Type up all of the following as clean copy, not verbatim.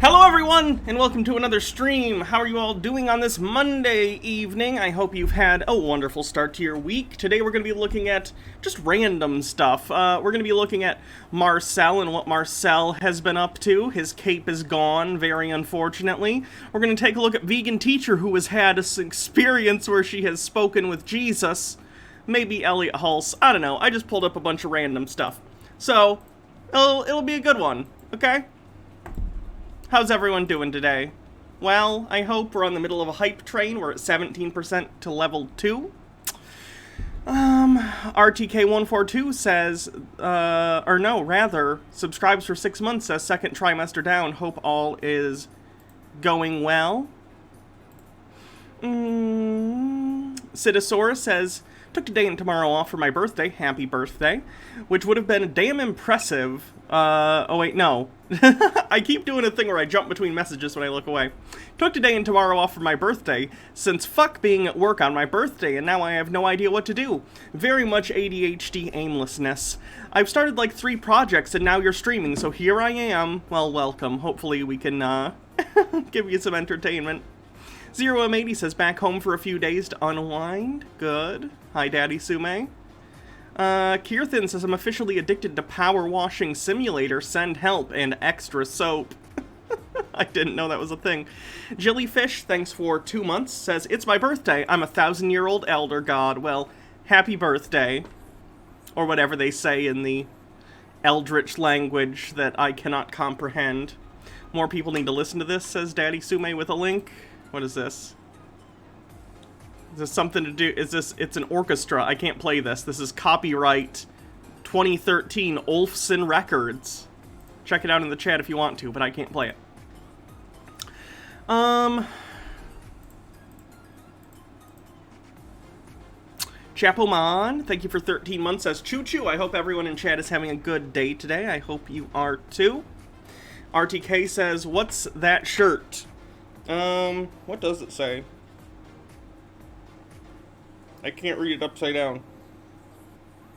Hello everyone, and welcome to another stream. How are you all doing on this Monday evening? I hope you've had a wonderful start to your week. Today we're going to be looking at just random stuff. We're going to be looking at Marcel and what Marcel has been up to. His cape is gone, very unfortunately. We're going to take a look at Vegan Teacher, who has had an experience where she has spoken with Jesus. Maybe Elliot Hulse. I don't know. I just pulled up a bunch of random stuff. So, it'll be a good one, okay? How's everyone doing today? Well, I hope we're on the middle of a hype train. We're at 17% to level 2. RTK142 says, subscribes for 6 months, says second trimester down. Hope all is going well. Citosaurus says, took today and tomorrow off for my birthday. Happy birthday. Which would have been damn impressive. Oh wait, no. I keep doing a thing where I jump between messages when I look away. Took today and tomorrow off for my birthday, since fuck being at work on my birthday, and now I have no idea what to do. Very much ADHD aimlessness. I've started like 3 projects and now you're streaming, so here I am. Well, welcome. Hopefully we can, give you some entertainment. 0M80 says, back home for a few days to unwind. Good. Hi, Daddy Sume. Kirthan says, I'm officially addicted to Power Washing Simulator, send help, and extra soap. I didn't know that was a thing. Jellyfish, thanks for 2 months, says, it's my birthday. I'm a 1,000-year-old elder god. Well, happy birthday. Or whatever they say in the eldritch language that I cannot comprehend. More people need to listen to this, says Daddy Sume with a link. What is this? Is this something to do? Is this? It's an orchestra. I can't play this. This is copyright 2013 Olfson Records. Check it out in the chat if you want to, but I can't play it. Chapoman, thank you for 13 months. Says Choo Choo. I hope everyone in chat is having a good day today. I hope you are too. RTK says, what's that shirt? What does it say? I can't read it upside down.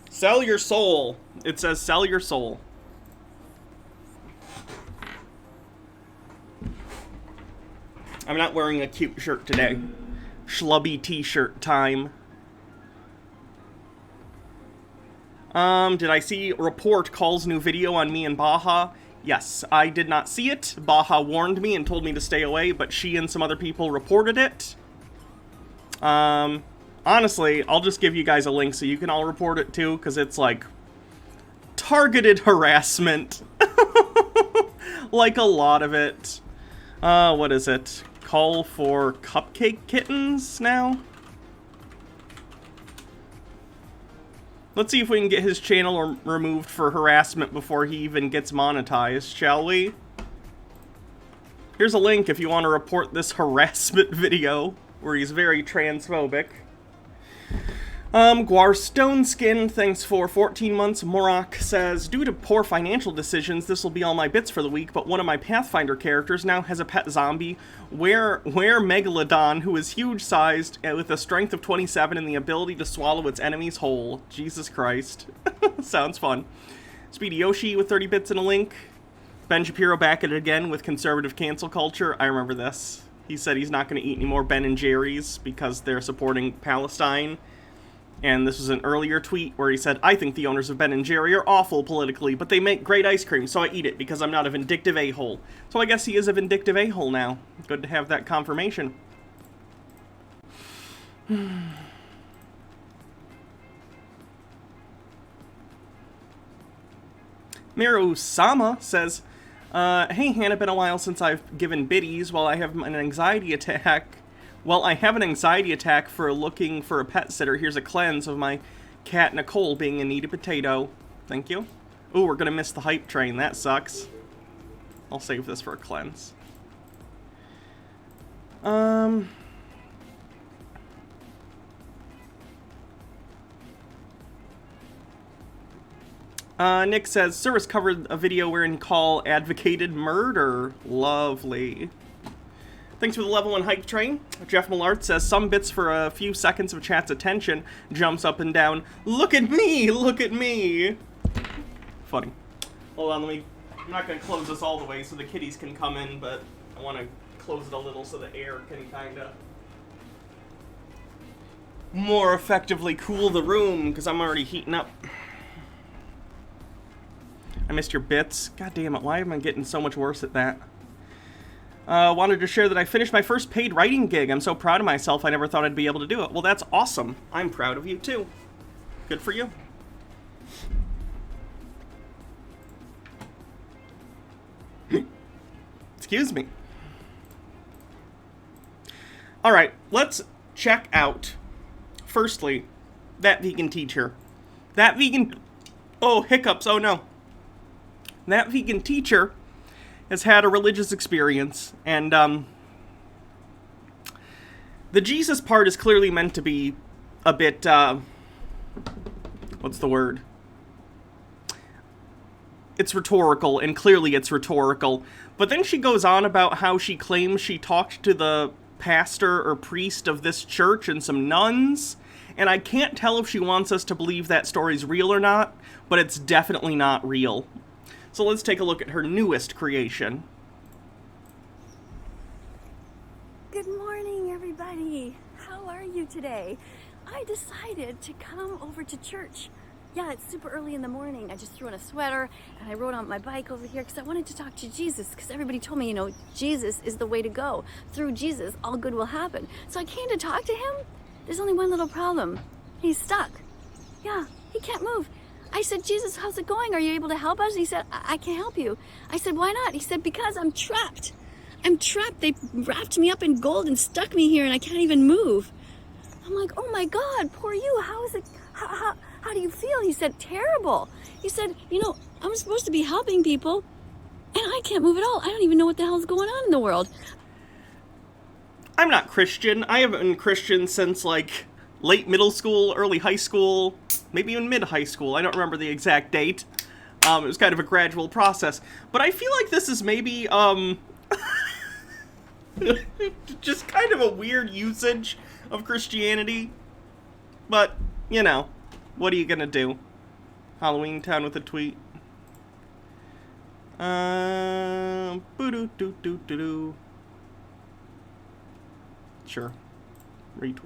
Sell your soul. It says sell your soul. I'm not wearing a cute shirt today. Schlubby t-shirt time. Did I see report Call's new video on me and Baja? Yes, I did not see it. Baja warned me and told me to stay away, but she and some other people reported it. Honestly, I'll just give you guys a link so you can all report it too, because it's, like, targeted harassment. Like a lot of it. What is it? Call for cupcake kittens now? Let's see if we can get his channel removed for harassment before he even gets monetized, shall we? Here's a link if you want to report this harassment video, where he's very transphobic. Guarstoneskin, thanks for 14 months. Morak says, due to poor financial decisions, this will be all my bits for the week, but one of my Pathfinder characters now has a pet zombie, where Megalodon, who is huge-sized, with a strength of 27 and the ability to swallow its enemies whole. Jesus Christ. Sounds fun. Speedy Yoshi with 30 bits and a link. Ben Shapiro back at it again with conservative cancel culture. I remember this. He said he's not going to eat any more Ben and Jerry's because they're supporting Palestine. And this was an earlier tweet where he said, I think the owners of Ben & Jerry are awful politically, but they make great ice cream, so I eat it because I'm not a vindictive a-hole. So I guess he is a vindictive a-hole now. Good to have that confirmation. Miru-sama says, hey Hannah, been a while since I've given biddies. While I have an anxiety attack for looking for a pet sitter, here's a cleanse of my cat Nicole being in need of potato. Thank you. Ooh, we're gonna miss the hype train. That sucks. I'll save this for a cleanse. Nick says, Service covered a video wherein Call advocated murder. Lovely. Thanks for the level 1 hype train. Jeff Millard says, some bits for a few seconds of chat's attention. Jumps up and down. Look at me! Look at me! Funny. Hold on, I'm not going to close this all the way so the kitties can come in, but I want to close it a little so the air can kind of more effectively cool the room, because I'm already heating up. I missed your bits. God damn it, why am I getting so much worse at that? Wanted to share that I finished my first paid writing gig. I'm so proud of myself, I never thought I'd be able to do it. Well, that's awesome. I'm proud of you, too. Good for you. Excuse me. Alright, let's check out, firstly, that vegan teacher. That vegan... Oh, hiccups, oh no. That vegan teacher has had a religious experience, and the Jesus part is clearly meant to be a bit, what's the word? It's rhetorical, and clearly it's rhetorical. But then she goes on about how she claims she talked to the pastor or priest of this church and some nuns, and I can't tell if she wants us to believe that story's real or not, but it's definitely not real. So let's take a look at her newest creation. Good morning, everybody. How are you today? I decided to come over to church. Yeah, it's super early in the morning. I just threw on a sweater and I rode on my bike over here because I wanted to talk to Jesus, because everybody told me, you know, Jesus is the way to go. Through Jesus, all good will happen. So I came to talk to him. There's only one little problem. He's stuck. Yeah, he can't move. I said, Jesus, how's it going? Are you able to help us? And he said, I can't help you. I said, why not? He said, because I'm trapped. I'm trapped. They wrapped me up in gold and stuck me here and I can't even move. I'm like, oh my God, poor you. How is it? How do you feel? He said, terrible. He said, you know, I'm supposed to be helping people and I can't move at all. I don't even know what the hell's going on in the world. I'm not Christian. I haven't been Christian since, like, late middle school, early high school, maybe even mid-high school. I don't remember the exact date. It was kind of a gradual process. But I feel like this is maybe, just kind of a weird usage of Christianity. But, you know, what are you gonna do? Halloween Town with a tweet. Boo-doo-doo-doo-doo-doo. Sure. Retweet.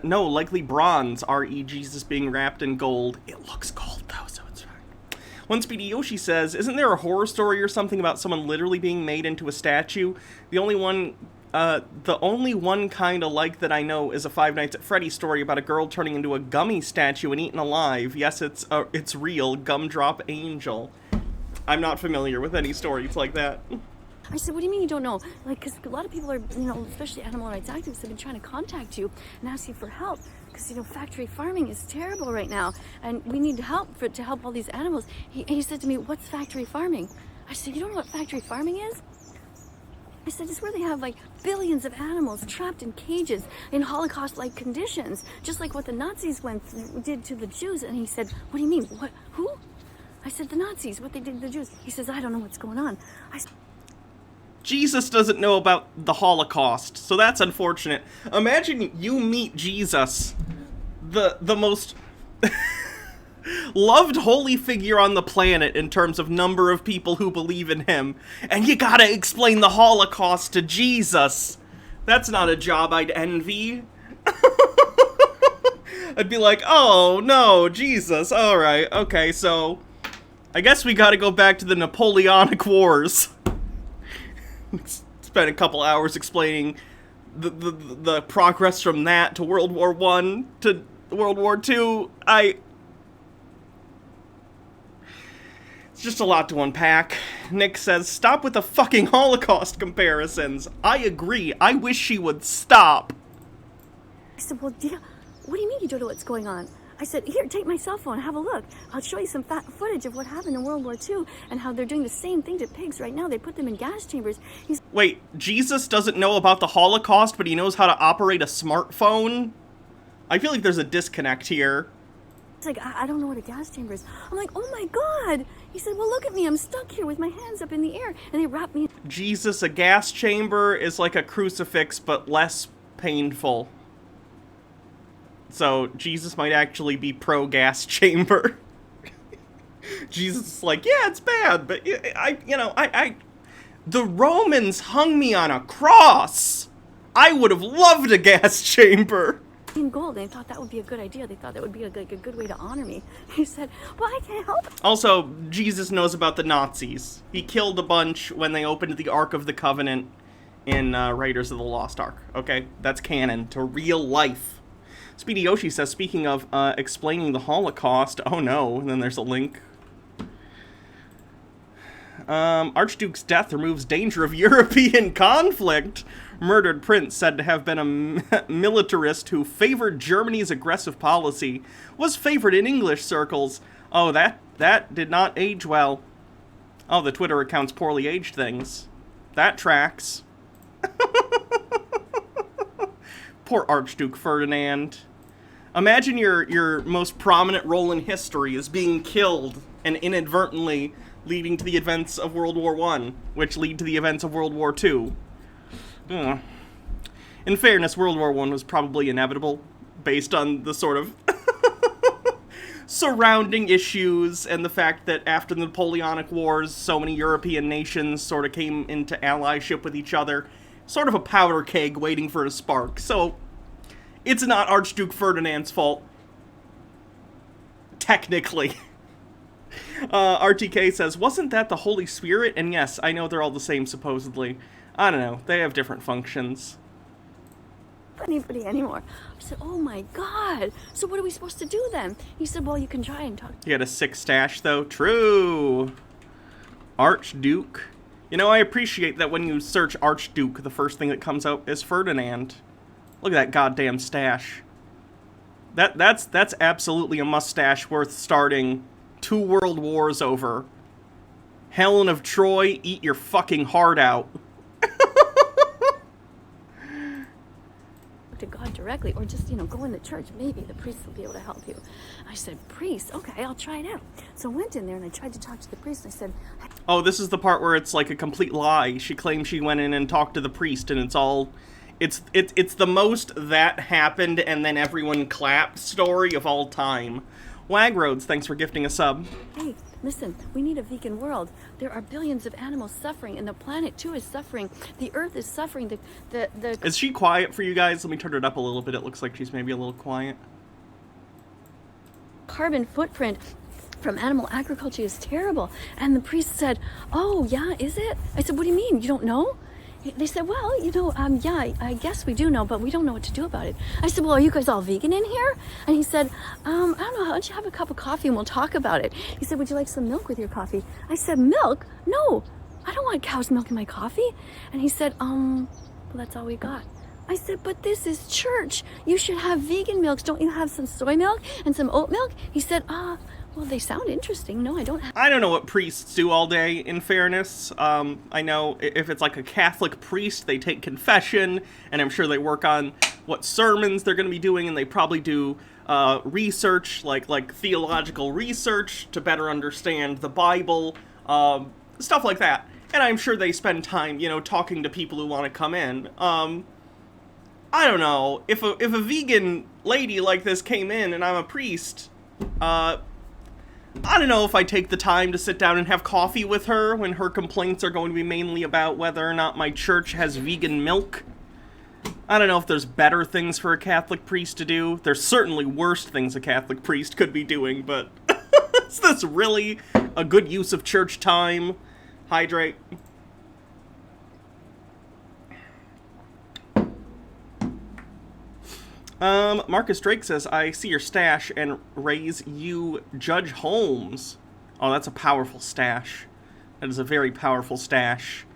No, likely bronze, R.E. Jesus being wrapped in gold. It looks gold, though, so it's fine. One Speedy Yoshi says, isn't there a horror story or something about someone literally being made into a statue? The only one The only one kind of like that I know is a Five Nights at Freddy's story about a girl turning into a gummy statue and eaten alive. Yes, it's real. Gumdrop Angel. I'm not familiar with any stories like that. I said, what do you mean you don't know? Like, because a lot of people are, especially animal rights activists, have been trying to contact you and ask you for help. Because, factory farming is terrible right now. And we need help to help all these animals. He said to me, what's factory farming? I said, you don't know what factory farming is? I said, it's where they have, like, billions of animals trapped in cages in Holocaust-like conditions. Just like what the Nazis did to the Jews. And he said, what do you mean? What? Who? I said, the Nazis, what they did to the Jews. He says, I don't know what's going on. Jesus doesn't know about the Holocaust, so that's unfortunate. Imagine you meet Jesus, the most loved holy figure on the planet in terms of number of people who believe in him, and you gotta explain the Holocaust to Jesus. That's not a job I'd envy. I'd be like, oh no, Jesus, alright, okay, so I guess we gotta go back to the Napoleonic Wars. Spent a couple hours explaining the progress from that to World War I to World War II. It's just a lot to unpack. Nick says, stop with the fucking Holocaust comparisons. I agree. I wish she would stop. I said, well, what do you mean you don't know what's going on? I said, here, take my cell phone, have a look. I'll show you some footage of what happened in World War II and how they're doing the same thing to pigs right now. They put them in gas chambers. Wait, Jesus doesn't know about the Holocaust, but he knows how to operate a smartphone? I feel like there's a disconnect here. It's like, I don't know what a gas chamber is. I'm like, oh my God. He said, well, look at me. I'm stuck here with my hands up in the air. And they wrapped me. Jesus, a gas chamber is like a crucifix, but less painful. So, Jesus might actually be pro-gas chamber. Jesus is like, yeah, it's bad, but the Romans hung me on a cross. I would have loved a gas chamber. In gold, they thought that would be a good idea. They thought that would be a good way to honor me. He said, well, I can't help it. Also, Jesus knows about the Nazis. He killed a bunch when they opened the Ark of the Covenant in Raiders of the Lost Ark. Okay, that's canon to real life. Speedy Yoshi says, speaking of explaining the Holocaust, oh no, and then there's a link. Archduke's death removes danger of European conflict. Murdered prince said to have been a militarist who favored Germany's aggressive policy, was favored in English circles. Oh, that did not age well. Oh, the Twitter account's poorly aged things. That tracks. Poor Archduke Ferdinand. Imagine your most prominent role in history is being killed and inadvertently leading to the events of World War I, which lead to the events of World War II. In fairness, World War I was probably inevitable, based on the sort of surrounding issues and the fact that after the Napoleonic Wars, so many European nations sort of came into allyship with each other. Sort of a powder keg waiting for a spark. So, it's not Archduke Ferdinand's fault. Technically. RTK says, wasn't that the Holy Spirit? And yes, I know they're all the same, supposedly. I don't know. They have different functions. Anybody anymore. I said, oh my God. So what are we supposed to do then? He said, well, you can try and talk. You got a sick stash, though? True. Archduke. You know, I appreciate that when you search Archduke, the first thing that comes up is Ferdinand. Look at that goddamn stash. That's absolutely a mustache worth starting 2 world wars over. Helen of Troy, eat your fucking heart out. To God directly, or just, go in the church. Maybe the priest will be able to help you. I said, priest? Okay, I'll try it out. So I went in there and I tried to talk to the priest. I said, oh, this is the part where it's like a complete lie. She claims she went in and talked to the priest, and it's all... It's the most that happened and then everyone clapped story of all time. Wagroads, thanks for gifting a sub. Hey, listen, we need a vegan world. There are billions of animals suffering, and the planet too is suffering. The Earth is suffering. Is she quiet for you guys? Let me turn it up a little bit. It looks like she's maybe a little quiet. Carbon footprint from animal agriculture is terrible. And the priest said, oh, yeah, is it? I said, what do you mean? You don't know? They said, well, yeah, I guess we do know, but we don't know what to do about it. I said, well, are you guys all vegan in here? And he said, I don't know, how don't you have a cup of coffee and we'll talk about it? He said, would you like some milk with your coffee? I said, milk? No, I don't want cow's milk in my coffee. And he said, well, that's all we got. I said, but this is church. You should have vegan milks. Don't you have some soy milk and some oat milk? He said, well, they sound interesting. No, I don't have. I don't know what priests do all day, in fairness. I know if it's like a Catholic priest, they take confession, and I'm sure they work on what sermons they're going to be doing, and they probably do research, like theological research, to better understand the Bible, stuff like that. And I'm sure they spend time, talking to people who want to come in. I don't know. If a vegan lady like this came in and I'm a priest, I don't know if I take the time to sit down and have coffee with her when her complaints are going to be mainly about whether or not my church has vegan milk. I don't know if there's better things for a Catholic priest to do. There's certainly worse things a Catholic priest could be doing, but is this really a good use of church time? Hydrate. Marcus Drake says, I see your stash and raise you Judge Holmes. Oh, that's a powerful stash. That is a very powerful stash.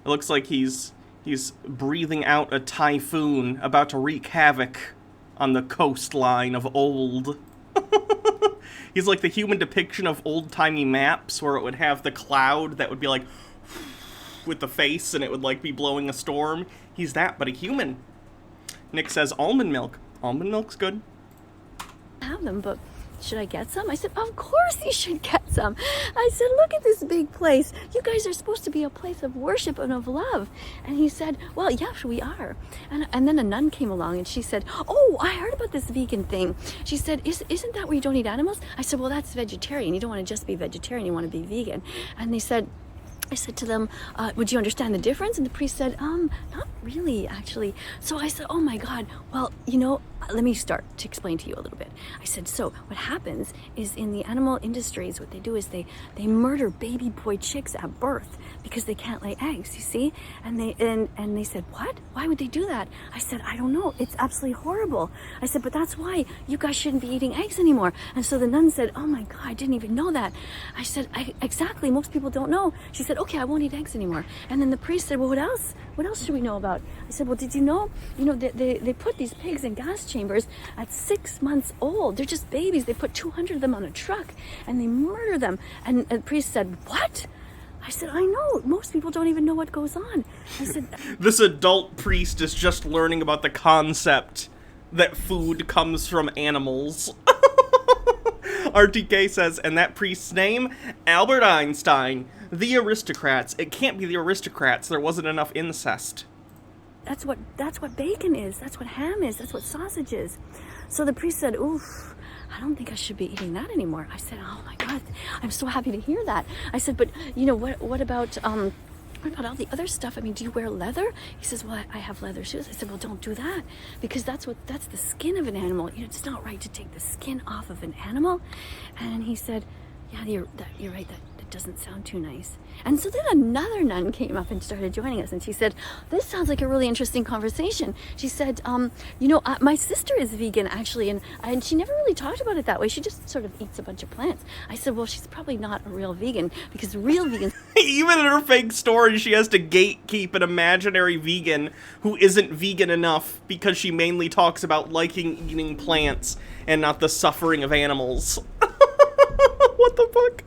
It looks like he's breathing out a typhoon about to wreak havoc on the coastline of old. He's like the human depiction of old-timey maps where it would have the cloud that would be like with the face and it would like be blowing a storm. He's that, but a human. Nick says almond milk. Almond milk's good. Have them, but should I get some? I said, of course you should get some. I said, look at this big place. You guys are supposed to be a place of worship and of love. And he said, well, yes, we are. And then a nun came along and she said, oh, I heard about this vegan thing. She said, isn't that where you don't eat animals? I said, well, that's vegetarian. You don't want to just be vegetarian. You want to be vegan. And I said to them, would you understand the difference? And the priest said, not really, actually. So I said, oh my God, well, let me start to explain to you a little bit. I said, so what happens is in the animal industries, what they do is they murder baby boy chicks at birth because they can't lay eggs, you see? And they said, what? Why would they do that? I said, I don't know. It's absolutely horrible. I said, but that's why you guys shouldn't be eating eggs anymore. And so the nun said, oh my God, I didn't even know that. I said, exactly, most people don't know. She said, okay, I won't eat eggs anymore. And then the priest said, well, what else? What else should we know about? I said, well, did you know, they put these pigs in gas chambers at 6 months old. They're just babies. They put 200 of them on a truck and they murder them. And the priest said, what? I said, I know. Most people don't even know what goes on. I said, this adult priest is just learning about the concept that food comes from animals. RTK says, and that priest's name? Albert Einstein. The aristocrats. It can't be the aristocrats. There wasn't enough incest. That's what bacon is. That's what ham is. That's what sausage is. So the priest said, oof, I don't think I should be eating that anymore. I said, oh my God, I'm so happy to hear that. I said, but what about all the other stuff? I mean, do you wear leather? He says, well, I have leather shoes. I said, well, don't do that because that's the skin of an animal. It's not right to take the skin off of an animal. And he said, yeah, you're right. That doesn't sound too nice. And so then another nun came up and started joining us, and she said, this sounds like a really interesting conversation. She said, my sister is vegan, actually, and she never really talked about it that way. She just sort of eats a bunch of plants. I said, well, she's probably not a real vegan, because real vegans... Even in her fake story, she has to gatekeep an imaginary vegan who isn't vegan enough because she mainly talks about liking eating plants and not the suffering of animals. What the fuck?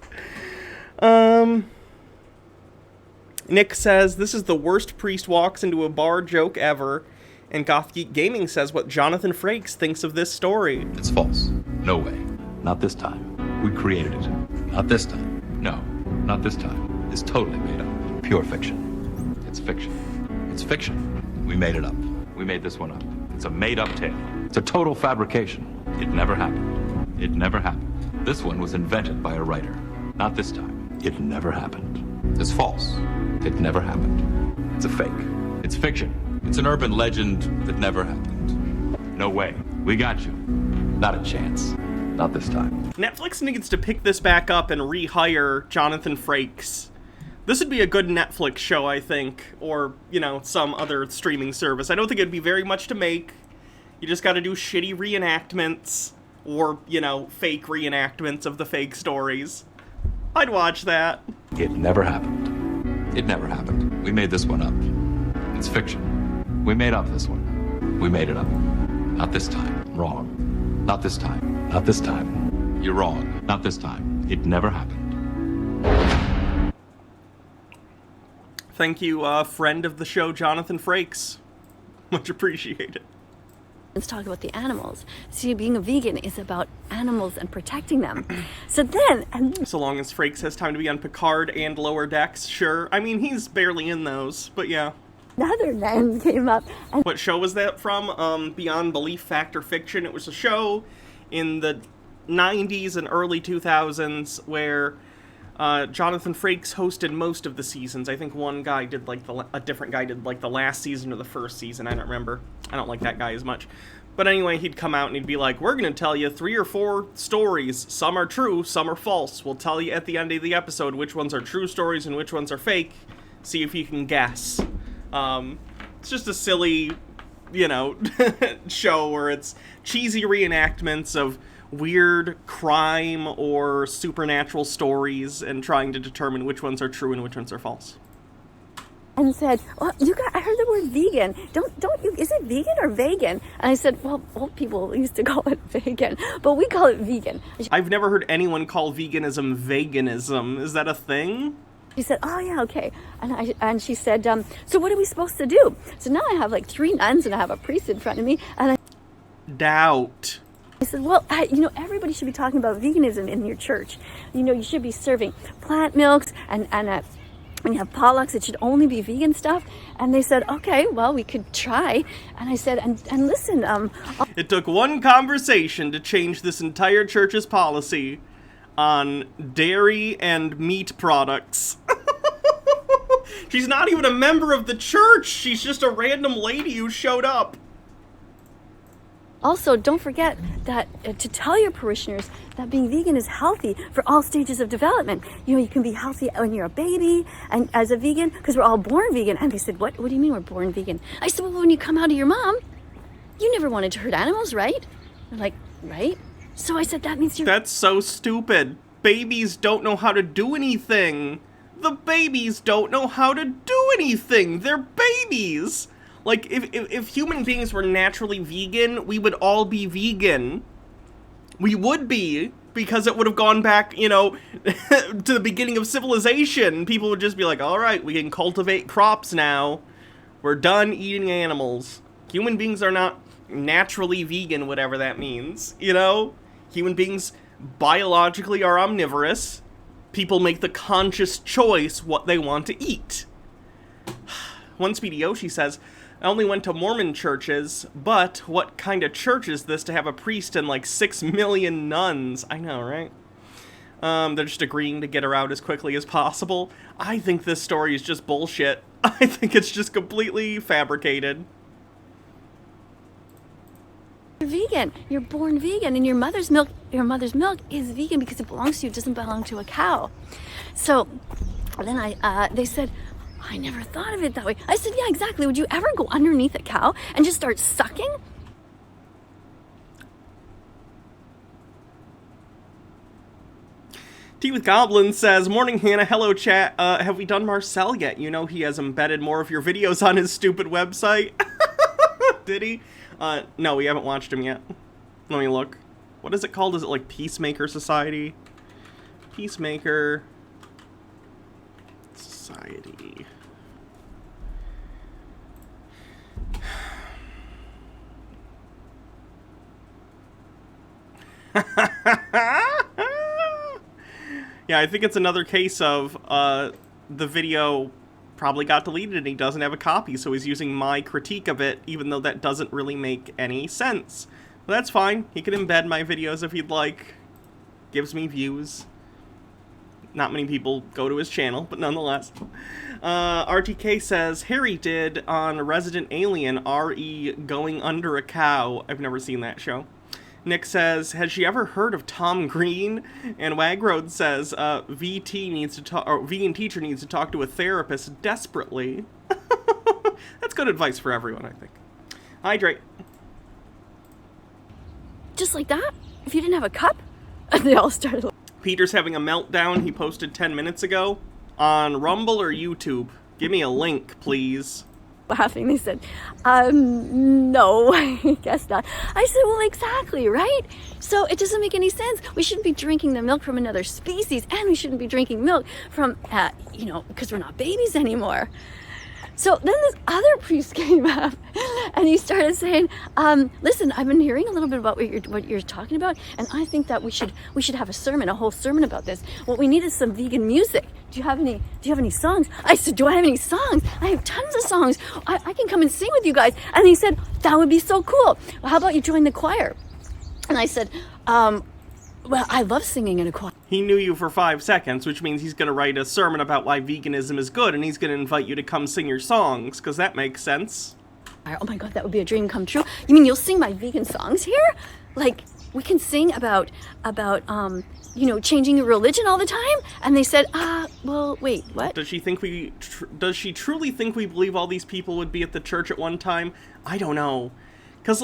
Nick says, this is the worst priest walks into a bar joke ever. And Goth Geek Gaming says what Jonathan Frakes thinks of this story. It's false. No way. Not this time. We created it. Not this time. No, not this time. It's totally made up. Pure fiction. It's fiction. It's fiction. We made it up. We made this one up. It's a made-up tale. It's a total fabrication. It never happened. It never happened. This one was invented by a writer. Not this time. It never happened. It's false. It never happened. It's a fake. It's fiction. It's an urban legend that never happened. No way. We got you. Not a chance. Not this time. Netflix needs to pick this back up and rehire Jonathan Frakes. This would be a good Netflix show, I think, or, some other streaming service. I don't think it'd be very much to make. You just gotta do shitty reenactments, or, fake reenactments of the fake stories. I'd watch that. It never happened. It never happened. We made this one up. It's fiction. We made up this one. We made it up. Not this time. Wrong. Not this time. Not this time. You're wrong. Not this time. It never happened. Thank you, friend of the show, Jonathan Frakes. Much appreciated. Let's talk about the animals. See, being a vegan is about animals and protecting them. So then... So long as Frakes has time to be on Picard and Lower Decks, sure. I mean, he's barely in those, but yeah. Another man came up. And what show was that from? Beyond Belief, Fact or Fiction. It was a show in the 90s and early 2000s where... Jonathan Frakes hosted most of the seasons. I think one guy did, a different guy did, the last season or the first season. I don't remember. I don't like that guy as much. But anyway, he'd come out and he'd be like, we're going to tell you 3 or 4 stories. Some are true, some are false. We'll tell you at the end of the episode which ones are true stories and which ones are fake. See if you can guess. It's just a silly, show where it's cheesy reenactments of weird crime or supernatural stories and trying to determine which ones are true and which ones are false. And said, well, I heard the word vegan. Don't you, is it vegan or vegan? And I said, well, old people used to call it vegan, but we call it vegan. I've never heard anyone call veganism veganism. Is that a thing? She said, oh yeah, okay. And she said, so what are we supposed to do? So now I have 3 nuns and I have a priest in front of me. And Doubt. I said, well, everybody should be talking about veganism in your church. You should be serving plant milks and when you have potlucks, it should only be vegan stuff. And they said, okay, well, we could try. And I said, and listen, it took one conversation to change this entire church's policy on dairy and meat products. She's not even a member of the church. She's just a random lady who showed up. Also, don't forget that to tell your parishioners that being vegan is healthy for all stages of development. You can be healthy when you're a baby and as a vegan, because we're all born vegan. And they said, what do you mean we're born vegan? I said, well, when you come out of your mom, you never wanted to hurt animals, right? They're like, right? So I said, that means you're... That's so stupid. Babies don't know how to do anything. The babies don't know how to do anything. They're babies. If human beings were naturally vegan, we would all be vegan. We would be, because it would have gone back, to the beginning of civilization. People would just be like, all right, we can cultivate crops now. We're done eating animals. Human beings are not naturally vegan, whatever that means, Human beings biologically are omnivorous. People make the conscious choice what they want to eat. One Speedy Yoshi says, I only went to Mormon churches, but what kind of church is this to have a priest and 6 million nuns? I know, right? They're just agreeing to get her out as quickly as possible. I think this story is just bullshit. I think it's just completely fabricated. You're vegan. You're born vegan, and your mother's milk is vegan because it belongs to you. It doesn't belong to a cow. So then they said, I never thought of it that way. I said, yeah, exactly. Would you ever go underneath a cow and just start sucking? Tea with Goblin says, morning, Hannah. Hello, chat. Have we done Marcel yet? He has embedded more of your videos on his stupid website. Did he? No, we haven't watched him yet. Let me look. What is it called? Is it Peacemaker Society? Peacemaker Society. Yeah, I think it's another case of the video probably got deleted and he doesn't have a copy, so he's using my critique of it, even though that doesn't really make any sense. But that's fine. He can embed my videos if he'd like. Gives me views. Not many people go to his channel, but nonetheless. RTK says, Harry did on Resident Alien, R.E. going under a cow. I've never seen that show. Nick says, has she ever heard of Tom Green? And Wagrode says, vegan teacher needs to talk to a therapist desperately. That's good advice for everyone, I think. Hydrate. Just like that? If you didn't have a cup? And they all started Peter's having a meltdown he posted 10 minutes ago on Rumble or YouTube. Give me a link, please. laughing. They said, no, I guess not. I said, well, exactly, right? So it doesn't make any sense. We shouldn't be drinking the milk from another species, and we shouldn't be drinking milk from, because we're not babies anymore. So then this other priest came up and he started saying, listen, I've been hearing a little bit about what you're talking about, and I think that we should have a whole sermon about this. What we need is some vegan music. Do you have any songs? I said, do I have any songs? I have tons of songs. I can come and sing with you guys. And he said, that would be so cool. Well, how about you join the choir? And I said, well, I love singing in a choir. He knew you for 5 seconds, which means he's going to write a sermon about why veganism is good, and he's going to invite you to come sing your songs, because that makes sense. Oh my God, that would be a dream come true. You mean you'll sing my vegan songs here? Like, we can sing about changing your religion all the time? And they said, well, wait, what? Does she truly think we believe all these people would be at the church at one time? I don't know. Because,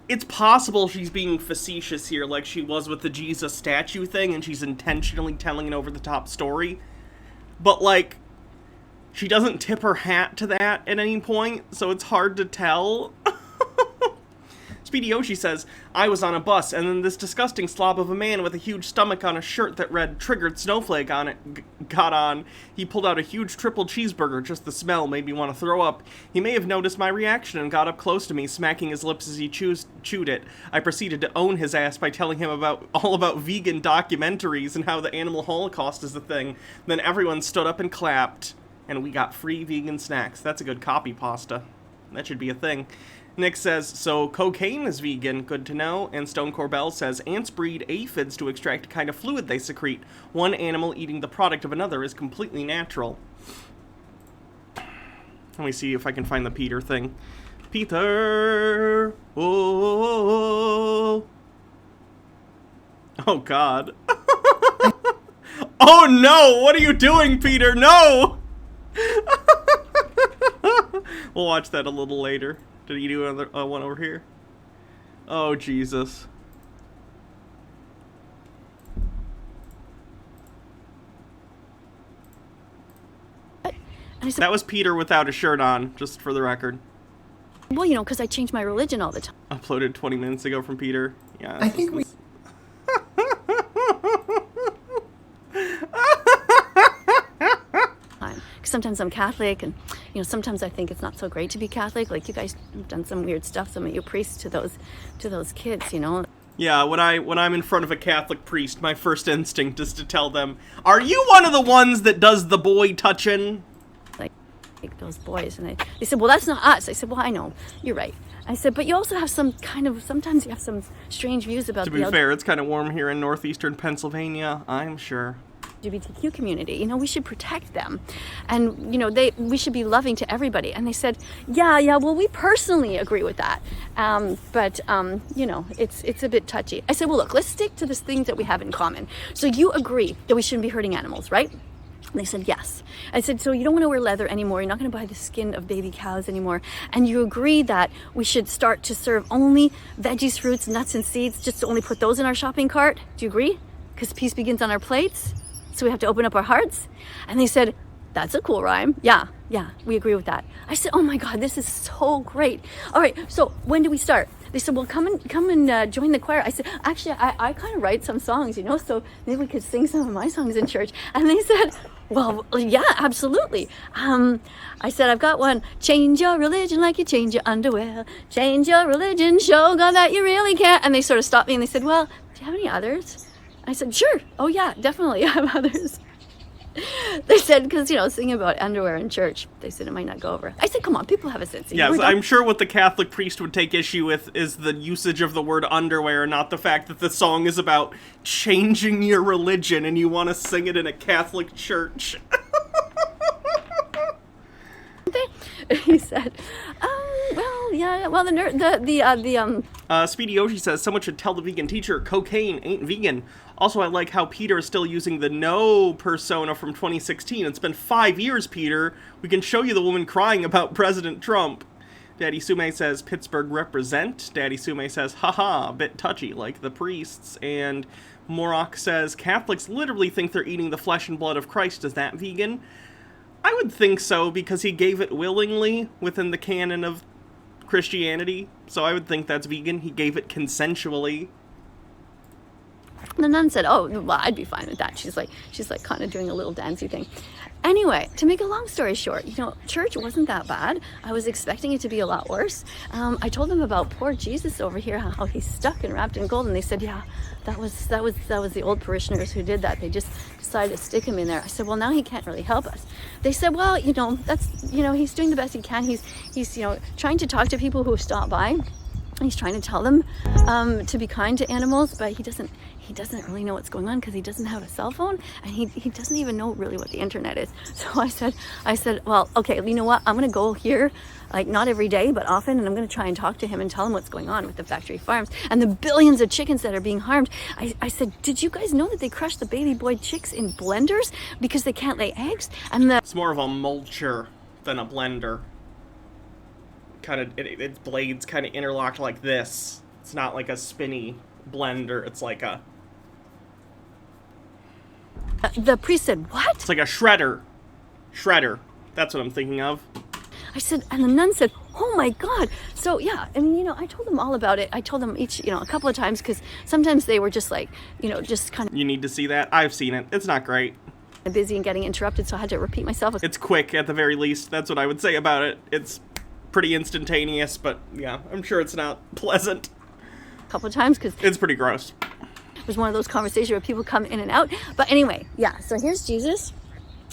it's possible she's being facetious here, like she was with the Jesus statue thing, and she's intentionally telling an over-the-top story. But, she doesn't tip her hat to that at any point, so it's hard to tell. Speedy Yoshi says, I was on a bus, and then this disgusting slob of a man with a huge stomach on a shirt that read Triggered Snowflake on it got on. He pulled out a huge triple cheeseburger. Just the smell made me want to throw up. He may have noticed my reaction and got up close to me, smacking his lips as he chewed it. I proceeded to own his ass by telling him all about vegan documentaries and how the animal holocaust is a thing. Then everyone stood up and clapped, and we got free vegan snacks. That's a good copy pasta. That should be a thing. Nick says, so cocaine is vegan, good to know. And Stone Corbell says, ants breed aphids to extract a kind of fluid they secrete. One animal eating the product of another is completely natural. Let me see if I can find the Peter thing. Peter! Oh, oh God. Oh no! What are you doing, Peter? No! We'll watch that a little later. Did he do another one over here? Oh, Jesus. That was Peter without a shirt on, just for the record. Well, because I change my religion all the time. Uploaded 20 minutes ago from Peter. Yeah. I think we... Sometimes I'm Catholic, and sometimes I think it's not so great to be Catholic. Like, you guys have done some weird stuff, some of you priests, to those kids, Yeah, when I'm in front of a Catholic priest, my first instinct is to tell them, "Are you one of the ones that does the boy touching?" Like those boys, and they said, "Well, that's not us." I said, "Well, I know, you're right." I said, "But you also have sometimes you have some strange views about." To be fair, it's kind of warm here in northeastern Pennsylvania, I'm sure. LGBTQ community, we should protect them, and we should be loving to everybody. And they said, yeah, well, we personally agree with that, but it's a bit touchy. I said, well, look, let's stick to the things that we have in common. So you agree that we shouldn't be hurting animals, right? And they said, yes. I said, so you don't want to wear leather anymore, you're not going to buy the skin of baby cows anymore, and you agree that we should start to serve only veggies, fruits, nuts, and seeds, just to only put those in our shopping cart. Do you agree? Because peace begins on our plates. So we have to open up our hearts. And they said, that's a cool rhyme. Yeah, we agree with that. I said, oh my God, this is so great. All right, so when do we start? They said, well, come and join the choir. I said, actually, I kind of write some songs, so maybe we could sing some of my songs in church. And they said, well, yeah, absolutely. I said, I've got one. Change your religion like you change your underwear. Change your religion, show God that you really care. And they sort of stopped me and they said, well, do you have any others? I said, sure. Oh, yeah, definitely. I have others. They said, because, singing about underwear in church, they said it might not go over. I said, come on, people have a sense of humor. Yes, I'm sure what the Catholic priest would take issue with is the usage of the word underwear, not the fact that the song is about changing your religion and you want to sing it in a Catholic church. He said, well, yeah, well, Speedy Yoshi says, someone should tell the vegan teacher cocaine ain't vegan. Also, I like how Peter is still using the no persona from 2016. It's been 5 years, Peter. We can show you the woman crying about President Trump. Daddy Sume says, Pittsburgh represent. Daddy Sume says, haha, bit touchy, like the priests. And Morok says, Catholics literally think they're eating the flesh and blood of Christ. Is that vegan? I would think so, because he gave it willingly within the canon of Christianity, so I would think that's vegan. He gave it consensually. The nun said, oh, well, I'd be fine with that. She's like kind of doing a little dancey thing. Anyway, to make a long story short, church wasn't that bad. I was expecting it to be a lot worse. I told them about poor Jesus over here, how he's stuck and wrapped in gold, and they said, yeah, that was the old parishioners who did that. They just decided to stick him in there. I said, well, now he can't really help us. They said, well, that's, he's doing the best he can. He's trying to talk to people who stop by. He's trying to tell them to be kind to animals, but he doesn't really know what's going on because he doesn't have a cell phone, and he doesn't even know really what the internet is. So I said, well, okay, you know what? I'm going to go here, like not every day, but often, and I'm going to try and talk to him and tell him what's going on with the factory farms and the billions of chickens that are being harmed. I said, did you guys know that they crush the baby boy chicks in blenders because they can't lay eggs? And It's more of a mulcher than a blender. Its blades kind of interlocked like this. It's not like a spinny blender. It's like a... The priest said, what? It's like a shredder. Shredder. That's what I'm thinking of. I said, and the nun said, oh my God. So yeah, I mean, I told them all about it. I told them each, a couple of times, because sometimes they were just like, just kind of... You need to see that. I've seen it. It's not great. Busy and getting interrupted, so I had to repeat myself. It's quick at the very least. That's what I would say about it. It's pretty instantaneous, but yeah, I'm sure it's not pleasant. A couple of times, because it's pretty gross. It was one of those conversations where people come in and out. But anyway, yeah, so here's Jesus.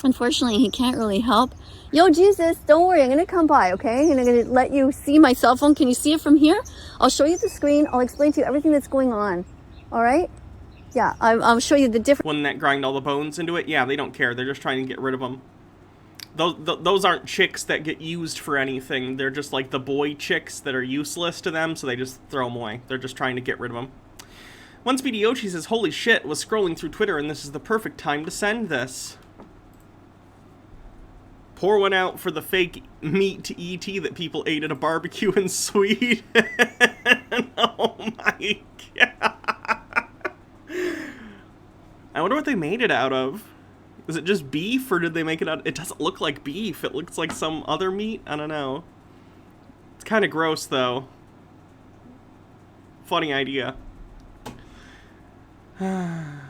Unfortunately, he can't really help. Yo, Jesus, don't worry, I'm gonna come by, okay? And I'm gonna let you see my cell phone. Can you see it from here? I'll show you the screen. I'll explain to you everything that's going on. All right? Yeah, I'll show you the different... Wouldn't that grind all the bones into it? Yeah, they don't care. They're just trying to get rid of them. Those aren't chicks that get used for anything. They're just like the boy chicks that are useless to them, so they just throw them away. They're just trying to get rid of them. One Speedy Yoshi says, holy shit, was scrolling through Twitter and this is the perfect time to send this. Pour one out for the fake meat ET that people ate at a barbecue in Sweden. Oh my God. I wonder what they made it out of. Is it just beef, or did they make it out... It doesn't look like beef. It looks like some other meat. I don't know. It's kind of gross, though. Funny idea. Different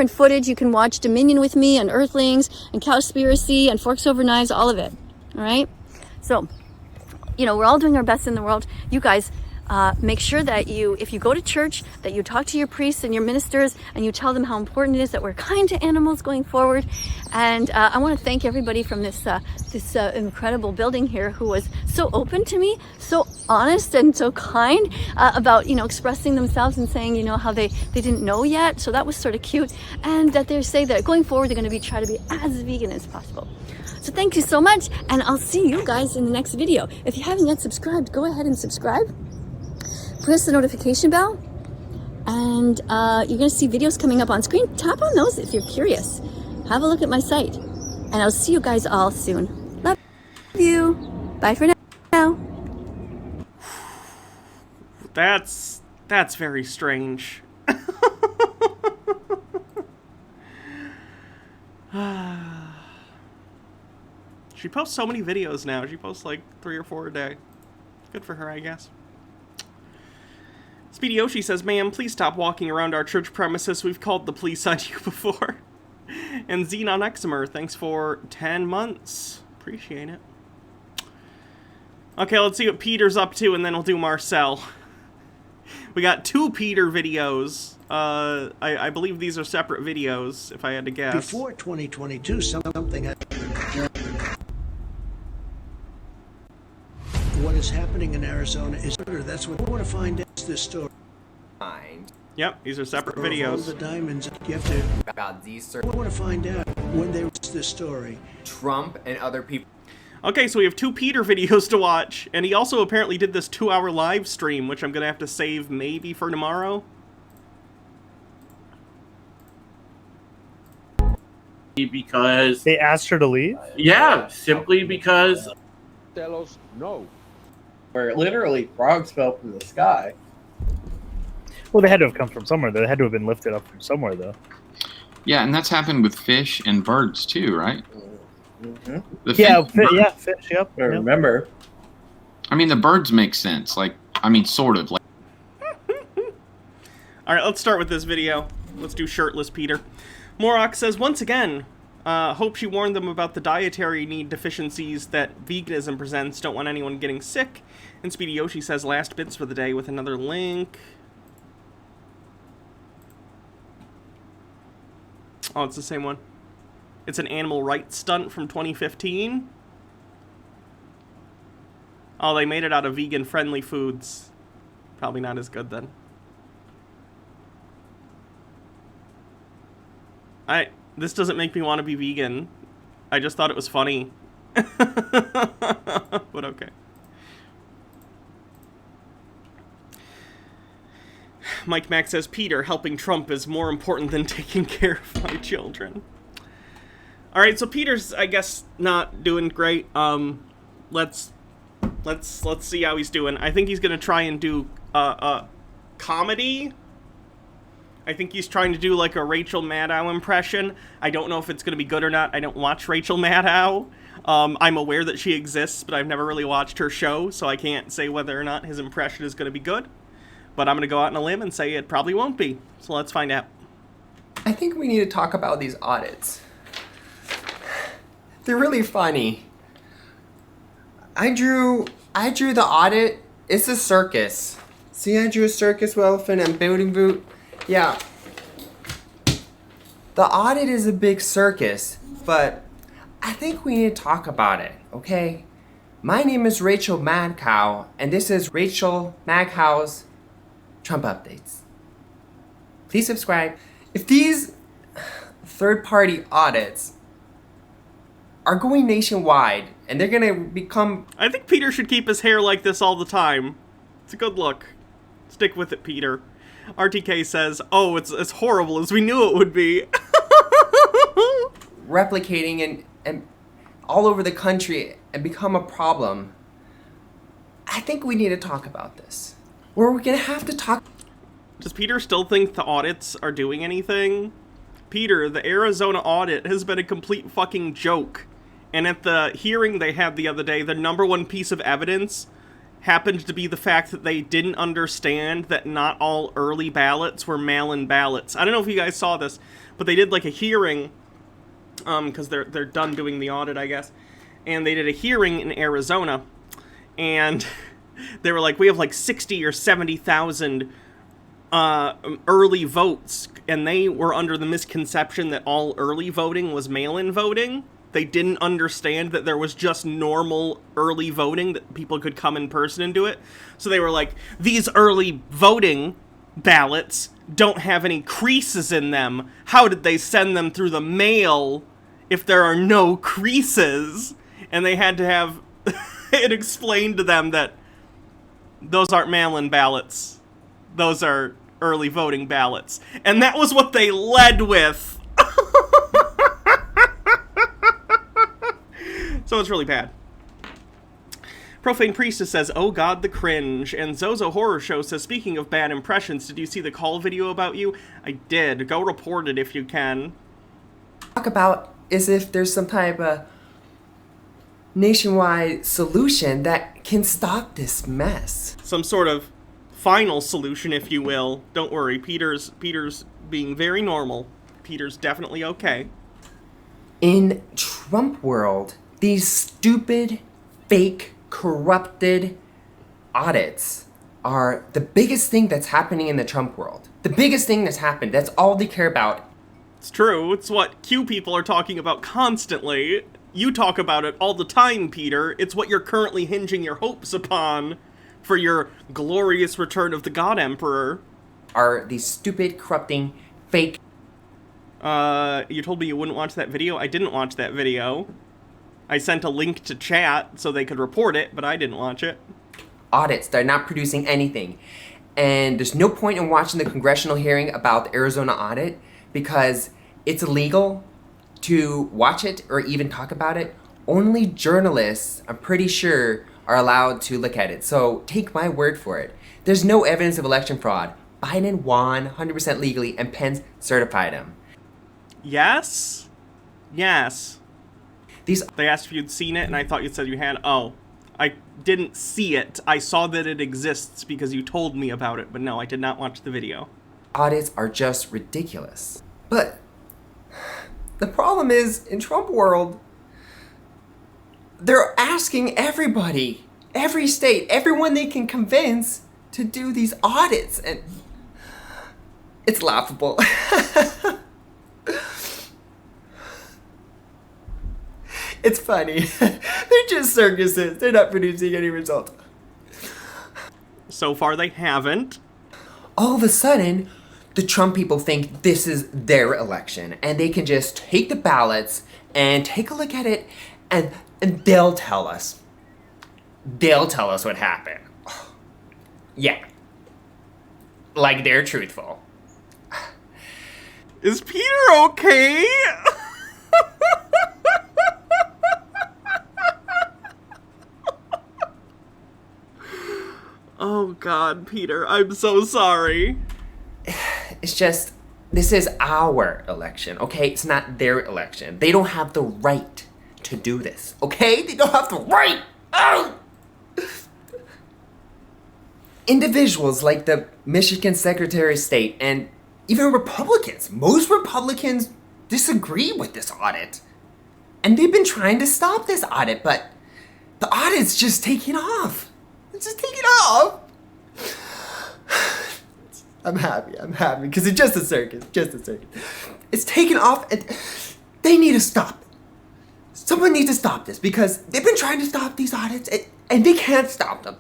footage. You can watch Dominion with me and Earthlings and Cowspiracy and Forks Over Knives, all of it. All right? So, we're all doing our best in the world. You guys... make sure that if you go to church, that you talk to your priests and your ministers and you tell them how important it is that we're kind to animals going forward. And I want to thank everybody from this incredible building here who was so open to me, so honest and so kind about, expressing themselves and saying, how they didn't know yet. So that was sort of cute. And that they say that going forward, they're going to try to be as vegan as possible. So thank you so much. And I'll see you guys in the next video. If you haven't yet subscribed, go ahead and subscribe. Press the notification bell, and you're going to see videos coming up on screen. Tap on those if you're curious. Have a look at my site, and I'll see you guys all soon. Love you. Bye for now. That's very strange. She posts so many videos now. She posts like 3 or 4 a day. Good for her, I guess. Speedy Yoshi says, ma'am, please stop walking around our church premises. We've called the police on you before. And Xenon Exemer, thanks for 10 months. Appreciate it. Okay, let's see what Peter's up to, and then we'll do Marcel. We got 2 Peter videos. I believe these are separate videos, if I had to guess. Before 2022, something happened. What is happening in Arizona is that's what I want to find out this story. Yep, these are separate All videos. the diamonds you have to. About these I want to find out when they was this story. Trump and other people. Okay, so we have 2 Peter videos to watch, and he also apparently did this 2-hour live stream, which I'm gonna have to save maybe for tomorrow. Because they asked her to leave? Yeah, simply because Delos, no. Where literally frogs fell from the sky. Well, they had to have come from somewhere. They had to have been lifted up from somewhere, though. Yeah, and that's happened with fish and birds too, right? Mm-hmm. Fish. Yep. I remember. I mean, the birds make sense. Like, I mean, sort of. Like. All right, let's start with this video. Let's do shirtless Peter. Morok says, once again, hope she warned them about the dietary need deficiencies that veganism presents. Don't want anyone getting sick. And Speedy Yoshi says, last bits for the day with another link. Oh, it's the same one. It's an animal rights stunt from 2015. Oh, they made it out of vegan-friendly foods. Probably not as good, then. This doesn't make me want to be vegan. I just thought it was funny. But okay. Mike Mack says, Peter, helping Trump is more important than taking care of my children. Alright, so Peter's, I guess, not doing great. Let's see how he's doing. I think he's gonna try and do comedy. I think he's trying to do like a Rachel Maddow impression. I don't know if it's gonna be good or not. I don't watch Rachel Maddow. I'm aware that she exists, but I've never really watched her show, so I can't say whether or not his impression is gonna be good. But I'm gonna go out on a limb and say it probably won't be. So let's find out. I think we need to talk about these audits. They're really funny. I drew the audit. It's a circus. See, I drew a circus with elephant and building boot. Yeah. The audit is a big circus, but I think we need to talk about it, okay? My name is Rachel Madcow, and this is Rachel Madcow's Trump updates. Please subscribe. If these third-party audits are going nationwide and they're gonna become... I think Peter should keep his hair like this all the time. It's a good look. Stick with it, Peter. RTK says, oh, it's as horrible as we knew it would be. replicating and all over the country and become a problem. I think we need to talk about this. Or we're gonna have to talk... Does Peter still think the audits are doing anything? Peter, the Arizona audit has been a complete fucking joke. And at the hearing they had the other day, the #1 piece of evidence happened to be the fact that they didn't understand that not all early ballots were mail-in ballots. I don't know if you guys saw this, but they did like a hearing, because they're done doing the audit, I guess. And they did a hearing in Arizona, and they were like, we have like 60 or 70,000 early votes, and they were under the misconception that all early voting was mail-in voting. They didn't understand that there was just normal early voting, that people could come in person and do it. So they were like, these early voting ballots don't have any creases in them. How did they send them through the mail if there are no creases? And they had to have it explained to them that those aren't mail-in ballots. Those are early voting ballots. And that was what they led with. So it's really bad. Profane Priestess says, oh god, the cringe. And Zozo Horror Show says, speaking of bad impressions, did you see the call video about you? I did. Go report it if you can. Talk about is if there's some type of nationwide solution that can stop this mess. Some sort of final solution, if you will. Don't worry, Peter's being very normal. Peter's definitely okay. In Trump world, these stupid, fake, corrupted audits are the biggest thing that's happening in the Trump world. The biggest thing that's happened. That's all they care about. It's true. It's what Q people are talking about constantly. You talk about it all the time, Peter. It's what you're currently hinging your hopes upon for your glorious return of the God Emperor. Are these stupid, corrupting, fake... You told me you wouldn't watch that video? I didn't watch that video. I sent a link to chat so they could report it, but I didn't watch it. Audits, they're not producing anything. And there's no point in watching the congressional hearing about the Arizona audit because it's illegal to watch it or even talk about it. Only journalists, I'm pretty sure, are allowed to look at it. So take my word for it. There's no evidence of election fraud. Biden won 100% legally and Pence certified him. Yes? Yes. These They asked if you'd seen it, and I thought you said you had. Oh, I didn't see it. I saw that it exists because you told me about it, but no, I did not watch the video. audits are just ridiculous. But the problem is, in Trump world, they're asking everybody, every state, everyone they can convince to do these audits, and it's laughable. It's funny. They're just circuses. They're not producing any results. So far, they haven't. All of a sudden, the Trump people think this is their election, and they can just take the ballots and take a look at it, and they'll tell us. They'll tell us what happened. Yeah. Like they're truthful. Is Peter okay? Oh God, Peter, I'm so sorry. It's just, this is our election, okay? It's not their election. They don't have the right to do this, okay? They don't have the right. Oh! Individuals like the Michigan Secretary of State and even Republicans, most Republicans disagree with this audit. And they've been trying to stop this audit, but the audit's just taking off. It's just taking off. I'm happy, because it's just a circus, It's taking off, and they need to stop it. Someone needs to stop this, because they've been trying to stop these audits, and they can't stop them.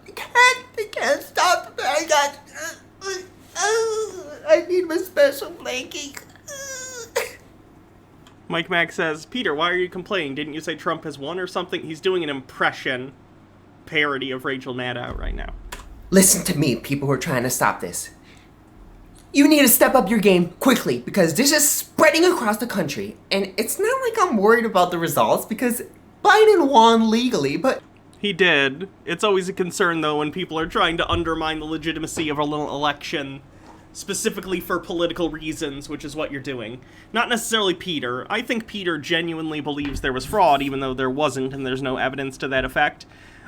They can't stop them. I need my special blanket. Mike Mack says, Peter, why are you complaining? Didn't you say Trump has won or something? He's doing an impression parody of Rachel Maddow right now. Listen to me, people who are trying to stop this. You need to step up your game quickly because this is spreading across the country. And it's not like I'm worried about the results because Biden won legally, but... He did. It's always a concern, though, when people are trying to undermine the legitimacy of a little election, specifically for political reasons, which is what you're doing. Not necessarily Peter. I think Peter genuinely believes there was fraud, even though there wasn't, and there's no evidence to that effect.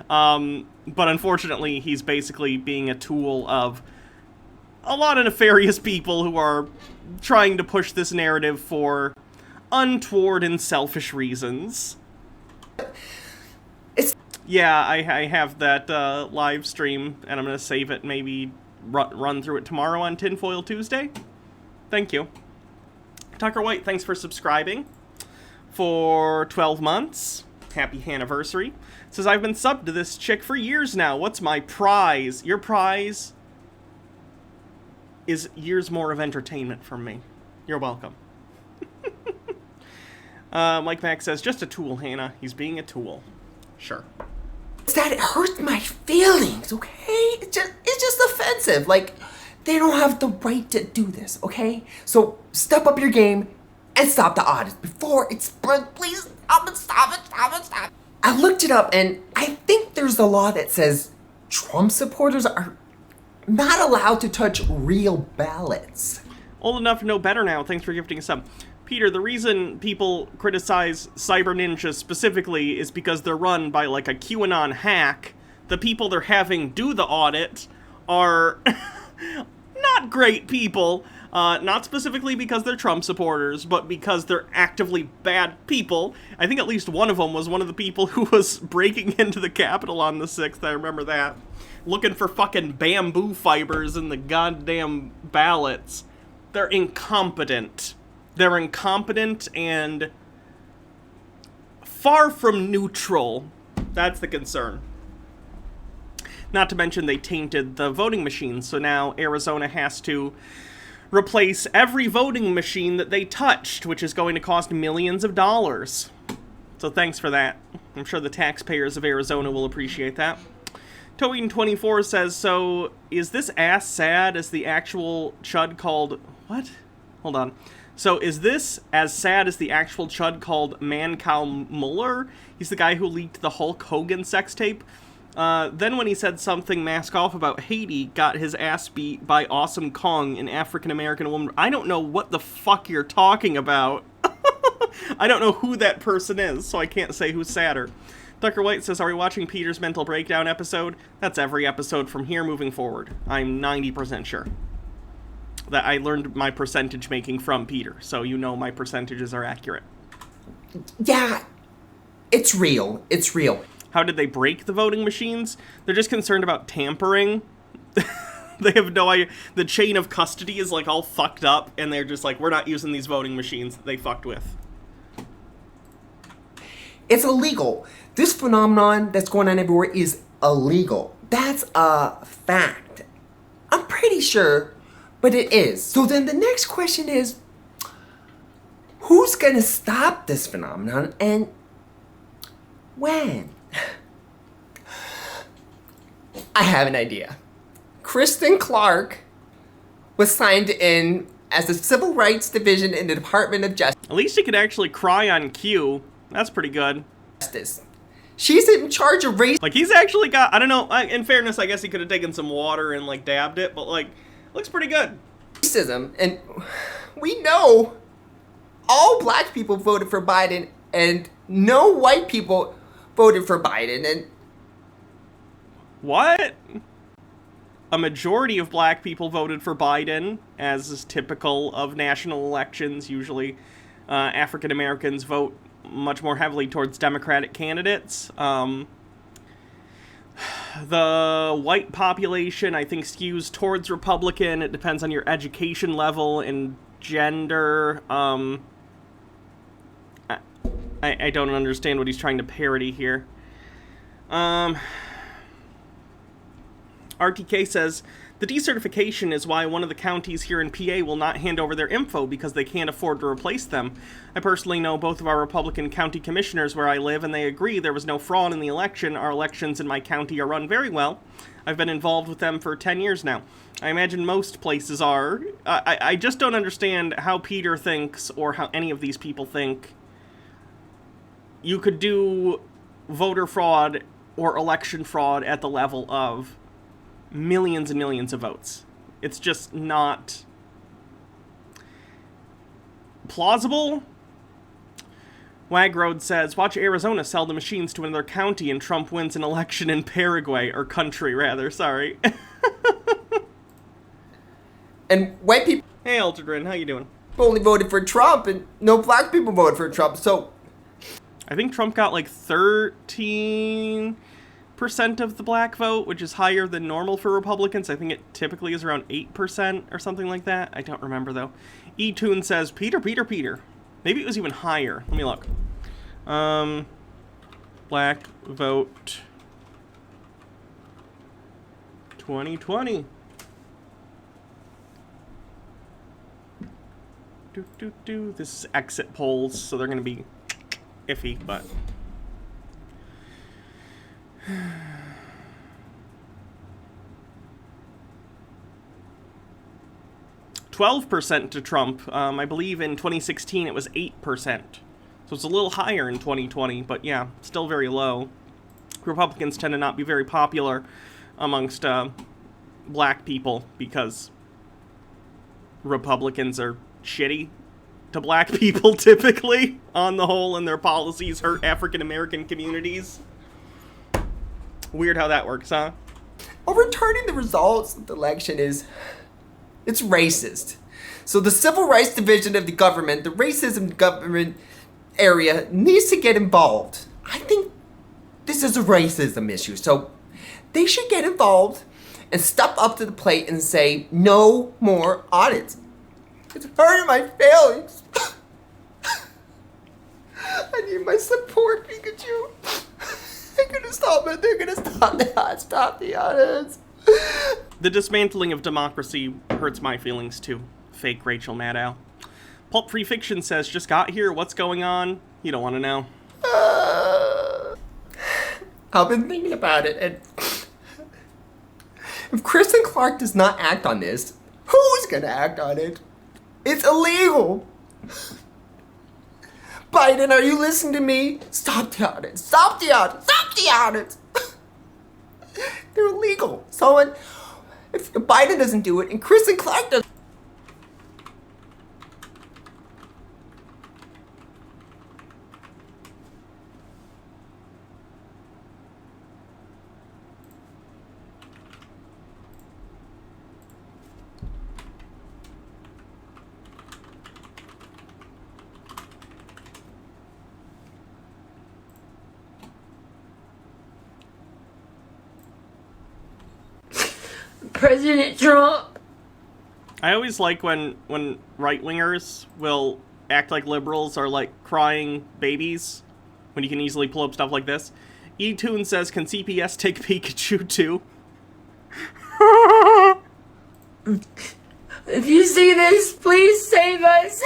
But unfortunately, he's basically being a tool of a lot of nefarious people who are trying to push this narrative for untoward and selfish reasons. Yeah, I have that live stream, and I'm going to save it, maybe run through it tomorrow on Tinfoil Tuesday. Thank you. Tucker White, thanks for subscribing for 12 months. Happy anniversary. Says, I've been subbed to this chick for years now. What's my prize? Your prize is years more of entertainment from me. You're welcome. Mike Mack says, just a tool, Hannah. He's being a tool. Sure. That it hurts my feelings, okay? It's just offensive. Like, they don't have the right to do this, okay? So step up your game and stop the audit before it spreads. Please stop it. I looked it up, and I think there's a law that says Trump supporters are not allowed to touch real ballots. Old enough to know better now. Thanks for gifting us up. Peter, the reason people criticize Cyber Ninja specifically is because they're run by, like, a QAnon hack. The people they're having do the audit are not great people. Not specifically because they're Trump supporters, but because they're actively bad people. I think at least one of them was one of the people who was breaking into the Capitol on the 6th. I remember that. Looking for fucking bamboo fibers in the goddamn ballots. They're incompetent. They're incompetent and far from neutral. That's the concern. Not to mention they tainted the voting machines, so now Arizona has to replace every voting machine that they touched, which is going to cost millions of dollars. So thanks for that. I'm sure the taxpayers of Arizona will appreciate that. Toeing24 says, so is this ass sad as the actual chud called... What? Hold on. So is this as sad as the actual chud called Man-Cow Muller? He's the guy who leaked the Hulk Hogan sex tape. Then when he said something mask off about Haiti, got his ass beat by Awesome Kong, an African-American woman. I don't know what the fuck you're talking about. I don't know who that person is, so I can't say who's sadder. Tucker White says, are we watching Peter's mental breakdown episode? That's every episode from here moving forward. I'm 90% sure. That I learned my percentage making from Peter, so you know my percentages are accurate. Yeah, it's real. It's real. How did they break the voting machines? They're just concerned about tampering. They have no idea. The chain of custody is like all fucked up, and they're just like, we're not using these voting machines that they fucked with. It's illegal. This phenomenon that's going on everywhere is illegal. That's a fact. I'm pretty sure, but it is. So then the next question is, who's gonna stop this phenomenon and when? I have an idea. Kristen Clark was signed in as the Civil Rights Division in the Department of Justice. At least you could actually cry on cue. That's pretty good. She's in charge of race. Like, he's actually got, I don't know, in fairness, I guess he could have taken some water and, like, dabbed it, but, like, looks pretty good. Racism, and we know all black people voted for Biden, and no white people voted for Biden, and... What? A majority of black people voted for Biden, as is typical of national elections. Usually, African Americans vote much more heavily towards Democratic candidates. The white population, I think, skews towards Republican. It depends on your education level and gender. I don't understand what he's trying to parody here. RTK says, the decertification is why one of the counties here in PA will not hand over their info because they can't afford to replace them. I personally know both of our Republican county commissioners where I live, and they agree there was no fraud in the election. Our elections in my county are run very well. I've been involved with them for 10 years now. I imagine most places are. I just don't understand how Peter thinks, or how any of these people think, you could do voter fraud or election fraud at the level of millions and millions of votes. It's just not plausible. Wagroad says, watch Arizona sell the machines to another county and Trump wins an election in Paraguay, or country rather, sorry. And white people... Hey, Altadrin, how you doing? Only voted for Trump, and no black people voted for Trump, so... I think Trump got like 13% of the black vote, which is higher than normal for Republicans. I think it typically is around 8% or something like that. I don't remember, though. E-Tune says, Peter. Maybe it was even higher. Let me look. Black vote 2020. This is exit polls, so they're going to be iffy, but... 12% to Trump. I believe in 2016 it was 8%. So it's a little higher in 2020, but yeah, still very low. Republicans tend to not be very popular amongst black people because Republicans are shitty to black people typically, on the whole, and their policies hurt African American communities. Weird how that works, huh? Overturning the results of the election it's racist. So the Civil Rights Division of the government, the racism government area, needs to get involved. I think this is a racism issue, so they should get involved and step up to the plate and say, no more audits. It's hurting my feelings. I need my support, Pikachu. They're gonna stop it. They're gonna stop the audits. The dismantling of democracy hurts my feelings too. Fake Rachel Maddow. Pulp Free Fiction says, just got here, what's going on? You don't want to know. I've been thinking about it, and if Kristen Clark does not act on this, who's gonna act on it? It's illegal. Biden, are you listening to me? Stop the audit. Stop the audit. Stop the audit. They're illegal. If Biden doesn't do it and Kristen Clark doesn't. President Trump. I always like when right-wingers will act like liberals are like crying babies, when you can easily pull up stuff like this. E-Tune says, can CPS take Pikachu too? If you see this, please save us.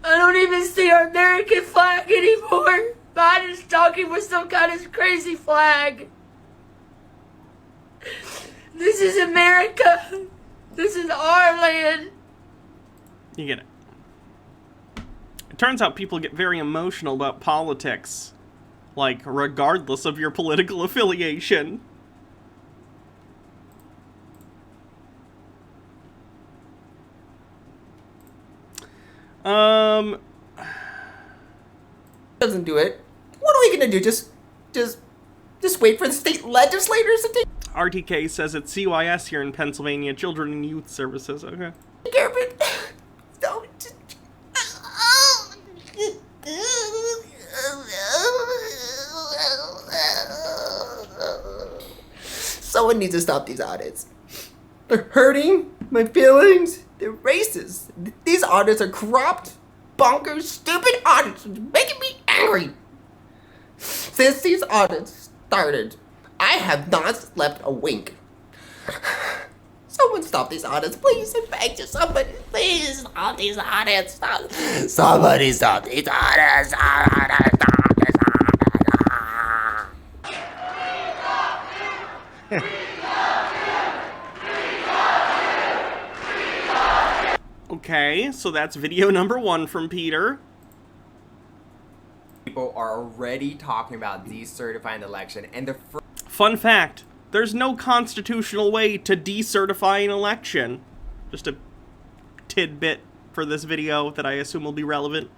I don't even see our American flag anymore. Biden's talking with some kind of crazy flag. This is America. This is our land. You get it. It turns out people get very emotional about politics. Like, regardless of your political affiliation. Doesn't do it. What are we gonna do? Just wait for the state legislators to take RTK says it's CYS here in Pennsylvania, Children and Youth Services. Okay. care of it. Don't. Someone needs to stop these audits. They're hurting my feelings. They're racist. These audits are corrupt, bonkers, stupid audits. It's making me angry. Since these audits started, I have not slept a wink. Someone stop these audits, please. I beg you, somebody. Please stop these audits. Stop. Somebody stop these audits. Okay, so that's video number 1 from Peter. People are already talking about decertifying the election, and the Fun fact, there's no constitutional way to decertify an election. Just a tidbit for this video that I assume will be relevant.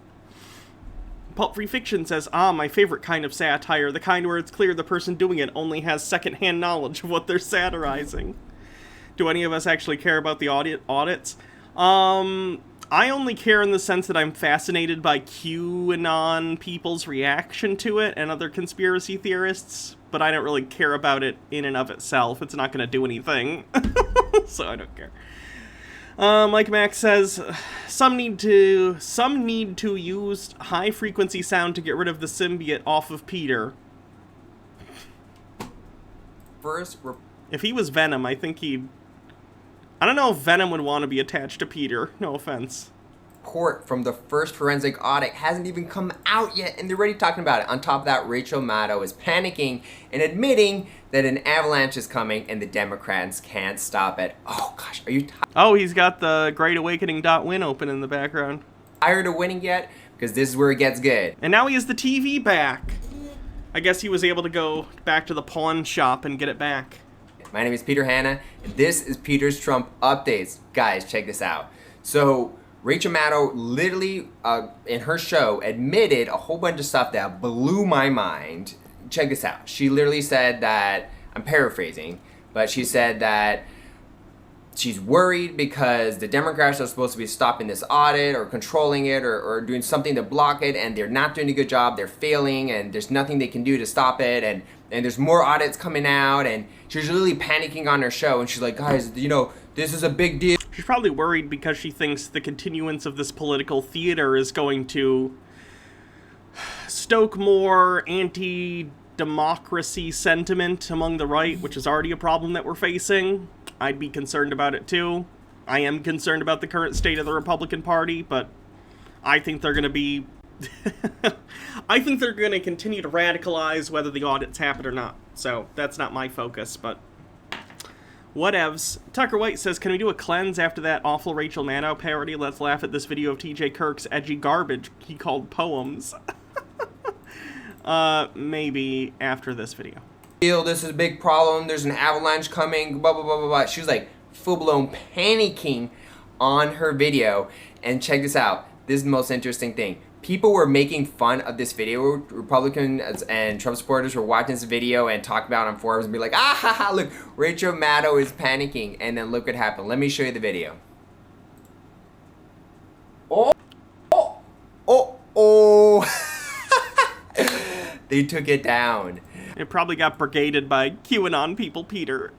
Pulp Free Fiction says, my favorite kind of satire, the kind where it's clear the person doing it only has secondhand knowledge of what they're satirizing. Do any of us actually care about the audits? I only care in the sense that I'm fascinated by QAnon people's reaction to it and other conspiracy theorists, but I don't really care about it in and of itself. It's not going to do anything, so I don't care. Like Max says, some need to use high-frequency sound to get rid of the symbiote off of Peter. If he was Venom, I think he'd... I don't know if Venom would want to be attached to Peter. No offense. Report from the first forensic audit hasn't even come out yet, and they're already talking about it. On top of that, Rachel Maddow is panicking and admitting that an avalanche is coming and the Democrats can't stop it. Oh gosh, are you Oh, he's got the Great Awakening.win open in the background. Tired of winning yet? Because this is where it gets good. And now he has the TV back. I guess he was able to go back to the pawn shop and get it back. My name is Peter Hanna, and this is Peter's Trump Updates. Guys, check this out. So, Rachel Maddow literally, in her show, admitted a whole bunch of stuff that blew my mind. Check this out. She literally said that, I'm paraphrasing, but she said that she's worried because the Democrats are supposed to be stopping this audit or controlling it or doing something to block it, and they're not doing a good job, they're failing, and there's nothing they can do to stop it, and there's more audits coming out, and she's really panicking on her show, and she's like, guys, you know, this is a big deal. She's probably worried because she thinks the continuance of this political theater is going to stoke more anti-democracy sentiment among the right, which is already a problem that we're facing. I'd be concerned about it too. I am concerned about the current state of the Republican Party, but I think they're going to be I think they're going to continue to radicalize whether the audits happen or not. So that's not my focus, but whatevs. Tucker White says, can we do a cleanse after that awful Rachel Maddow parody? Let's laugh at this video of TJ Kirk's edgy garbage he called poems. Maybe after this video. This is a big problem. There's an avalanche coming. Blah, blah, blah, blah, blah. She was like full-blown panicking on her video. And check this out. This is the most interesting thing. People were making fun of this video. Republicans and Trump supporters were watching this video and talking about it on forums and be like, ah, ha, ha, look, Rachel Maddow is panicking. And then look what happened. Let me show you the video. Oh, oh, oh, oh. They took it down. It probably got brigaded by QAnon people, Peter.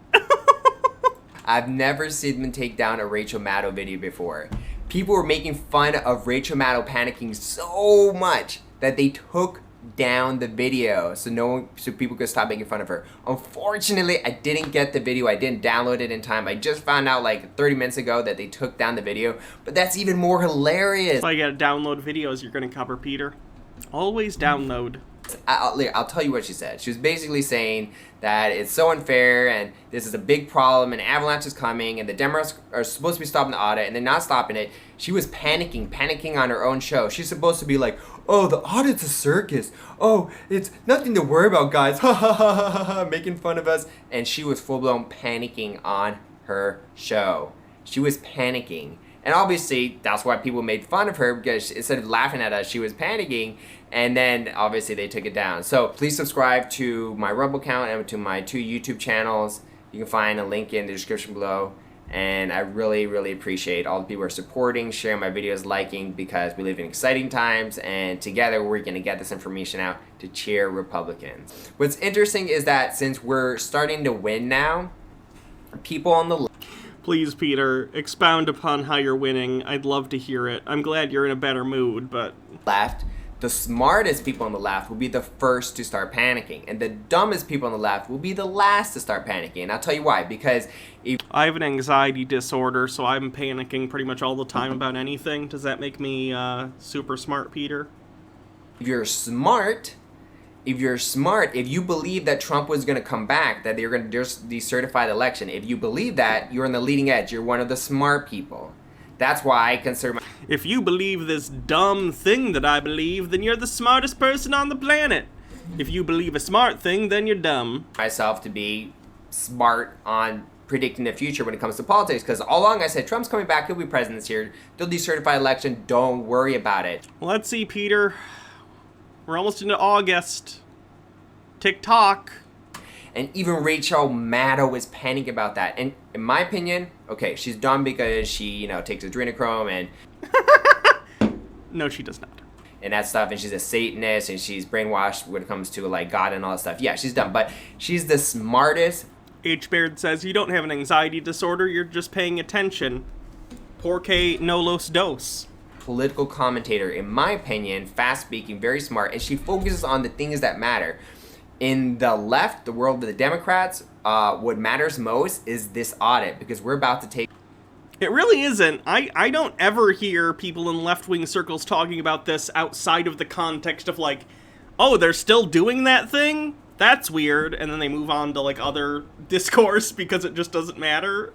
I've never seen them take down a Rachel Maddow video before. People were making fun of Rachel Maddow panicking so much that they took down the video so people could stop making fun of her. Unfortunately, I didn't get the video. I didn't download it in time. I just found out like 30 minutes ago that they took down the video, but that's even more hilarious. So you gotta download videos you're gonna cover, Peter. Always download. I'll tell you what she said. She was basically saying that it's so unfair and this is a big problem and avalanche is coming and the Democrats are supposed to be stopping the audit and they're not stopping it. She was panicking on her own show. She's supposed to be like, oh, the audit's a circus. Oh, it's nothing to worry about, guys. Ha ha ha ha ha, making fun of us. And she was full-blown panicking on her show. She was panicking. And obviously, that's why people made fun of her, because instead of laughing at us, she was panicking. And then, obviously, they took it down. So, please subscribe to my Rumble account and to my 2 YouTube channels. You can find a link in the description below. And I really, really appreciate all the people who are supporting, sharing my videos, liking, because we live in exciting times. And together, we're going to get this information out to cheer Republicans. What's interesting is that since we're starting to win now, people on the left... Please, Peter, expound upon how you're winning. I'd love to hear it. I'm glad you're in a better mood, but... Left, the smartest people on the left will be the first to start panicking, and the dumbest people on the left will be the last to start panicking. And I'll tell you why, because if... I have an anxiety disorder, so I'm panicking pretty much all the time about anything. Does that make me super smart, Peter? If you're smart, if you believe that Trump was going to come back, that they're going to decertify the election, if you believe that, you're on the leading edge. You're one of the smart people. That's why I consider If you believe this dumb thing that I believe, then you're the smartest person on the planet. If you believe a smart thing, then you're dumb. Myself to be smart on predicting the future when it comes to politics, because all along I said, Trump's coming back, he'll be president this year, they'll decertify election, don't worry about it. Let's see, Peter. We're almost into August. TikTok. And even Rachel Maddow was panicking about that. And in my opinion, okay, she's dumb because she, takes adrenochrome and... No, she does not. And that stuff, and she's a Satanist, and she's brainwashed when it comes to, like, God and all that stuff. Yeah, she's dumb, but she's the smartest. H. Baird says, you don't have an anxiety disorder, you're just paying attention. Porque no los dos. Political commentator, in my opinion, fast-speaking, very smart, and she focuses on the things that matter. In the left, the world of the Democrats, what matters most is this audit, because we're about to take... It really isn't. I don't ever hear people in left-wing circles talking about this outside of the context of, like, oh, they're still doing that thing? That's weird. And then they move on to, like, other discourse because it just doesn't matter.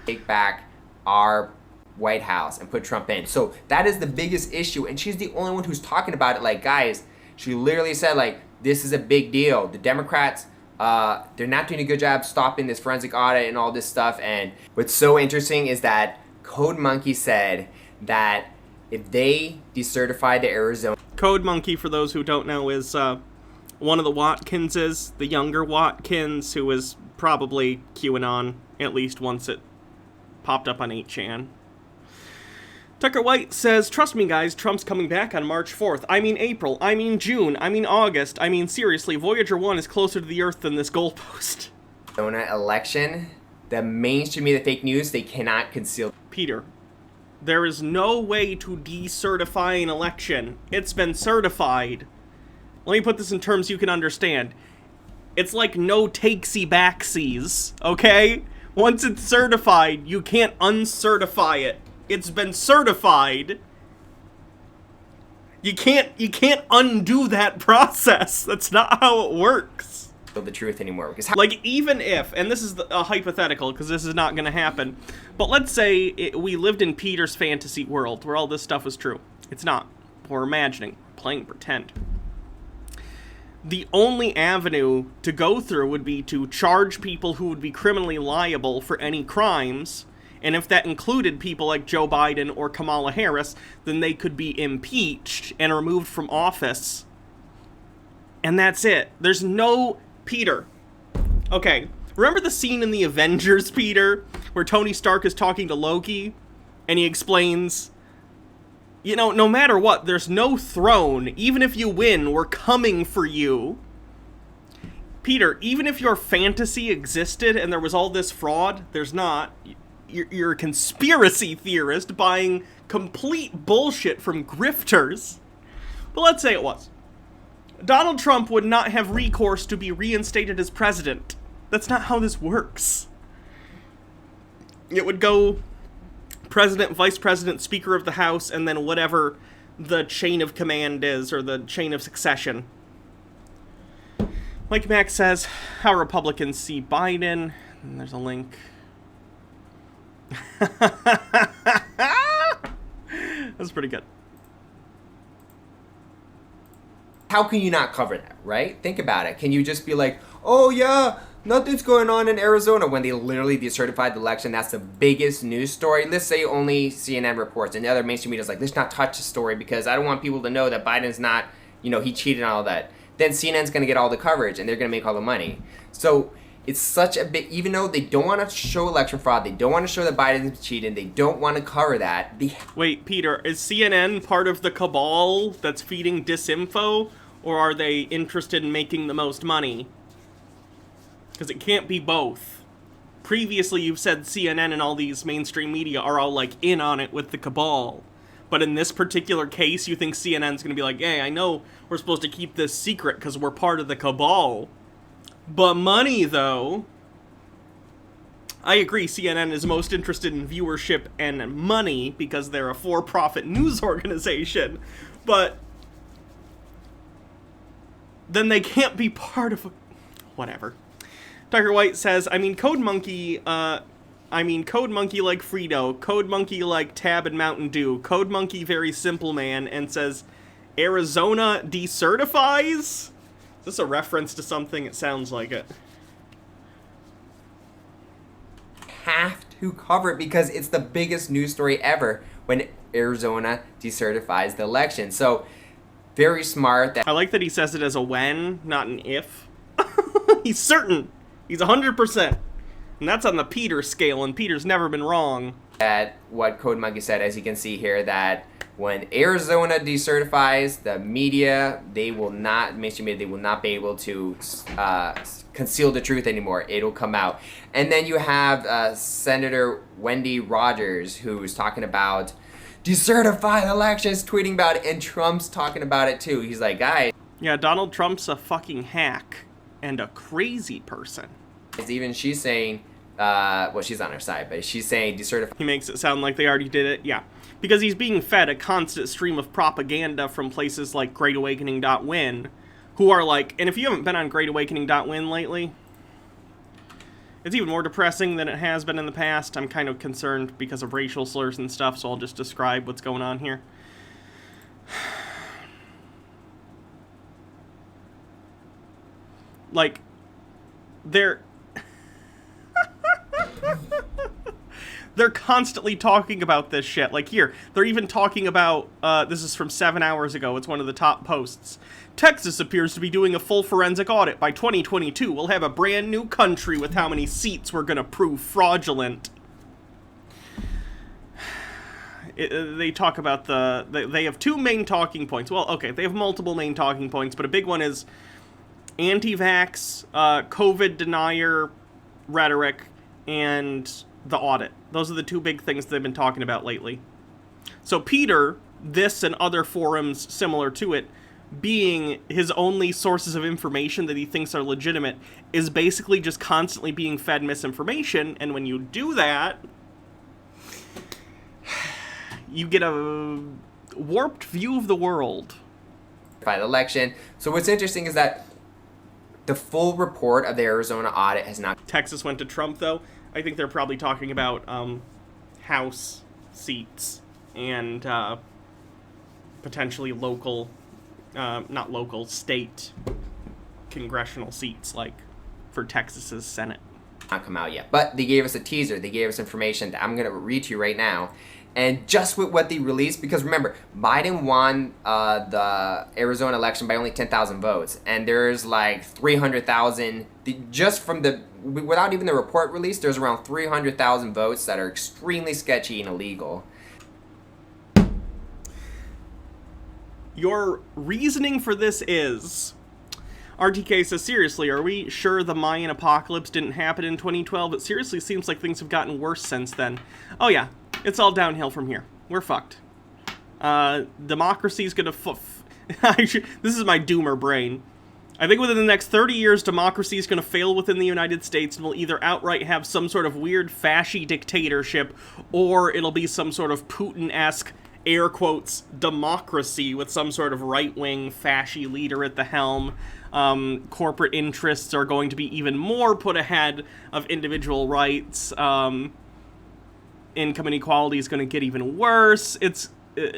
Take back our White House and put Trump in. So that is the biggest issue, and she's the only one who's talking about it. Like, guys, she literally said, like, this is a big deal. The Democrats, they're not doing a good job stopping this forensic audit and all this stuff. And what's so interesting is that Code Monkey said that if they decertify the Arizona... Code Monkey, for those who don't know, is one of the Watkinses, the younger Watkins, who was probably QAnon, at least once it popped up on 8chan. Tucker White says, trust me guys, Trump's coming back on March 4th. I mean April, I mean June, I mean August, I mean seriously, Voyager 1 is closer to the Earth than this goalpost. Arizona election, the mainstream media, the fake news, they cannot conceal. Peter, there is no way to decertify an election. It's been certified. Let me put this in terms you can understand. It's like no takesy backsies, okay? Once it's certified, you can't uncertify it. It's been certified. You can't undo that process. That's not how it works. The truth anymore. Because like, even if, and this is a hypothetical, because this is not going to happen, but let's say we lived in Peter's fantasy world where all this stuff was true. It's not. We're imagining, playing pretend. The only avenue to go through would be to charge people who would be criminally liable for any crimes, and if that included people like Joe Biden or Kamala Harris, then they could be impeached and removed from office. And that's it. There's no... Peter. Okay, remember the scene in the Avengers, Peter, where Tony Stark is talking to Loki, and he explains, you know, no matter what, there's no throne. Even if you win, we're coming for you. Peter, even if your fantasy existed and there was all this fraud, there's not. You're a conspiracy theorist buying complete bullshit from grifters. But let's say it was. Donald Trump would not have recourse to be reinstated as president. That's not how this works. It would go president, vice president, speaker of the House, and then whatever the chain of command is, or the chain of succession. Mike Mack says, how Republicans see Biden. And there's a link. That's pretty good. How can you not cover that, right? Think about it. Can you just be like, oh yeah, nothing's going on in Arizona, when they literally decertified the election? That's the biggest news story. Let's say only CNN reports, and the other mainstream media is like, let's not touch the story because I don't want people to know that Biden's not, you know, he cheated and all that. Then CNN's going to get all the coverage and they're going to make all the money. So it's such a big, even though they don't want to show election fraud, they don't want to show that Biden's cheating, they don't want to cover that. Wait, Peter, is CNN part of the cabal that's feeding disinfo, or are they interested in making the most money? Because it can't be both. Previously, you've said CNN and all these mainstream media are all, like, in on it with the cabal. But in this particular case, you think CNN's going to be like, hey, I know we're supposed to keep this secret because we're part of the cabal. But money, though... I agree, CNN is most interested in viewership and money because they're a for-profit news organization. But then they can't be part of... Whatever. Tucker White says, Code Monkey like Frito, Code Monkey like Tab and Mountain Dew, Code Monkey very simple man, and says, Arizona decertifies? Is this a reference to something? It sounds like it. Have to cover it because it's the biggest news story ever when Arizona decertifies the election. So, very smart. I like that he says it as a when, not an if. He's certain. He's 100%. And that's on the Peter scale, and Peter's never been wrong. At what Code Monkey said, as you can see here, that when Arizona decertifies, the media, mainstream media, they will not be able to conceal the truth anymore. It'll come out. And then you have Senator Wendy Rogers, who's talking about decertify elections, tweeting about it, and Trump's talking about it too. He's like, guys. Yeah, Donald Trump's a fucking hack and a crazy person. Even she's saying, she's on her side, but she's saying decertify. He makes it sound like they already did it, yeah. Because he's being fed a constant stream of propaganda from places like GreatAwakening.win, who are like, and if you haven't been on GreatAwakening.win lately, it's even more depressing than it has been in the past. I'm kind of concerned because of racial slurs and stuff, so I'll just describe what's going on here. Like, they're constantly talking about this shit. Like, here, they're even talking about, this is from 7 hours ago, it's one of the top posts. Texas appears to be doing a full forensic audit. By 2022, we'll have a brand new country with how many seats we're gonna prove fraudulent. They talk about they have two main talking points. Well, okay, they have multiple main talking points, but a big one is anti-vax, COVID denier rhetoric, and the audit. Those are the two big things they've been talking about lately. So Peter, this and other forums similar to it, being his only sources of information that he thinks are legitimate, is basically just constantly being fed misinformation, and when you do that, you get a warped view of the world. By the election. So what's interesting is that the full report of the Arizona audit has not. Texas went to Trump, though. I think they're probably talking about House seats and potentially local, not local, state congressional seats, like for Texas's Senate. Not come out yet, but they gave us a teaser. They gave us information that I'm going to read to you right now. And just with what they released, because remember, Biden won the Arizona election by only 10,000 votes, and there's like 300,000 just from the, without even the report released, there's around 300,000 votes that are extremely sketchy and illegal. Your reasoning for this is, RTK says, seriously, are we sure the Mayan apocalypse didn't happen in 2012? It seriously seems like things have gotten worse since then. Oh yeah, it's all downhill from here. We're fucked. Democracy's gonna this is my doomer brain. I think within the next 30 years, democracy is going to fail within the United States and will either outright have some sort of weird fasci dictatorship, or it'll be some sort of Putin-esque, air quotes, democracy with some sort of right-wing fasci leader at the helm. Corporate interests are going to be even more put ahead of individual rights. Income inequality is going to get even worse. It's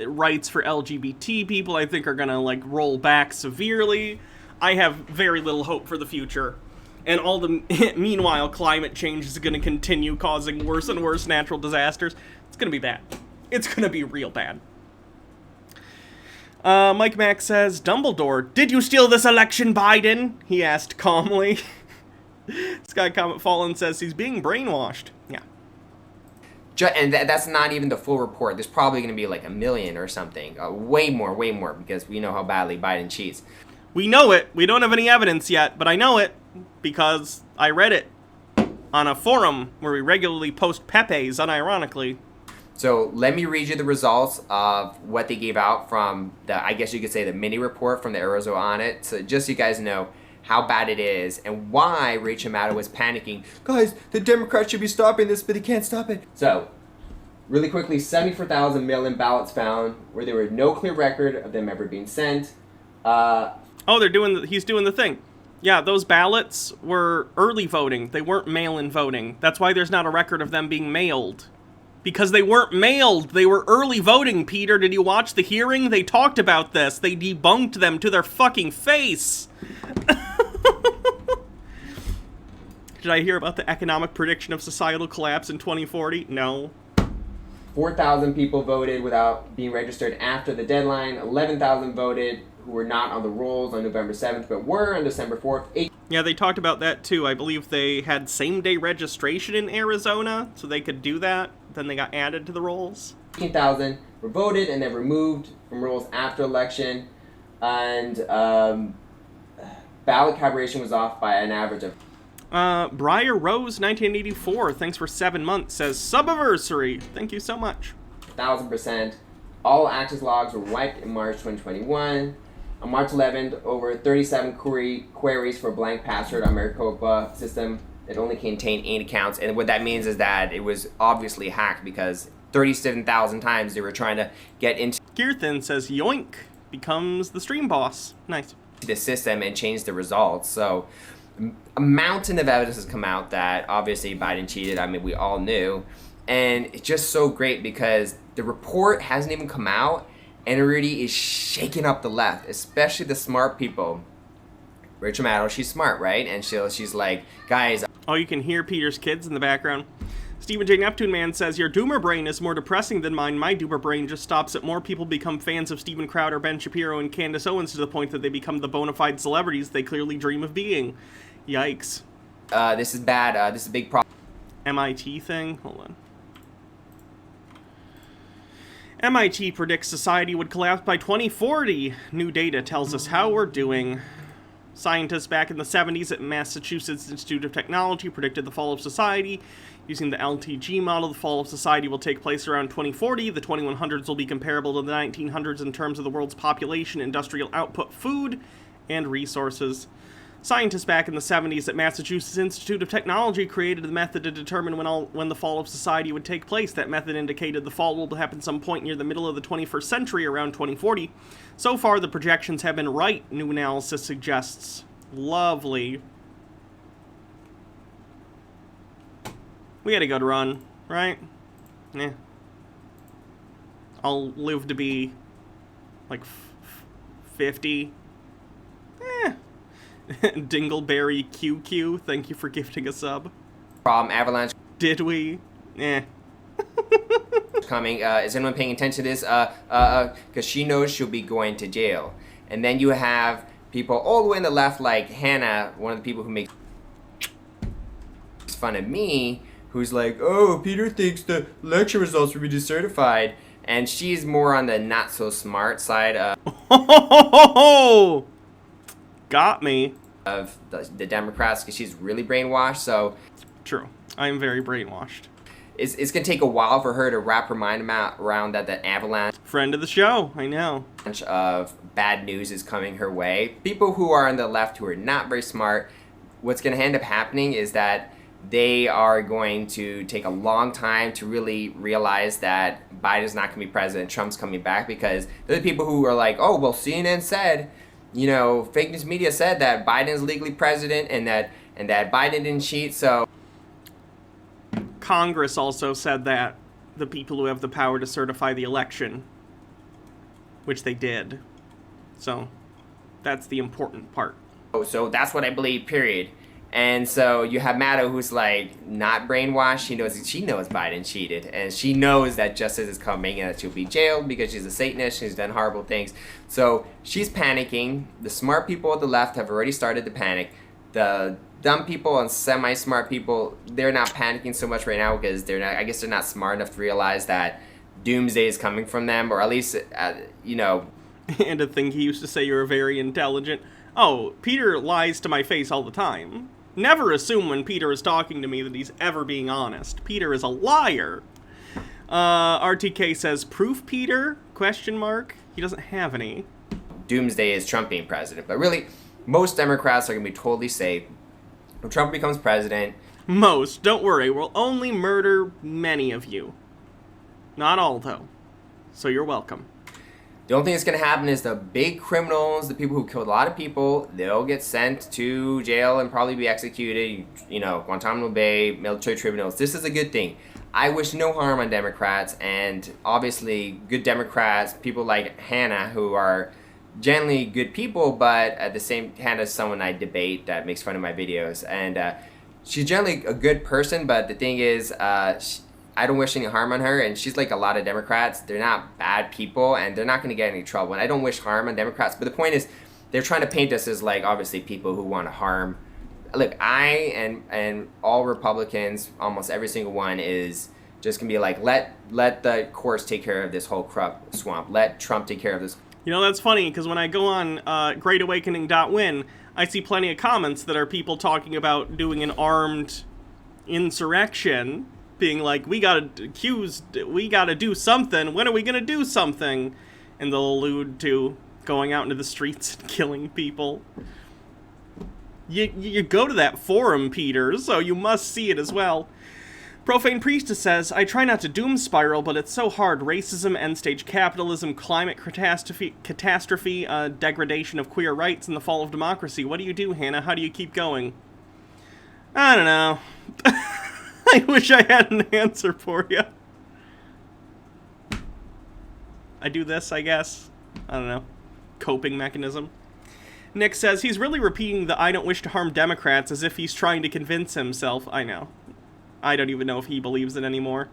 rights for LGBT people, I think, are going to like roll back severely. I have very little hope for the future. And all the meanwhile, climate change is going to continue causing worse and worse natural disasters. It's going to be bad. It's going to be real bad. Mike Mack says, Dumbledore, did you steal this election, Biden? He asked calmly. Sky Comet Fallen says he's being brainwashed. Yeah. And that's not even the full report. There's probably going to be like 1 million or something. Way more, because we know how badly Biden cheats. We know it. We don't have any evidence yet, but I know it because I read it on a forum where we regularly post Pepe's, unironically. So let me read you the results of what they gave out from the, I guess you could say, the mini report from the Arizona audit. So just so you guys know how bad it is and why Rachel Maddow was panicking. Guys, the Democrats should be stopping this, but they can't stop it. So, really quickly, 74,000 mail-in ballots found where there were no clear record of them ever being sent. He's doing the thing. Yeah, those ballots were early voting. They weren't mail-in voting. That's why there's not a record of them being mailed. Because they weren't mailed. They were early voting, Peter. Did you watch the hearing? They talked about this. They debunked them to their fucking face. Did I hear about the economic prediction of societal collapse in 2040? No. 4,000 people voted without being registered after the deadline. 11,000 voted who were not on the rolls on November 7th, but were on December 4th. Yeah, they talked about that too. I believe they had same-day registration in Arizona, so they could do that. Then they got added to the rolls. 18,000 were voted and then removed from rolls after election. And ballot calibration was off by an average of... Briar Rose 1984, thanks for 7 months, says Subiversary. Thank you so much. 1,000%. All access logs were wiped in March 2021. On March 11th, over 37 queries for blank password on Maricopa system. It only contained 8 accounts, and what that means is that it was obviously hacked because 37,000 times they were trying to get into Gearthin says Yoink becomes the stream boss. Nice. The system and change the results. So a mountain of evidence has come out that obviously Biden cheated. I mean, we all knew. And it's just so great because the report hasn't even come out and already is shaking up the left, especially the smart people. Rachel Maddow, she's smart, right? And she's like, guys... Oh, you can hear Peter's kids in the background. Stephen J. Neptune Man says, your doomer brain is more depressing than mine. My doomer brain just stops at more people become fans of Steven Crowder, Ben Shapiro, and Candace Owens to the point that they become the bona fide celebrities they clearly dream of being. Yikes. This is bad. This is a big problem. MIT thing? Hold on. MIT predicts society would collapse by 2040. New data tells us how we're doing. Scientists back in the 70s at Massachusetts Institute of Technology predicted the fall of society. Using the LTG model, the fall of society will take place around 2040. The 2100s will be comparable to the 1900s in terms of the world's population, industrial output, food, and resources. Scientists back in the 70s at Massachusetts Institute of Technology created a method to determine when the fall of society would take place. That method indicated the fall will happen some point near the middle of the 21st century, around 2040. So far, the projections have been right, new analysis suggests. Lovely. We had a good run, right? Yeah. I'll live to be, like, 50. Dingleberry QQ, thank you for gifting a sub. Problem, Avalanche. Did we? Coming. Is anyone paying attention to this? Because she knows she'll be going to jail. And then you have people all the way on the left, like Hannah, one of the people who makes fun of me, who's like, oh, Peter thinks the lecture results will be decertified. And she's more on the not so smart side of got me. Of the Democrats, because she's really brainwashed. So true, I am very brainwashed. It's gonna take a while for her to wrap her mind around that avalanche. Friend of the show, I know. Of bad news is coming her way. People who are on the left who are not very smart, what's gonna end up happening is that they are going to take a long time to really realize that Biden's not going to be president, Trump's coming back, because they're the people who are like, oh, well, CNN said, you know, fake news media said that Biden's legally president and that Biden didn't cheat, so. Congress also said that, the people who have the power to certify the election, which they did. So, that's the important part. So that's what I believe, period. And so you have Maddow, who's like not brainwashed. She knows Biden cheated, and she knows that justice is coming and that she'll be jailed because she's a Satanist. She's done horrible things. So she's panicking. The smart people at the left have already started to panic. The dumb people and semi-smart people, they're not panicking so much right now because I guess they're not smart enough to realize that doomsday is coming from them, or at least, you know. And to think he used to say you were very intelligent. Oh, Peter lies to my face all the time. Never assume when Peter is talking to me that he's ever being honest. Peter is a liar. RTK says, proof, Peter? Question mark. He doesn't have any. Doomsday is Trump being president. But really, most Democrats are going to be totally safe. When Trump becomes president... Most. Don't worry. We'll only murder many of you. Not all, though. So you're welcome. The only thing that's going to happen is the big criminals, the people who killed a lot of people, they'll get sent to jail and probably be executed. You know, Guantanamo Bay, military tribunals. This is a good thing. I wish no harm on Democrats, and obviously good Democrats, people like Hannah, who are generally good people, but at the same time, as someone I debate that makes fun of my videos. And she's generally a good person, but the thing is, I don't wish any harm on her, and she's like a lot of Democrats. They're not bad people, and they're not going to get any trouble. And I don't wish harm on Democrats, but the point is, they're trying to paint us as like obviously people who want to harm. Look, I and all Republicans, almost every single one, is just gonna be like, let the courts take care of this whole corrupt swamp. Let Trump take care of this. You know, that's funny, because when I go on greatawakening.win, I see plenty of comments that are people talking about doing an armed insurrection, being like, we gotta do something, when are we gonna do something? And they'll allude to going out into the streets and killing people. You go to that forum, Peter, so you must see it as well. Profane Priestess says, I try not to doom spiral, but it's so hard. Racism, end-stage capitalism, climate catastrophe, degradation of queer rights, and the fall of democracy. What do you do, Hannah? How do you keep going? I don't know. I wish I had an answer for you. I do this, I guess. I don't know. Coping mechanism. Nick says, he's really repeating the I don't wish to harm Democrats as if he's trying to convince himself. I know. I don't even know if he believes it anymore.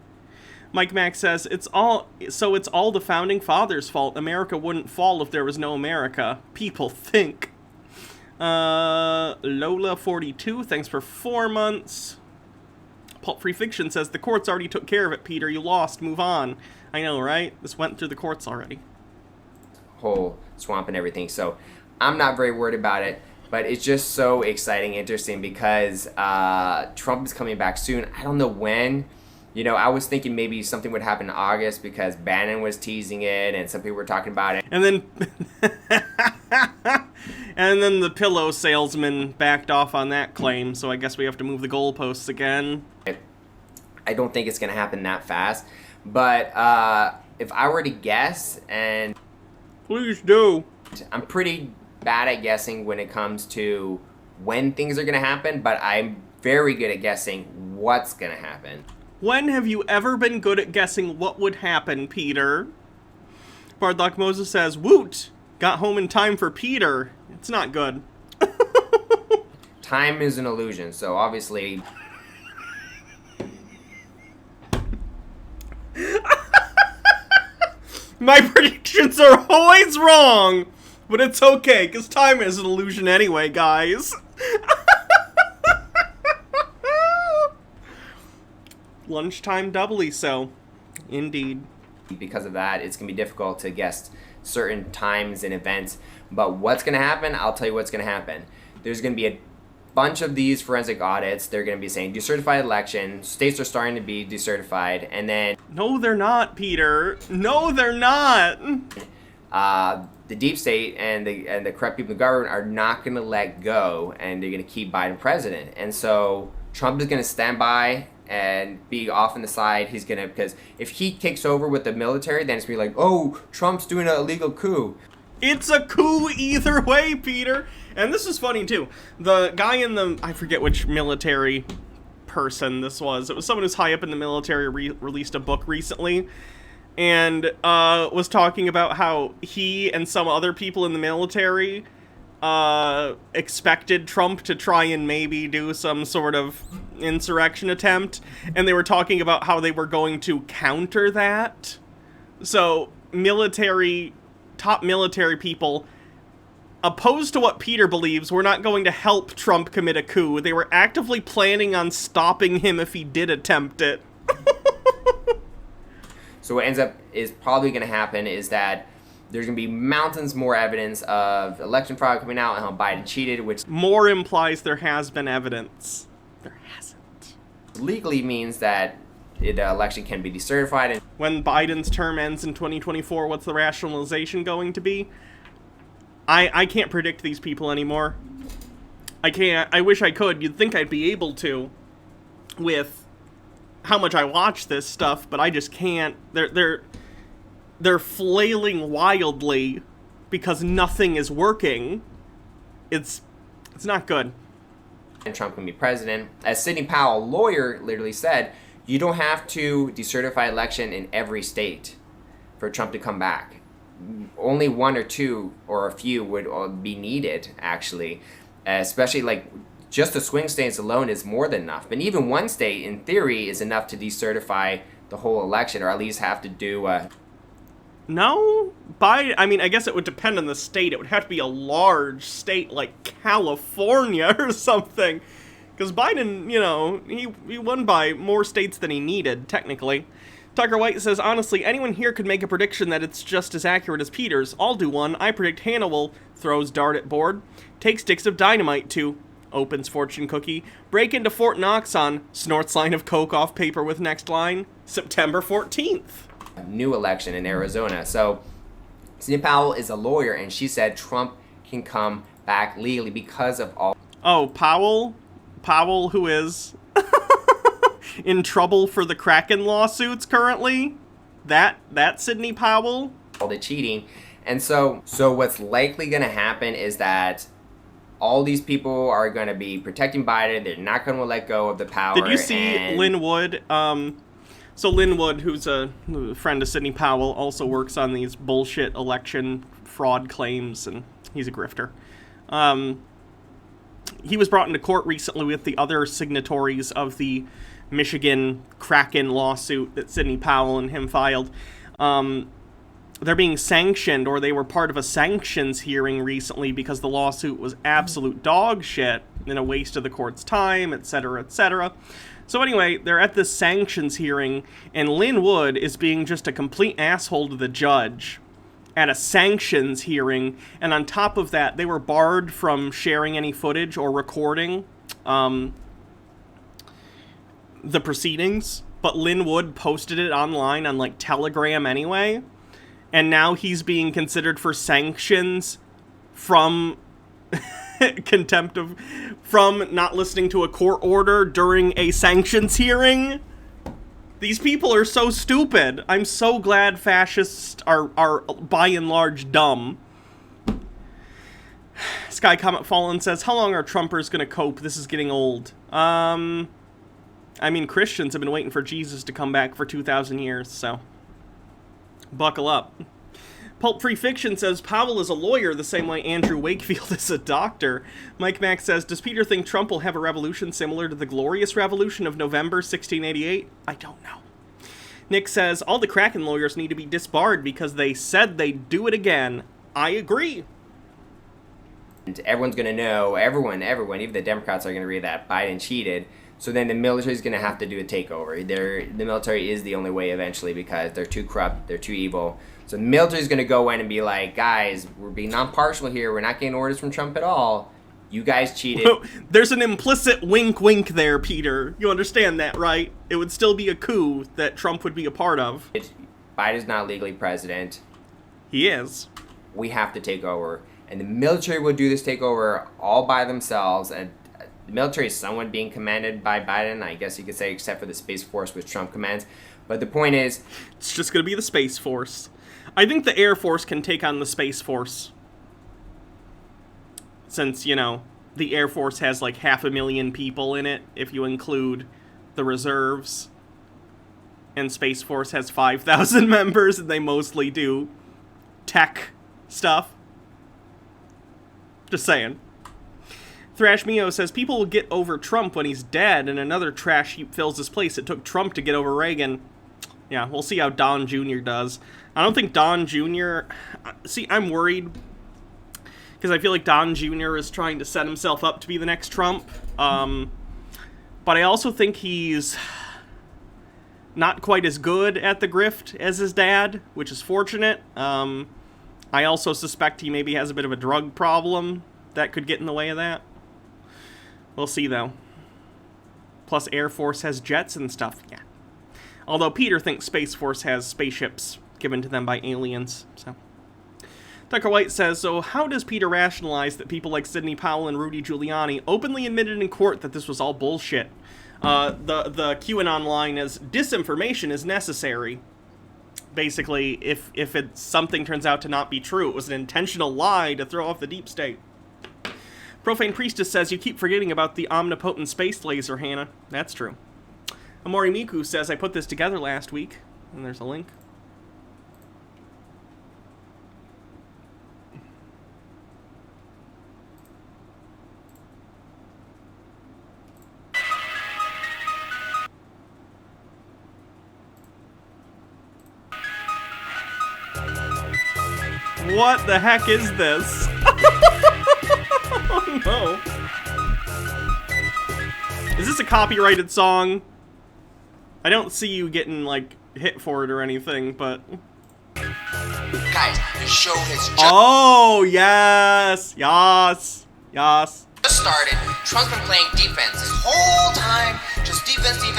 Mike Mack says, it's all the Founding Fathers' fault. America wouldn't fall if there was no America. People think. Lola42, thanks for 4 months. Pulp Free Fiction says, the courts already took care of it, Peter. You lost. Move on. I know, right? This went through the courts already. Whole swamp and everything. So I'm not very worried about it. But it's just so exciting, interesting, because Trump is coming back soon. I don't know when. You know, I was thinking maybe something would happen in August because Bannon was teasing it and some people were talking about it. And then And then the pillow salesman backed off on that claim, so I guess we have to move the goalposts again. I don't think it's going to happen that fast. But if I were to guess, and please do. I'm pretty bad at guessing when it comes to when things are going to happen, but I'm very good at guessing what's going to happen. When have you ever been good at guessing what would happen, Peter? Bardlock Moses says, woot! Got home in time for Peter. It's not good. Time is an illusion, so obviously... My predictions are always wrong, but it's okay, because time is an illusion anyway, guys. Lunchtime doubly so. Indeed. Because of that, it's going to be difficult to guess certain times and events. But what's going to happen? I'll tell you what's going to happen. There's going to be a bunch of these forensic audits. They're going to be saying decertified election. States are starting to be decertified. And then... No, they're not, Peter. No, they're not. The deep state and the corrupt people in the government are not going to let go. And they're going to keep Biden president. And so Trump is going to stand by and be off on the side. He's gonna, because if he takes over with the military, then it's gonna be like, oh, Trump's doing an illegal coup. It's a coup either way, Peter. And this is funny too. The guy in the, I forget which military person this was. It was someone who's high up in the military, released a book recently, and was talking about how he and some other people in the military expected Trump to try and maybe do some sort of insurrection attempt, and they were talking about how they were going to counter that. So top military people, opposed to what Peter believes, were not going to help Trump commit a coup. They were actively planning on stopping him if he did attempt it. So what ends up is probably going to happen is that there's going to be mountains more evidence of election fraud coming out and how Biden cheated, which more implies there has been evidence. There hasn't. Legally means that the election can be decertified. And when Biden's term ends in 2024, what's the rationalization going to be? I can't predict these people anymore. I can't. I wish I could. You'd think I'd be able to with how much I watch this stuff, but I just can't. They're flailing wildly because nothing is working. It's not good. And Trump can be president. As Sidney Powell, a lawyer, literally said, you don't have to decertify election in every state for Trump to come back. Only one or two or a few would be needed, actually. Especially, like, just the swing states alone is more than enough. But even one state, in theory, is enough to decertify the whole election, or at least have to do No, I mean, I guess it would depend on the state. It would have to be a large state like California or something. Because Biden, you know, he won by more states than he needed, technically. Tucker White says, honestly, anyone here could make a prediction that it's just as accurate as Peter's. I'll do one. I predict Hannah will, throws dart at board, take sticks of dynamite to, opens fortune cookie, break into Fort Knox on, snorts line of coke off paper with next line, September 14th. New election in Arizona. So Sidney Powell is a lawyer, and she said Trump can come back legally because of all... Oh, Powell, who is in trouble for the Kraken lawsuits currently? That Sidney Powell? All the cheating. And so what's likely going to happen is that all these people are going to be protecting Biden. They're not going to let go of the power. Did you see Lynn Wood? So Lynn Wood, who's a friend of Sidney Powell, also works on these bullshit election fraud claims, and he's a grifter. He was brought into court recently with the other signatories of the Michigan Kraken lawsuit that Sidney Powell and him filed. They're being sanctioned, or they were part of a sanctions hearing recently because the lawsuit was absolute dog shit and a waste of the court's time, etc., etc. So anyway, they're at this sanctions hearing, and Lynn Wood is being just a complete asshole to the judge at a sanctions hearing, and on top of that, they were barred from sharing any footage or recording the proceedings, but Lynn Wood posted it online on, like, Telegram anyway, and now he's being considered for sanctions from contempt of from not listening to a court order during a sanctions hearing. These people are so stupid. I'm so glad fascists are by and large dumb. Sky Comet Fallen says, how long are Trumpers gonna cope? This is getting old. I mean, Christians have been waiting for Jesus to come back for 2,000 years, so buckle up. Pulp Free Fiction says, Powell is a lawyer the same way Andrew Wakefield is a doctor. Mike Mack says, does Peter think Trump will have a revolution similar to the Glorious Revolution of November 1688? I don't know. Nick says, all the Kraken lawyers need to be disbarred because they said they'd do it again. I agree. And everyone's going to know, everyone, even the Democrats are going to read that Biden cheated. So then the military is going to have to do a takeover. The military is the only way eventually because they're too corrupt, they're too evil. So the military is going to go in and be like, guys, we're being non-partial here. We're not getting orders from Trump at all. You guys cheated. There's an implicit wink there, Peter. You understand that, right? It would still be a coup that Trump would be a part of. Biden's not legally president. He is. We have to take over. And the military will do this takeover all by themselves. And the military is somewhat being commanded by Biden, I guess you could say, except for the Space Force, which Trump commands. But the point is, it's just going to be the Space Force. I think the Air Force can take on the Space Force. Since, you know, the Air Force has like 500,000 people in it, if you include the reserves. And Space Force has 5,000 members, and they mostly do tech stuff. Just saying. Thrash Mio says, people will get over Trump when he's dead and another trash heap fills his place. It took Trump to get over Reagan. Yeah, we'll see how Don Jr. does. I don't think Don Jr. See, I'm worried because I feel like Don Jr. is trying to set himself up to be the next Trump. But I also think he's not quite as good at the grift as his dad, which is fortunate. I also suspect he maybe has a bit of a drug problem that could get in the way of that. We'll see, though. Plus, Air Force has jets and stuff. Yeah. Although Peter thinks Space Force has spaceships given to them by aliens, so. Tucker White says, so how does Peter rationalize that people like Sidney Powell and Rudy Giuliani openly admitted in court that this was all bullshit? The QAnon line is, disinformation is necessary. Basically, if something turns out to not be true, it was an intentional lie to throw off the deep state. Profane Priestess says, you keep forgetting about the omnipotent space laser, Hannah. That's true. Amori Miku says, I put this together last week. And there's a link. What the heck is this? Oh no. Is this a copyrighted song? I don't see you getting, like, hit for it or anything, but... guys, the show has just... Oh, yes! Yes! Yes! Just started. Trump's been playing defense this whole time. Just defense. He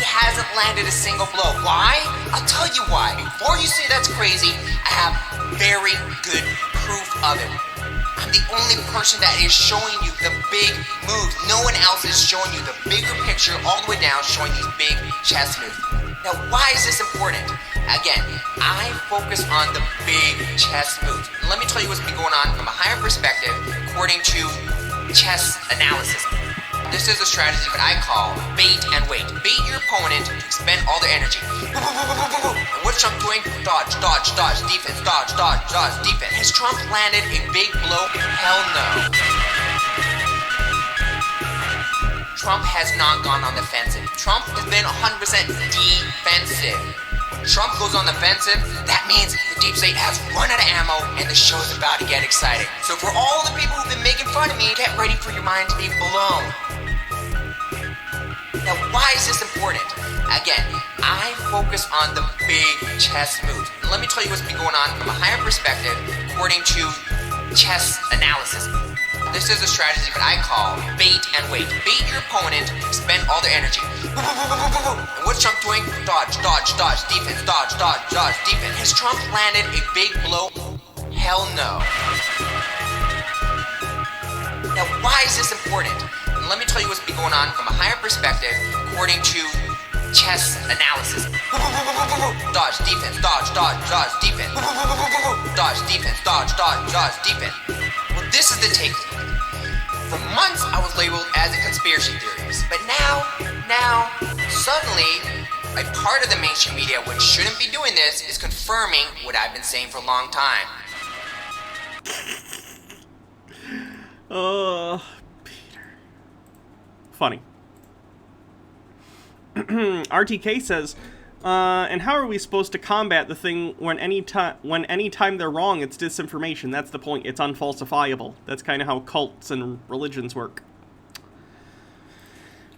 hasn't landed a single blow. Why? I'll tell you why. Before you say that's crazy, I have very good proof of it. I'm the only person that is showing you the big moves. No one else is showing you the bigger picture all the way down, showing these big chess moves. Now, why is this important? Again, I focus on the big chess moves. And let me tell you what's been going on from a higher perspective, according to chess analysis. This is a strategy that I call bait and wait. Bait your opponent to expend all their energy. And what's Trump doing? Dodge, defense, dodge, defense. Has Trump landed a big blow? Hell no. Trump has not gone on the offensive. Trump has been 100% defensive. When Trump goes on the offensive, that means the deep state has run out of ammo and the show is about to get exciting. So for all the people who've been making fun of me, get ready for your mind to be blown. Now, why is this important? Again, I focus on the big chess moves. And let me tell you what's been going on from a higher perspective, according to chess analysis. This is a strategy that I call bait and wait. Bait your opponent to expend all their energy. And what's Trump doing? Dodge, defense, dodge, defense. Has Trump landed a big blow? Hell no. Now, why is this important? And let me tell you what's been going on from a higher perspective, according to chess analysis. Dodge, defense, dodge, dodge, dodge, defense. Dodge, defense, dodge, dodge, dodge, defense. Well, this is the take. For months, I was labeled as a conspiracy theorist, but now, suddenly, a part of the mainstream media, which shouldn't be doing this, is confirming what I've been saying for a long time. Peter. Funny. RTK says, and how are we supposed to combat the thing when anytime they're wrong, it's disinformation? That's the point. It's unfalsifiable. That's kind of how cults and religions work.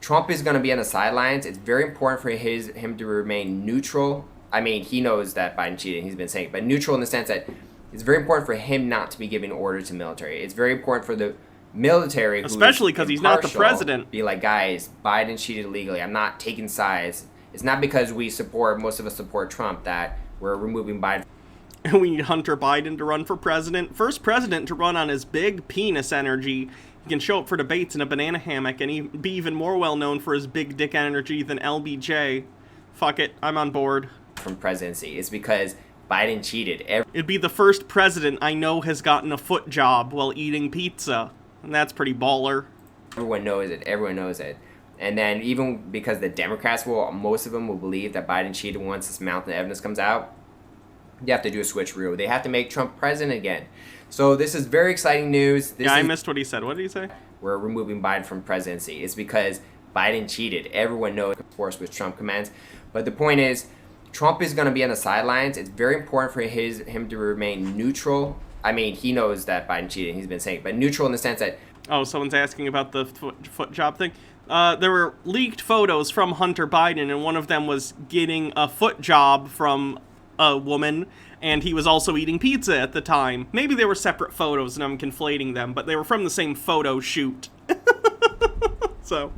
Trump is going to be on the sidelines. It's very important for him to remain neutral. I mean, he knows that Biden cheated. He's been saying, but neutral in the sense that it's very important for him not to be giving orders to military. It's very important for the military, especially because he's not the president, be like, guys, Biden cheated illegally. I'm not taking sides. It's not because most of us support Trump that we're removing Biden. We need Hunter Biden to run for president. First president to run on his big penis energy. He can show up for debates in a banana hammock and be even more well known for his big dick energy than LBJ. Fuck it, I'm on board. From presidency. It's because Biden cheated. It'd be the first president I know has gotten a foot job while eating pizza. And that's pretty baller. Everyone knows it. Everyone knows it. And then even because the Democrats most of them will believe that Biden cheated once this mountain of evidence comes out, you have to do a switcheroo. They have to make Trump president again. So this is very exciting news. I missed what he said. What did he say? We're removing Biden from presidency. It's because Biden cheated. Everyone knows, of course, with Trump commands. But the point is, Trump is going to be on the sidelines. It's very important for him to remain neutral. I mean, he knows that Biden cheated. He's been saying, but neutral in the sense that... Oh, someone's asking about the foot job thing. There were leaked photos from Hunter Biden, and one of them was getting a foot job from a woman, and he was also eating pizza at the time. Maybe they were separate photos, and I'm conflating them, but they were from the same photo shoot. So...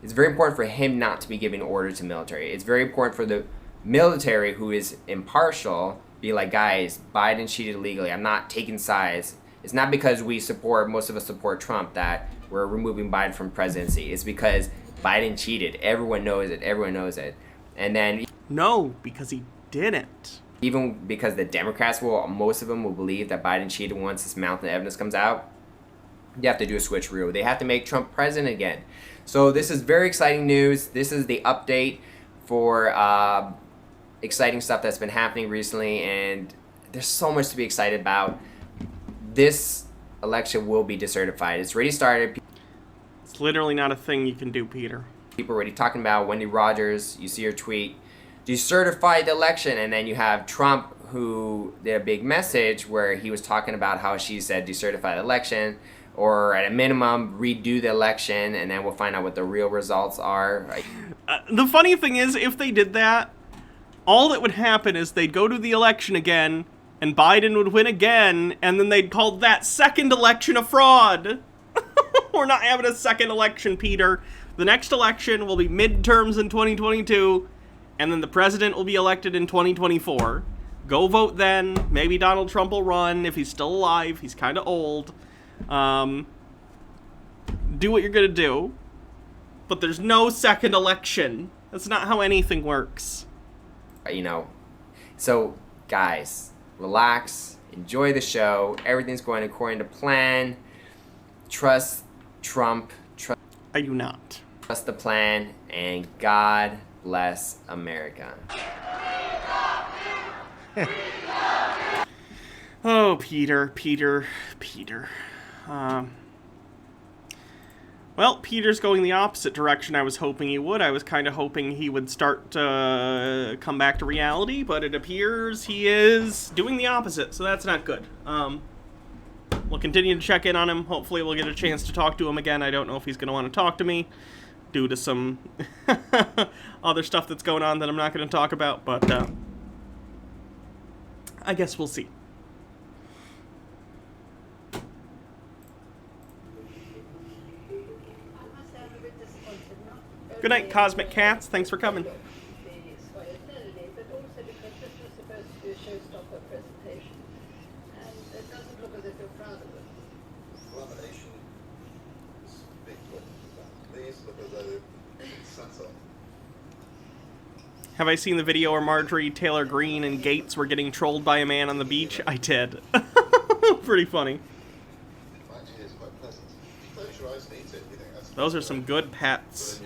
It's very important for him not to be giving orders to military. It's very important for the military, who is impartial, be like, guys, Biden cheated illegally. I'm not taking sides. It's not because most of us support Trump that we're removing Biden from presidency. It's because Biden cheated. Everyone knows it. Everyone knows it. And then... No, because he didn't. Even because the Democrats most of them will believe that Biden cheated once this mountain of evidence comes out, you have to do a switcheroo. They have to make Trump president again. So this is very exciting news. This is the update for exciting stuff that's been happening recently, and there's so much to be excited about. This election will be decertified. It's already started. It's literally not a thing you can do, Peter. People are already talking about Wendy Rogers. You see her tweet, decertify the election, and then you have Trump, who did a big message where he was talking about how she said decertify the election, or at a minimum, redo the election, and then we'll find out what the real results are. The funny thing is, if they did that, all that would happen is they'd go to the election again, and Biden would win again, and then they'd call that second election a fraud. We're not having a second election, Peter. The next election will be midterms in 2022, and then the president will be elected in 2024. Go vote then. Maybe Donald Trump will run if he's still alive. He's kind of old. Do what you're gonna do, but there's no second election. That's not how anything works. So guys, relax, enjoy the show. Everything's going according to plan. Trust Trump. I do not. Trust the plan, and God bless America. Oh, Peter. Well, Peter's going the opposite direction I was hoping he would. I was kind of hoping he would start to come back to reality, but it appears he is doing the opposite, so that's not good. We'll continue to check in on him. Hopefully we'll get a chance to talk to him again. I don't know if he's going to want to talk to me due to some other stuff that's going on that I'm not going to talk about, but I guess we'll see. Good night, Cosmic Cats. Thanks for coming. And it doesn't look as if you're proud of it. Have I seen the video where Marjorie Taylor Greene and Gates were getting trolled by a man on the beach? I did. Pretty funny. Those are some good pets.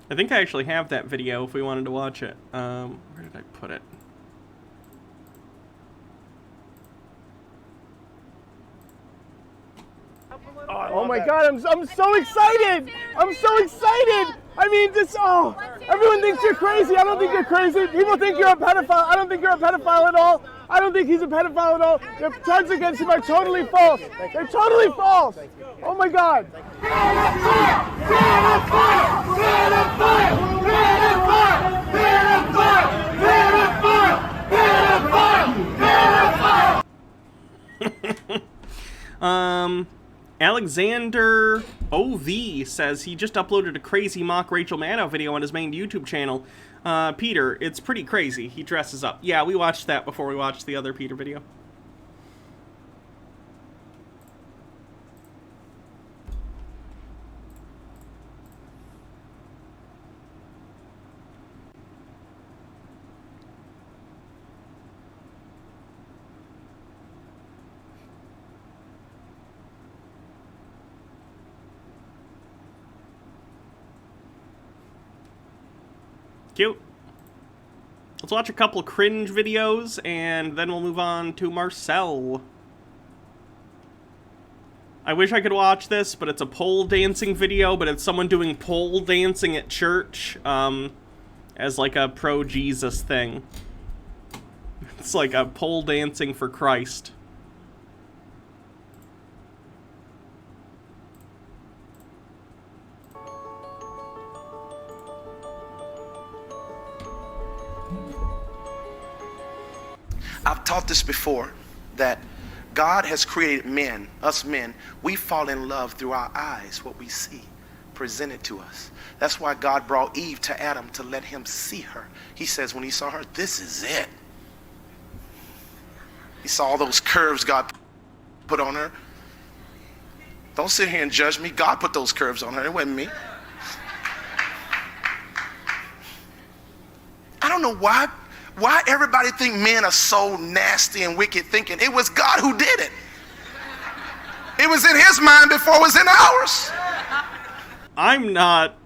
I think I actually have that video if we wanted to watch it. Where did I put it? Oh my God, I'm so excited! I'm so excited! I mean, everyone thinks you're crazy. I don't think you're crazy. People think you're a pedophile. I don't think you're a pedophile at all. I don't think he's a pedophile at all. The charges against him are totally false. They're totally false. Oh my God. Alexander OV says he just uploaded a crazy mock Rachel Maddow video on his main YouTube channel. Peter, it's pretty crazy. He dresses up. Yeah, we watched that before we watched the other Peter video. Cute. Let's watch a couple Cringe videos, and then we'll move on to Marcel. I wish I could watch this, but it's a pole dancing video, but it's someone doing pole dancing at church, as like a pro-Jesus thing. It's like a pole dancing for Christ. I've taught this before, that God has created men, us men. We fall in love through our eyes, what we see presented to us. That's why God brought Eve to Adam, to let him see her. He says when he saw her, this is it. He saw all those curves God put on her. Don't sit here and judge me. God put those curves on her. It wasn't me. I don't know why everybody think men are so nasty and wicked thinking. It was God who did it. It was in his mind before it was in ours. I'm not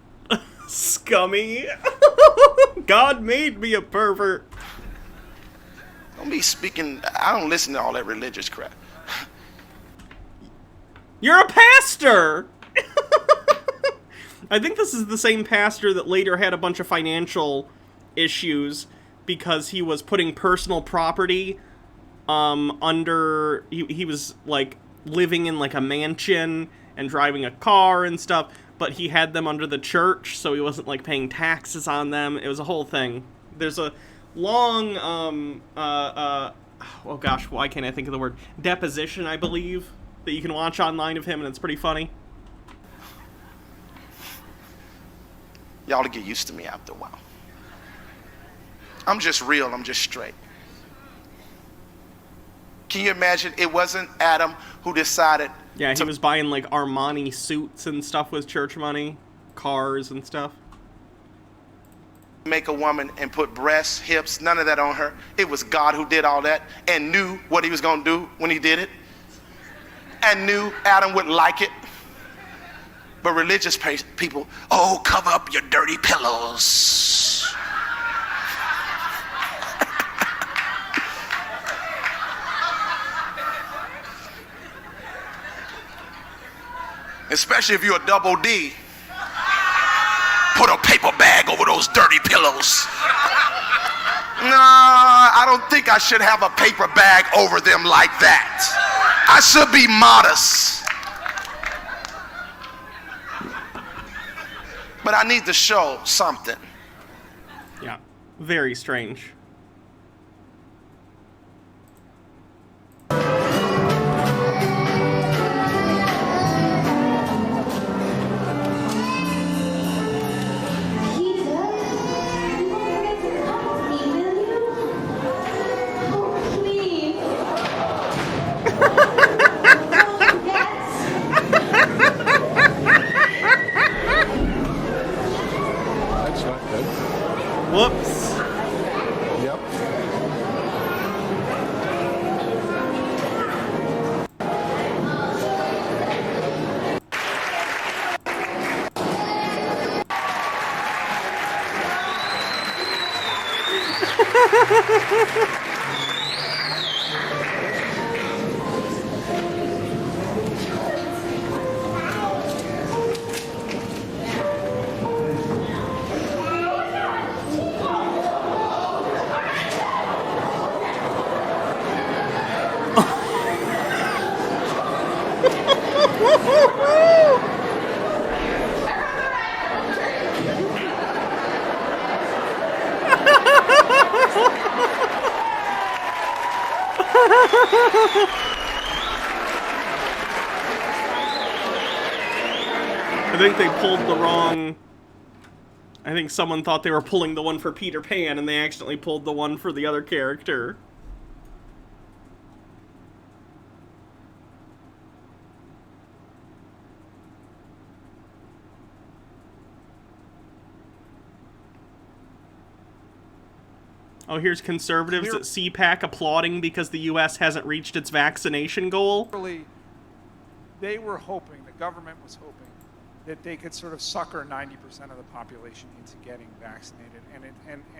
scummy. God made me a pervert. Don't be speaking. I don't listen to all that religious crap. You're a pastor! I think this is the same pastor that later had a bunch of financial issues because he was putting personal property under... He was, like, living in, like, a mansion and driving a car and stuff, but he had them under the church, so he wasn't, like, paying taxes on them. It was a whole thing. There's a long, oh gosh, why can't I think of the word? Deposition, I believe, that you can watch online of him, and it's pretty funny. Y'all to get used to me after a while. I'm just real, I'm just straight. Can you imagine it wasn't Adam who decided... Yeah, he was buying like Armani suits and stuff with church money, cars and stuff. Make a woman and put breasts, hips, none of that on her. It was God who did all that and knew what he was going to do when he did it. And knew Adam would like it. But religious people, oh, cover up your dirty pillows. Especially if you're a double D. Put a paper bag over those dirty pillows. No, I don't think I should have a paper bag over them like that. I should be modest. But I need to show something. Yeah, very strange. I think they pulled the wrong... I think someone thought they were pulling the one for Peter Pan, and they accidentally pulled the one for the other character. Oh, here's conservatives at CPAC applauding because the U.S. hasn't reached its vaccination goal. They were hoping, the government was hoping, that they could sort of sucker 90% of the population into getting vaccinated, and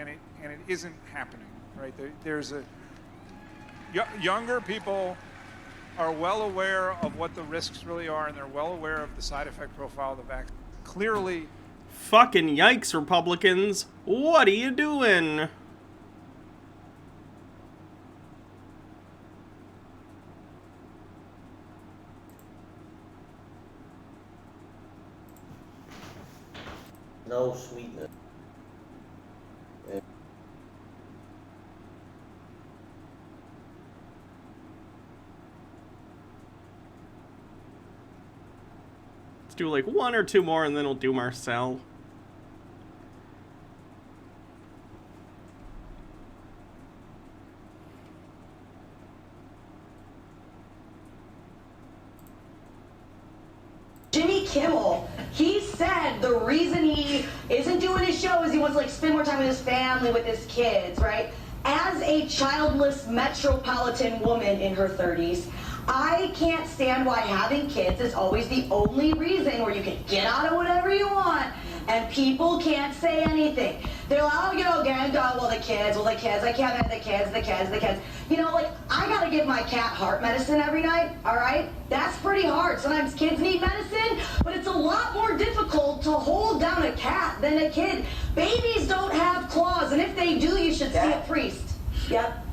it isn't happening, right? There's a younger people are well aware of what the risks really are, and they're well aware of the side effect profile of the vaccine. Clearly, fucking yikes, Republicans! What are you doing? No sweetness. Let's do like one or two more and then we'll do Marcel. Jimmy Kimmel, he said the reason he isn't doing his show is he wants to like spend more time with his family, with his kids, right? As a childless metropolitan woman in her 30s, I can't stand why having kids is always the only reason where you can get out of whatever you want and people can't say anything. They're like, oh, you know, again, well, the kids, I can't have the kids. You know, like, I gotta give my cat heart medicine every night, all right? That's pretty hard. Sometimes kids need medicine, but it's a lot more difficult to hold down a cat than a kid. Babies don't have claws, and if they do, you should see a priest. Yep.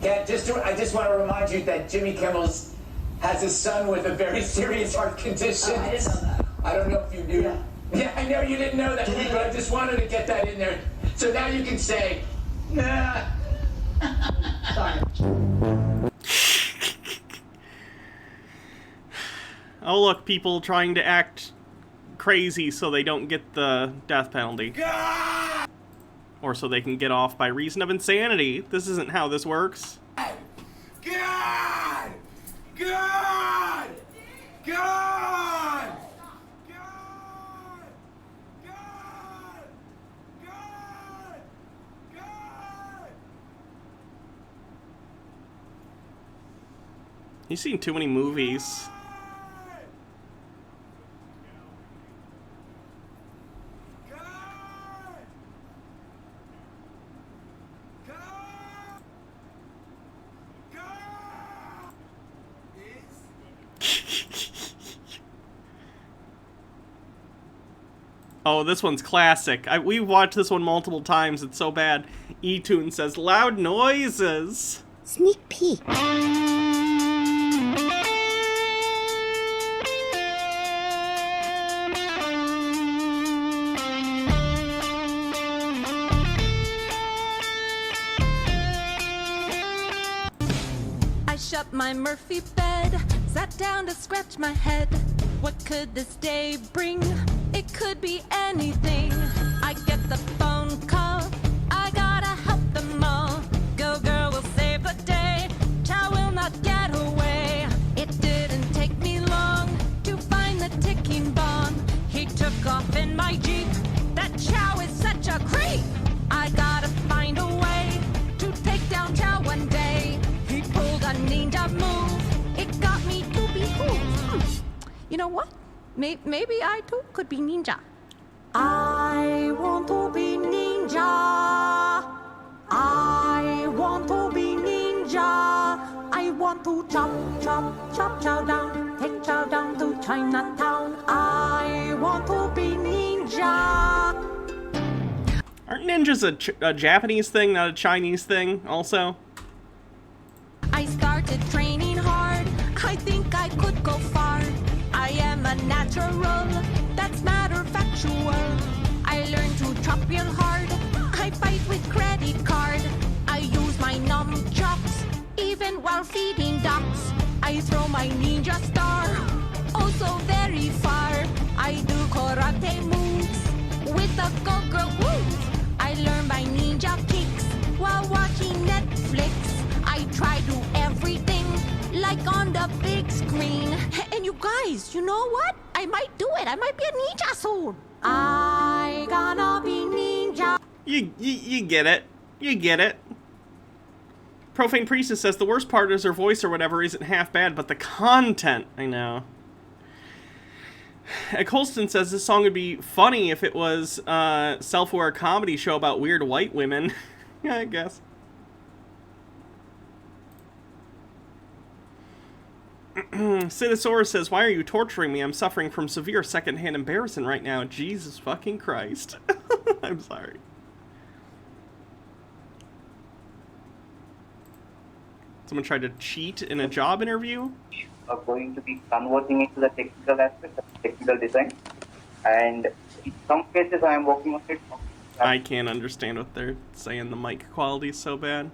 Yeah, I just want to remind you that Jimmy Kimmel has a son with a very serious heart condition. I didn't know that. I don't know if you knew. Yeah, I know you didn't know that, but I just wanted to get that in there. So now you can say, nah. Sorry. Oh, look, people trying to act crazy so they don't get the death penalty. God! Or so they can get off by reason of insanity. This isn't how this works. God! God! God! He's seen too many movies. Oh, this one's classic. We've watched this one multiple times. It's so bad. E-Tune says, loud noises. Sneak peek. I shut my Murphy bed, sat down to scratch my head. What could this day bring? It could be anything. I get the phone call, I gotta help them all. Go girl will save the day, Chow will not get away. It didn't take me long to find the ticking bomb. He took off in my Jeep, that Chow is such a creep. I gotta find a way to take down Chow one day. He pulled a ninja move, it got me to behold. You know what? Maybe I too could be ninja. I want to be ninja. I want to be ninja. I want to chop, chop, chop chow down. Take chow down to Chinatown. I want to be ninja. Aren't ninjas a Japanese thing, not a Chinese thing, also? I started training hard. I think I could go far. I am a natural. That's matter factual. I learned to chop real hard. I fight with credit card. I use my nunchucks, even while feeding ducks. I throw my ninja star, oh so very far. I do karate moves with a go-go wounds. I learn my ninja kicks while watching Netflix. I try to do everything like on the big screen. And you guys, you know what? I might do it. I might be a ninja soon. I gonna be ninja. You get it. You get it. Profane Priestess says the worst part is her voice or whatever isn't half bad, but the content, I know. Colston says this song would be funny if it was a self-aware comedy show about weird white women. Yeah, I guess. Citisaurus says, why are you torturing me? I'm suffering from severe secondhand embarrassment right now. Jesus fucking Christ. I'm sorry. Someone tried to cheat in a job interview? Are going to be converting into the technical aspect of technical design, and in some cases I am working on it. I can't understand what they're saying. The mic quality is so bad.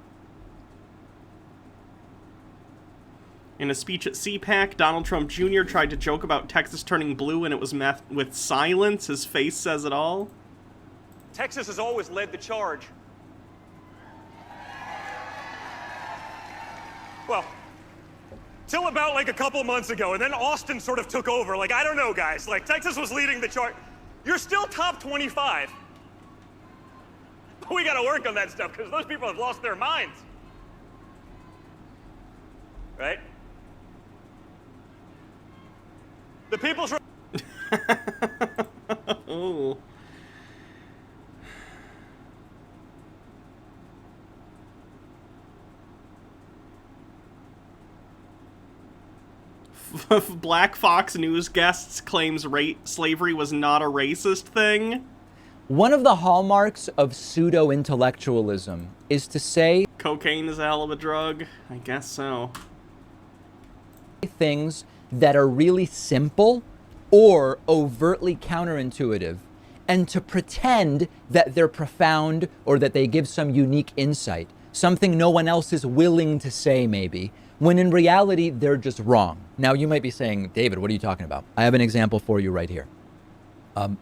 In a speech at CPAC, Donald Trump Jr. tried to joke about Texas turning blue, and it was met with silence. His face says it all. Texas has always led the charge. Well, till about like a couple months ago, and then Austin sort of took over. Like, I don't know, guys. Like, Texas was leading the chart. You're still top 25. But we gotta work on that stuff, because those people have lost their minds. Right? The people's... Oh. Black Fox News guests claims slavery was not a racist thing. One of the hallmarks of pseudo-intellectualism is to say cocaine is a hell of a drug. I guess so. Things that are really simple or overtly counterintuitive, and to pretend that they're profound or that they give some unique insight, something no one else is willing to say maybe, when in reality they're just wrong. Now you might be saying, David, what are you talking about? I have an example for you right here.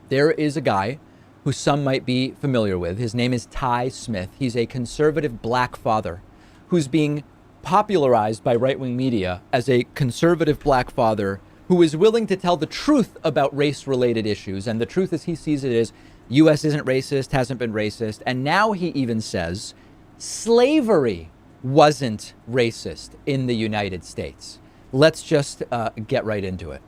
There is a guy who some might be familiar with. His name is Ty Smith. He's a conservative black father who's being popularized by right-wing media as a conservative black father who is willing to tell the truth about race-related issues. And the truth as he sees it is, U.S. isn't racist, hasn't been racist. And now he even says slavery wasn't racist in the United States. Let's just get right into it.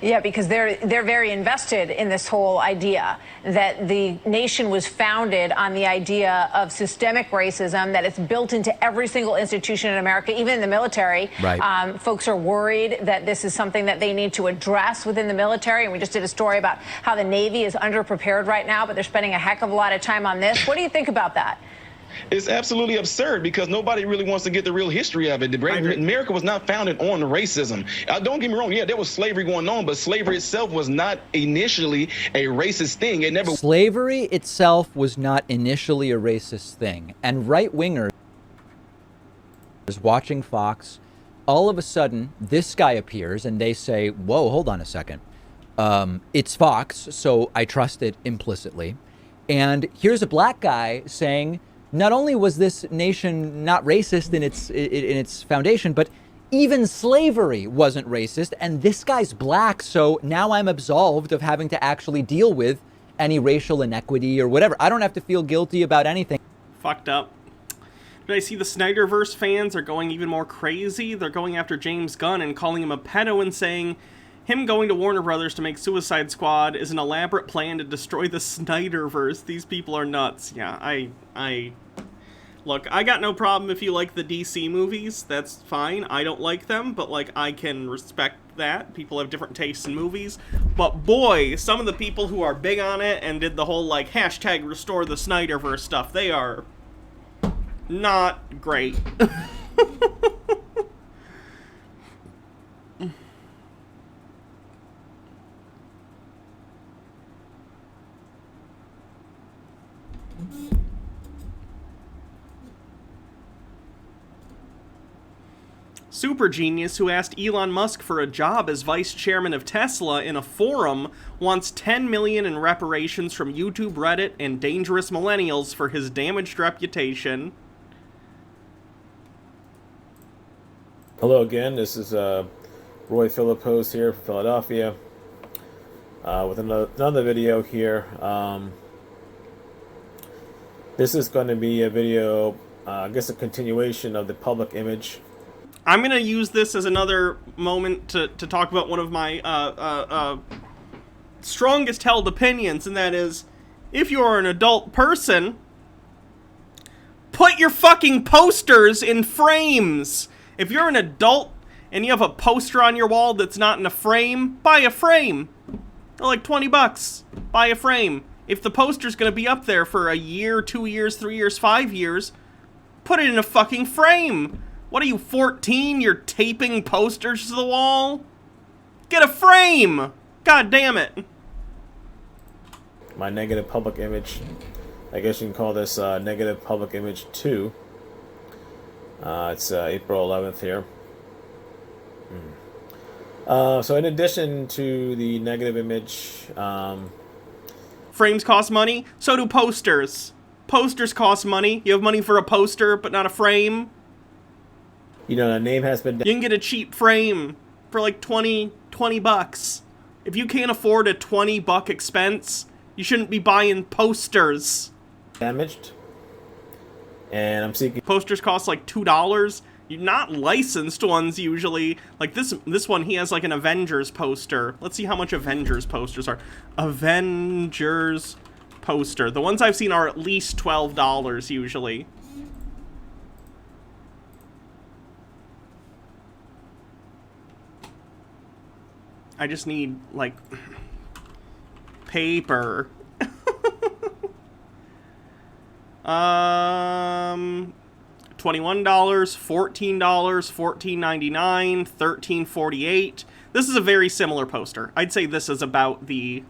Yeah, because they're very invested in this whole idea that the nation was founded on the idea of systemic racism, that it's built into every single institution in America, even in the military. Right. Folks are worried that this is something that they need to address within the military. And we just did a story about how the Navy is underprepared right now, but they're spending a heck of a lot of time on this. What do you think about that? It's absolutely absurd because nobody really wants to get the real history of it. America was not founded on racism. Don't get me wrong. Yeah, there was slavery going on, but slavery itself was not initially a racist thing. It never. Slavery itself was not initially a racist thing. And right-wingers watching Fox, all of a sudden, this guy appears and they say, whoa, hold on a second. It's Fox, so I trust it implicitly. And here's a black guy saying, not only was this nation not racist in its foundation, but even slavery wasn't racist, and this guy's black, so now I'm absolved of having to actually deal with any racial inequity or whatever. I don't have to feel guilty about anything. Fucked up. Did I see the Snyderverse fans are going even more crazy? They're going after James Gunn and calling him a pedo and saying him going to Warner Brothers to make Suicide Squad is an elaborate plan to destroy the Snyderverse. These people are nuts. Yeah, Look, I got no problem if you like the DC movies. That's fine. I don't like them, but, like, I can respect that. People have different tastes in movies. But, boy, some of the people who are big on it and did the whole, like, hashtag restore the Snyderverse stuff, they are not great. Super genius who asked Elon Musk for a job as vice chairman of Tesla in a forum wants $10 million in reparations from YouTube, Reddit, and dangerous millennials for his damaged reputation. Hello again, this is Roy Philippos here from Philadelphia with another video here. This is going to be a video, I guess a continuation of the public image. I'm going to use this as another moment to talk about one of my strongest held opinions, and that is, if you're an adult person, put your fucking posters in frames. If you're an adult and you have a poster on your wall that's not in a frame, buy a frame. They're like $20. Buy a frame. If the poster's going to be up there for a year, 2 years, 3 years, 5 years, put it in a fucking frame. What are you, 14? You're taping posters to the wall? Get a frame! God damn it. My negative public image. I guess you can call this negative public image 2. It's April 11th here. So in addition to the negative image... frames cost money? So do posters. Posters cost money. You have money for a poster, but not a frame. You know, the name has been... You can get a cheap frame for like 20 bucks. If you can't afford a $20 expense, you shouldn't be buying posters. Damaged. And I'm seeking... Posters cost like $2. You're not licensed ones usually. Like this one, he has like an Avengers poster. Let's see how much Avengers posters are. Avengers poster. The ones I've seen are at least $12 usually. I just need, like, paper. $21, $14, $14.99, $13.48. This is a very similar poster. I'd say this is about the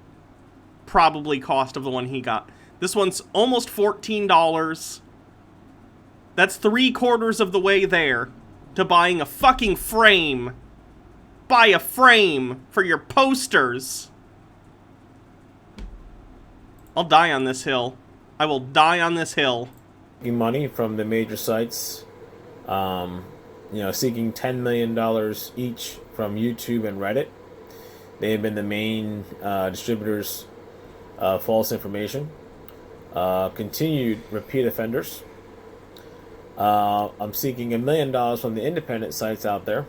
probably cost of the one he got. This one's almost $14. That's 3/4 of the way there to buying a fucking frame. Buy a frame for your posters. I'll die on this hill. I will die on this hill. Money from the major sites, you know, seeking $10 million each from YouTube and Reddit. They have been the main distributors of false information. Continued repeat offenders. I'm seeking $1 million from the independent sites out there.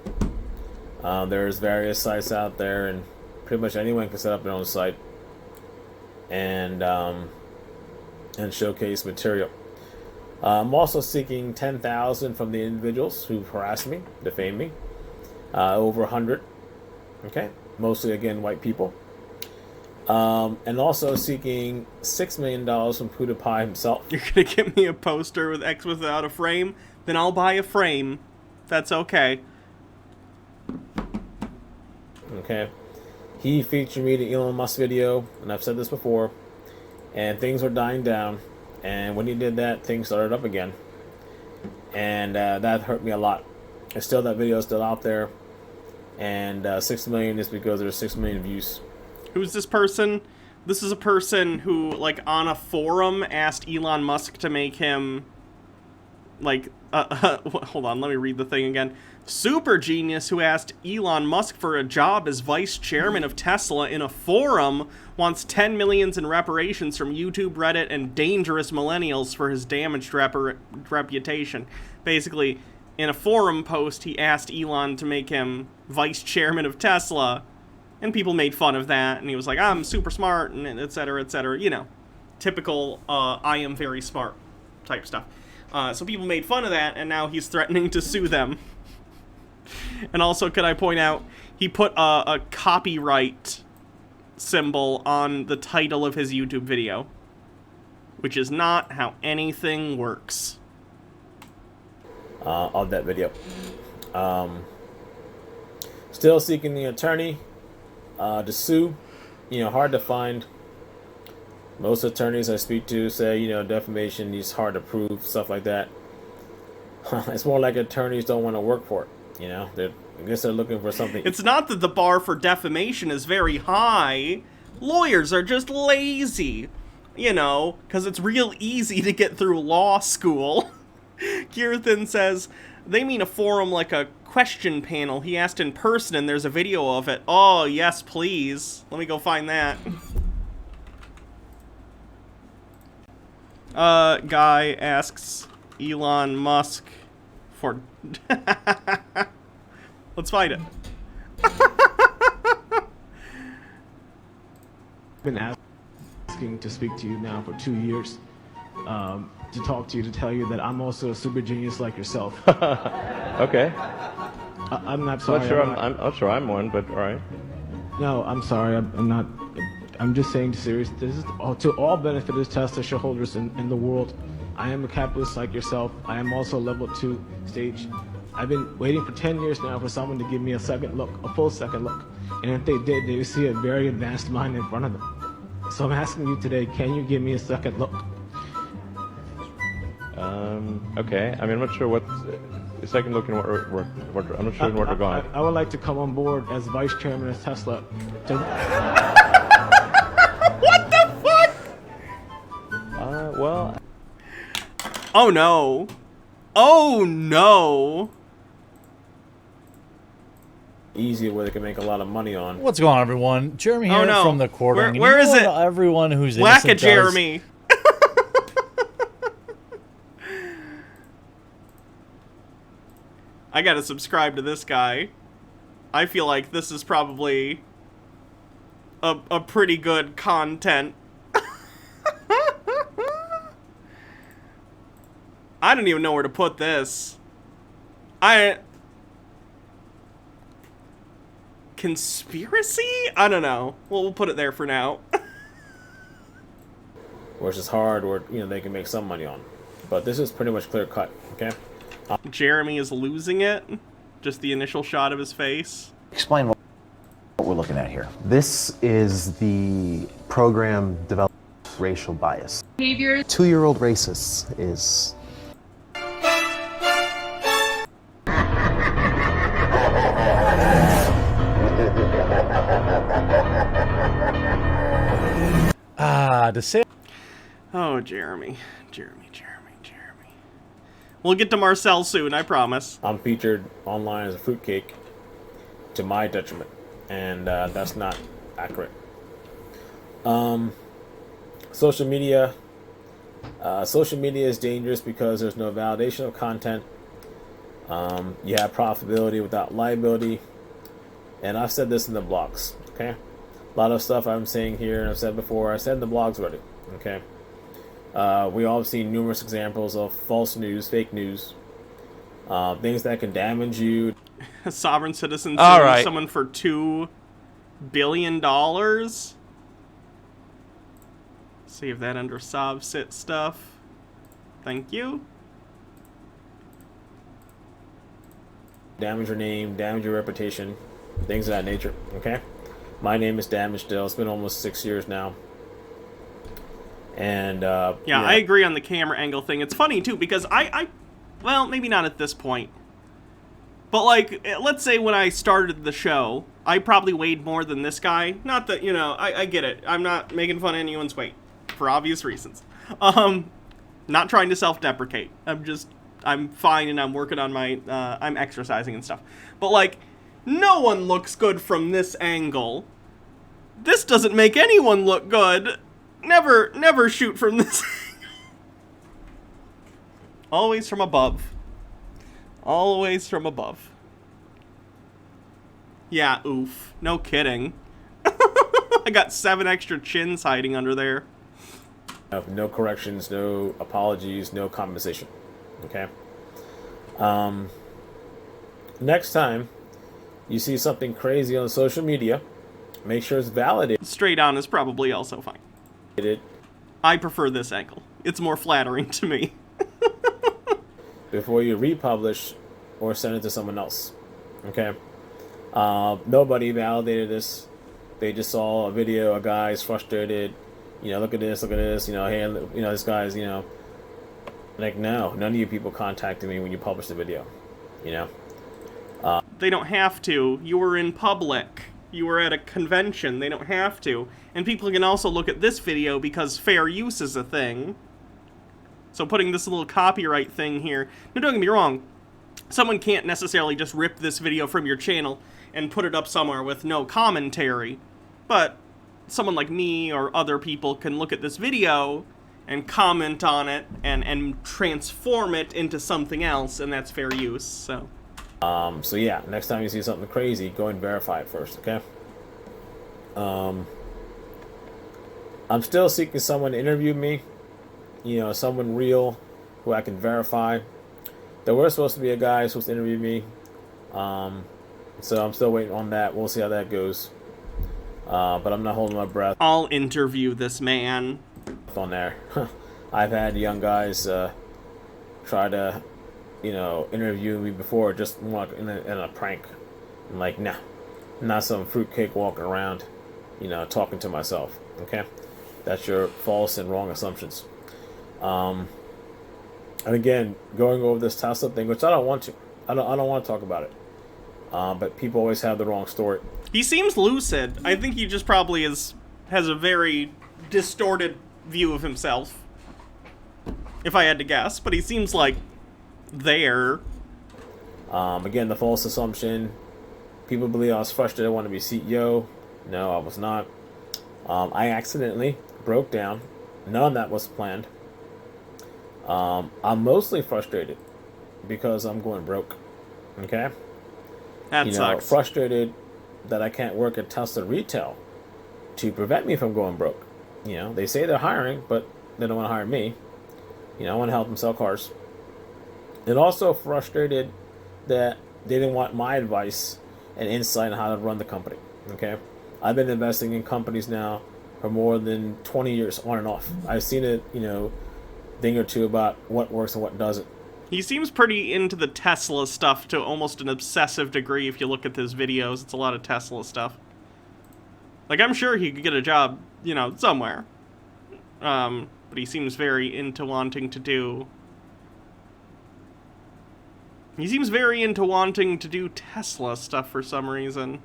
There's various sites out there, and pretty much anyone can set up their own site and showcase material. I'm also seeking $10,000 from the individuals who've harassed me, defamed me. Over 100. Okay, mostly again white people. And also seeking $6 million from PewDiePie himself. You're gonna get me a poster with X without a frame? Then I'll buy a frame. That's okay. Okay, he featured me in the Elon Musk video, and I've said this before, and things were dying down, and when he did that, things started up again, and that hurt me a lot. And still, that video is still out there, and 6 million is because there's 6 million views. Who's this person? This is a person who, like, on a forum asked Elon Musk to make him, like, hold on, let me read the thing again. Super genius who asked Elon Musk for a job as vice chairman of Tesla in a forum wants $10 million in reparations from YouTube, Reddit, and dangerous millennials for his damaged reputation. Basically, in a forum post, he asked Elon to make him vice chairman of Tesla, and people made fun of that, and he was like, I'm super smart, and et cetera, you know, typical I am very smart type stuff. So people made fun of that, and now he's threatening to sue them. And also, could I point out, he put a copyright symbol on the title of his YouTube video, which is not how anything works. Of that video. Still seeking the attorney to sue. Hard to find. Most attorneys I speak to say, defamation is hard to prove, stuff like that. It's more like attorneys don't want to work for it. I guess they're looking for something. It's not that the bar for defamation is very high. Lawyers are just lazy. Because it's real easy to get through law school. Kirthan says, they mean a forum like a question panel. He asked in person and there's a video of it. Oh, yes, please. Let me go find that. Guy asks Elon Musk for... Let's find it. Been asking to speak to you now for 2 years, to talk to you, to tell you that I'm also a super genius like yourself. Okay. I'm not sorry. I'm not sure I'm one, but all right. No, I'm sorry. I'm not. I'm just saying serious. This is to all benefit of Tesla shareholders in the world. I am a capitalist like yourself. I am also level 2 stage. I've been waiting for 10 years now for someone to give me a second look, a full second look. And if they did, they would see a very advanced mind in front of them. So I'm asking you today, can you give me a second look? Okay. I mean, I'm not sure what a second look in what I'm not sure in what regard. I would like to come on board as vice chairman of Tesla. What the fuck? Well. Oh no. Oh no. Easy where they can make a lot of money on. What's going on, everyone? Jeremy here from the quartering. Where is it? Everyone who's Whack innocent a Jeremy. I gotta subscribe to this guy. I feel like this is probably a pretty good content. I don't even know where to put this. Conspiracy? I don't know. Well, we'll put it there for now. Which is hard, or they can make some money on. But this is pretty much clear cut. Okay. Jeremy is losing it. Just the initial shot of his face. Explain what we're looking at here. This is the program developed racial bias. Behavior. 2-year-old racist is. To say. Oh, Jeremy. We'll get to Marcel soon, I promise. I'm featured online as a fruitcake to my detriment, and that's not accurate. Social media. Social media is dangerous because there's no validation of content. You have profitability without liability. And I've said this in the blogs, okay? A lot of stuff I'm saying here, and I've said before, I said in the blogs already, okay? We all have seen numerous examples of false news, fake news, things that can damage you. A sovereign citizen All suing right. someone for $2 billion? Save that under SovCit stuff. Thank you. Damage your name, damage your reputation, things of that nature, okay? My name is damaged still. It's been almost 6 years now. And, Yeah, I agree on the camera angle thing. It's funny, too, because well, maybe not at this point. But, like, let's say when I started the show, I probably weighed more than this guy. Not that, I get it. I'm not making fun of anyone's weight, for obvious reasons. Not trying to self-deprecate. I'm fine and I'm working on my, I'm exercising and stuff. But, like, no one looks good from this angle. This doesn't make anyone look good. Never shoot from this angle. Always from above. Always from above. Yeah, oof. No kidding. I got 7 extra chins hiding under there. No corrections, no apologies, no compensation. Okay. Next time you see something crazy on social media, make sure it's validated. Straight on is probably also fine. I prefer this angle. It's more flattering to me. Before you republish or send it to someone else. Okay. Nobody validated this. They just saw a video. A guy's frustrated. You know, look at this. You know, hey, you know, this guy's. You know, like, no, none of you people contacted me when you published the video. You know. They don't have to. You were in public. You were at a convention. They don't have to. And people can also look at this video because fair use is a thing. So putting this little copyright thing here. Now, don't get me wrong. Someone can't necessarily just rip this video from your channel and put it up somewhere with no commentary. But someone like me or other people can look at this video and comment on it and transform it into something else, and that's fair use, so. So yeah, next time you see something crazy, go and verify it first, okay? I'm still seeking someone to interview me. You know, someone real who I can verify. There were supposed to be a guy supposed to interview me. So I'm still waiting on that. We'll see how that goes. But I'm not holding my breath. I'll interview this man. On there. I've had young guys try to, you know, interview me before just in a prank. I'm like, nah, not some fruitcake walking around, you know, talking to myself. Okay? That's your false and wrong assumptions. And again, going over this Tesla thing, which I don't want to. I don't want to talk about it. But people always have the wrong story. He seems lucid. I think he just probably has a very distorted view of himself, if I had to guess. But he seems like there. Again, the false assumption. People believe I was frustrated. I wanted to be CEO. No, I was not. I accidentally broke down. None of that was planned. I'm mostly frustrated because I'm going broke. Okay? That sucks. Frustrated that I can't work at Tesla retail to prevent me from going broke. You know, they say they're hiring, but they don't want to hire me. You know, I want to help them sell cars. And also frustrated that they didn't want my advice and insight on how to run the company. Okay? I've been investing in companies now for more than 20 years on and off. I've seen it, you know, thing or two about what works and what doesn't. He seems pretty into the Tesla stuff to almost an obsessive degree if you look at his videos. It's a lot of Tesla stuff. Like, I'm sure he could get a job, you know, somewhere. But he seems very into wanting to do... He seems very into wanting to do Tesla stuff for some reason.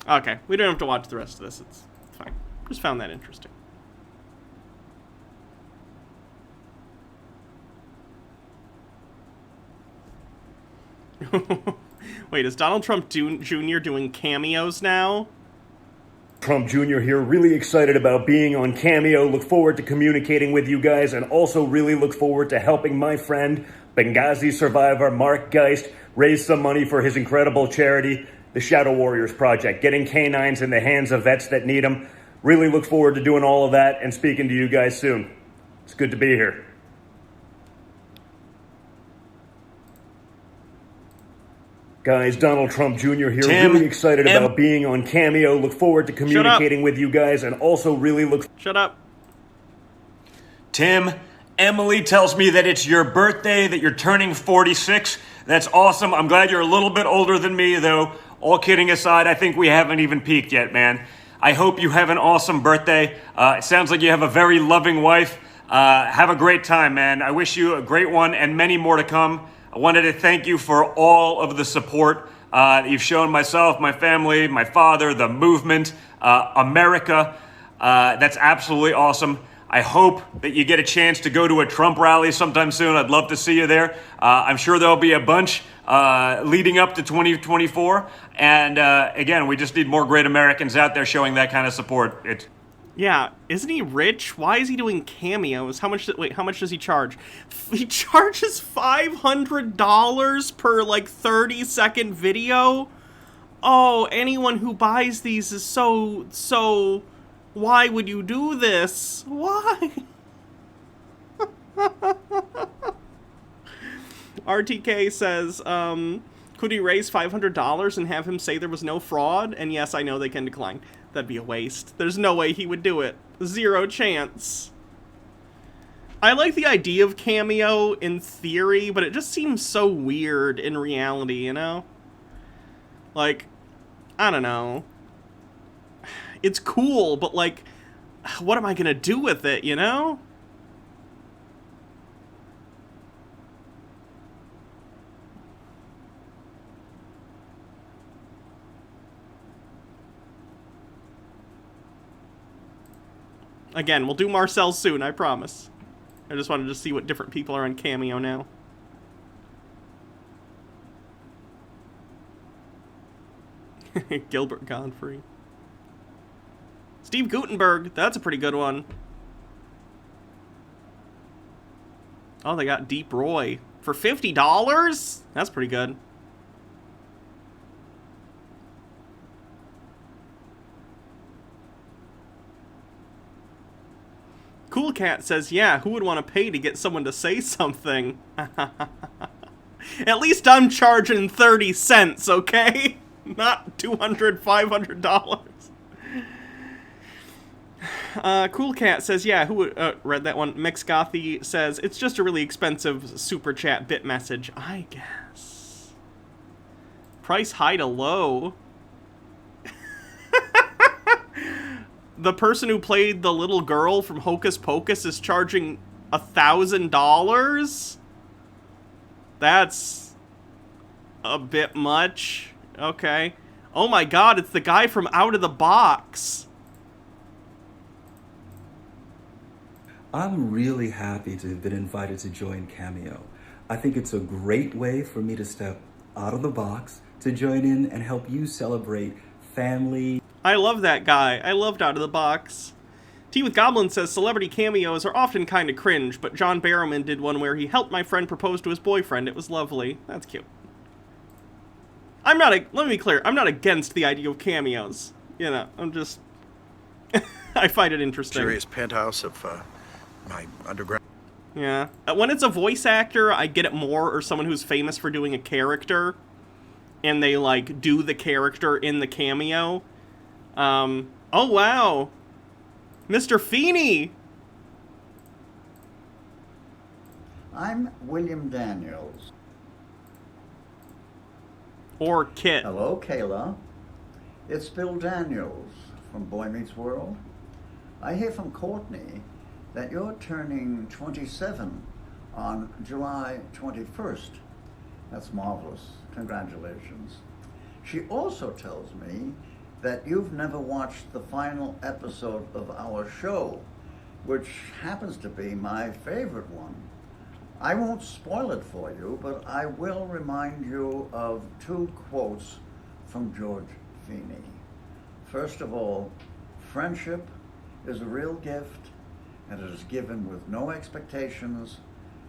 Okay, we don't have to watch the rest of this. It's fine. Just found that interesting. Wait, is Donald Trump Jr. doing cameos now? Trump Jr. here, really excited about being on Cameo. Look forward to communicating with you guys, and also really look forward to helping my friend, Benghazi survivor Mark Geist, raise some money for his incredible charity, the Shadow Warriors Project, getting canines in the hands of vets that need them. Really look forward to doing all of that and speaking to you guys soon. It's good to be here. Guys, Donald Trump Jr. here, really excited about being on Cameo. Look forward to communicating with you guys, and also really look... Shut up. Tim, Emily tells me that it's your birthday, that you're turning 46. That's awesome. I'm glad you're a little bit older than me, though. All kidding aside, I think we haven't even peaked yet, man. I hope you have an awesome birthday. It sounds like you have a very loving wife. Have a great time, man. I wish you a great one and many more to come. I wanted to thank you for all of the support that you've shown myself, my family, my father, the movement, America. That's absolutely awesome. I hope that you get a chance to go to a Trump rally sometime soon. I'd love to see you there. I'm sure there'll be a bunch leading up to 2024. And again, we just need more great Americans out there showing that kind of support. Yeah, isn't he rich? Why is he doing cameos? How much does he charge? He charges $500 per, like, 30-second video? Oh, anyone who buys these is so Why would you do this? Why? RTK says, could he raise $500 and have him say there was no fraud? And yes, I know they can decline. That'd be a waste. There's no way he would do it. Zero chance. I like the idea of Cameo in theory, but it just seems so weird in reality, you know? Like, I don't know. It's cool, but like, what am I gonna do with it, you know? Again, we'll do Marcel soon, I promise. I just wanted to see what different people are on Cameo now. Gilbert Godfrey. Steve Guttenberg, that's a pretty good one. Oh, they got Deep Roy. For $50? That's pretty good. Cool Cat says, yeah, who would want to pay to get someone to say something? At least I'm charging 30 cents, okay? Not $200, $500. Cool Cat says, yeah, who would... read that one. Mix Gothy says, it's just a really expensive super chat bit message. I guess. Price high to low. The person who played the little girl from Hocus Pocus is charging $1,000? That's a bit much. Okay. Oh my god, it's the guy from Out of the Box. I'm really happy to have been invited to join Cameo. I think it's a great way for me to step out of the box to join in and help you celebrate family. I love that guy. I loved Out of the Box. Tea with Goblin says, celebrity cameos are often kind of cringe, but John Barrowman did one where he helped my friend propose to his boyfriend. It was lovely. That's cute. Let me be clear, I'm not against the idea of cameos. You know, I'm just... I find it interesting. Serious penthouse of my underground. Yeah. When it's a voice actor, I get it more, or someone who's famous for doing a character, and they, like, do the character in the cameo. Oh, wow. Mr. Feeney! I'm William Daniels. Or Kit. Hello, Kayla. It's Bill Daniels from Boy Meets World. I hear from Courtney that you're turning 27 on July 21st. That's marvelous. Congratulations. She also tells me that you've never watched the final episode of our show, which happens to be my favorite one. I won't spoil it for you, but I will remind you of two quotes from George Feeney. First of all, friendship is a real gift, and it is given with no expectations,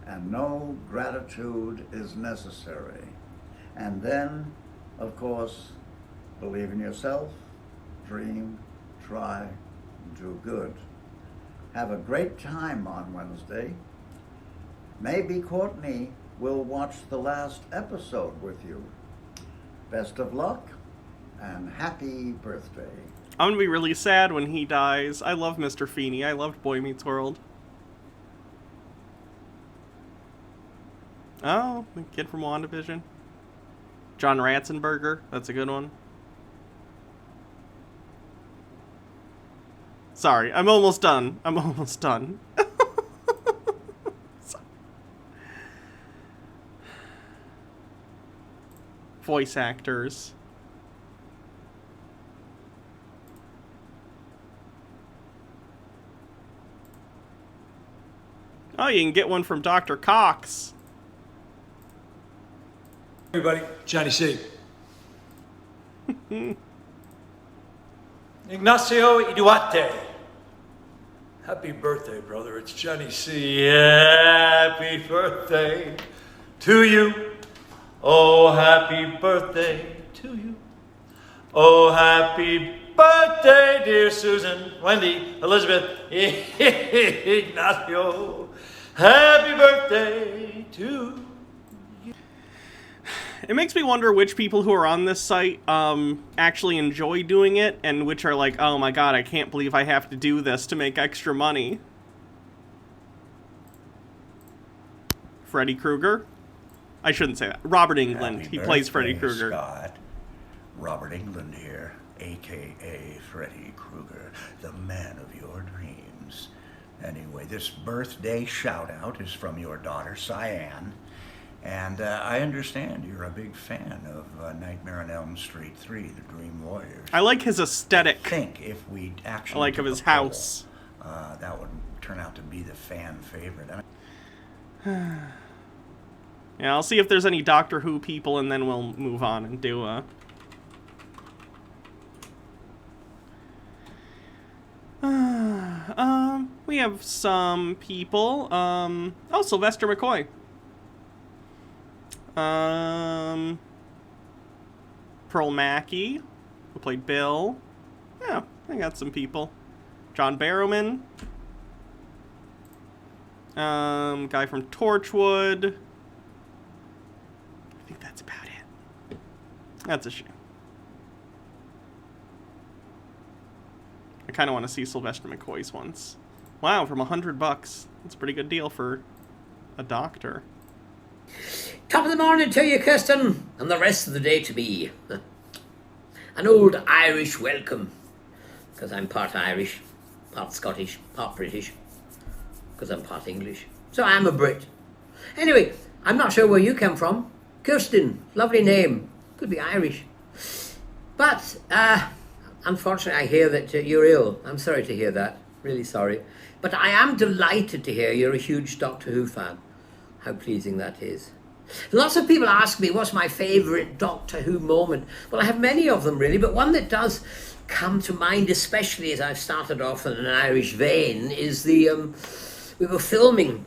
and no gratitude is necessary. And then, of course, believe in yourself, dream, try, do good. Have a great time on Wednesday. Maybe Courtney will watch the last episode with you. Best of luck, and happy birthday. I'm gonna be really sad when he dies. I love Mr. Feeney. I loved Boy Meets World. Oh, the kid from WandaVision. John Ratzenberger. That's a good one. Sorry, I'm almost done. I'm almost done. Voice actors. Oh, you can get one from Dr. Cox. Everybody, Johnny C. Ignacio Iduarte. Happy birthday, brother. It's Johnny C. Happy birthday to you. Oh, happy birthday to you. Oh, happy birthday, dear Susan, Wendy, Elizabeth, Ignacio. Happy birthday to you. It makes me wonder which people who are on this site actually enjoy doing it, and which are like, oh my god, I can't believe I have to do this to make extra money. Freddy Krueger? I shouldn't say that. Robert Englund. Happy He plays Freddy birthday, Krueger. Scott. Robert Englund here, a.k.a. Freddy Krueger, the man of your dreams. Anyway, this birthday shout-out is from your daughter, Cyan. And I understand you're a big fan of Nightmare on Elm Street 3, The Dream Warriors. I like his aesthetic. I think if we actually I like of his house. that would turn out to be the fan favorite. Yeah, I'll see if there's any Doctor Who people, and then we'll move on and do we have some people. Oh, Sylvester McCoy. Pearl Mackie, who played Bill. Yeah, I got some people. John Barrowman. Guy from Torchwood. I think that's about it. That's a shame. I kind of want to see Sylvester McCoy's once. Wow, from $100. That's a pretty good deal for a doctor. Top of the morning to you, Kirsten, and the rest of the day to me. An old Irish welcome, because I'm part Irish, part Scottish, part British, because I'm part English. So I'm a Brit. Anyway, I'm not sure where you come from. Kirsten, lovely name. Could be Irish. But, unfortunately, I hear that you're ill. I'm sorry to hear that. Really sorry. But I am delighted to hear you're a huge Doctor Who fan. How pleasing that is. Lots of people ask me what's my favourite Doctor Who moment. Well, I have many of them, really, but one that does come to mind, especially as I've started off in an Irish vein, is the... we were filming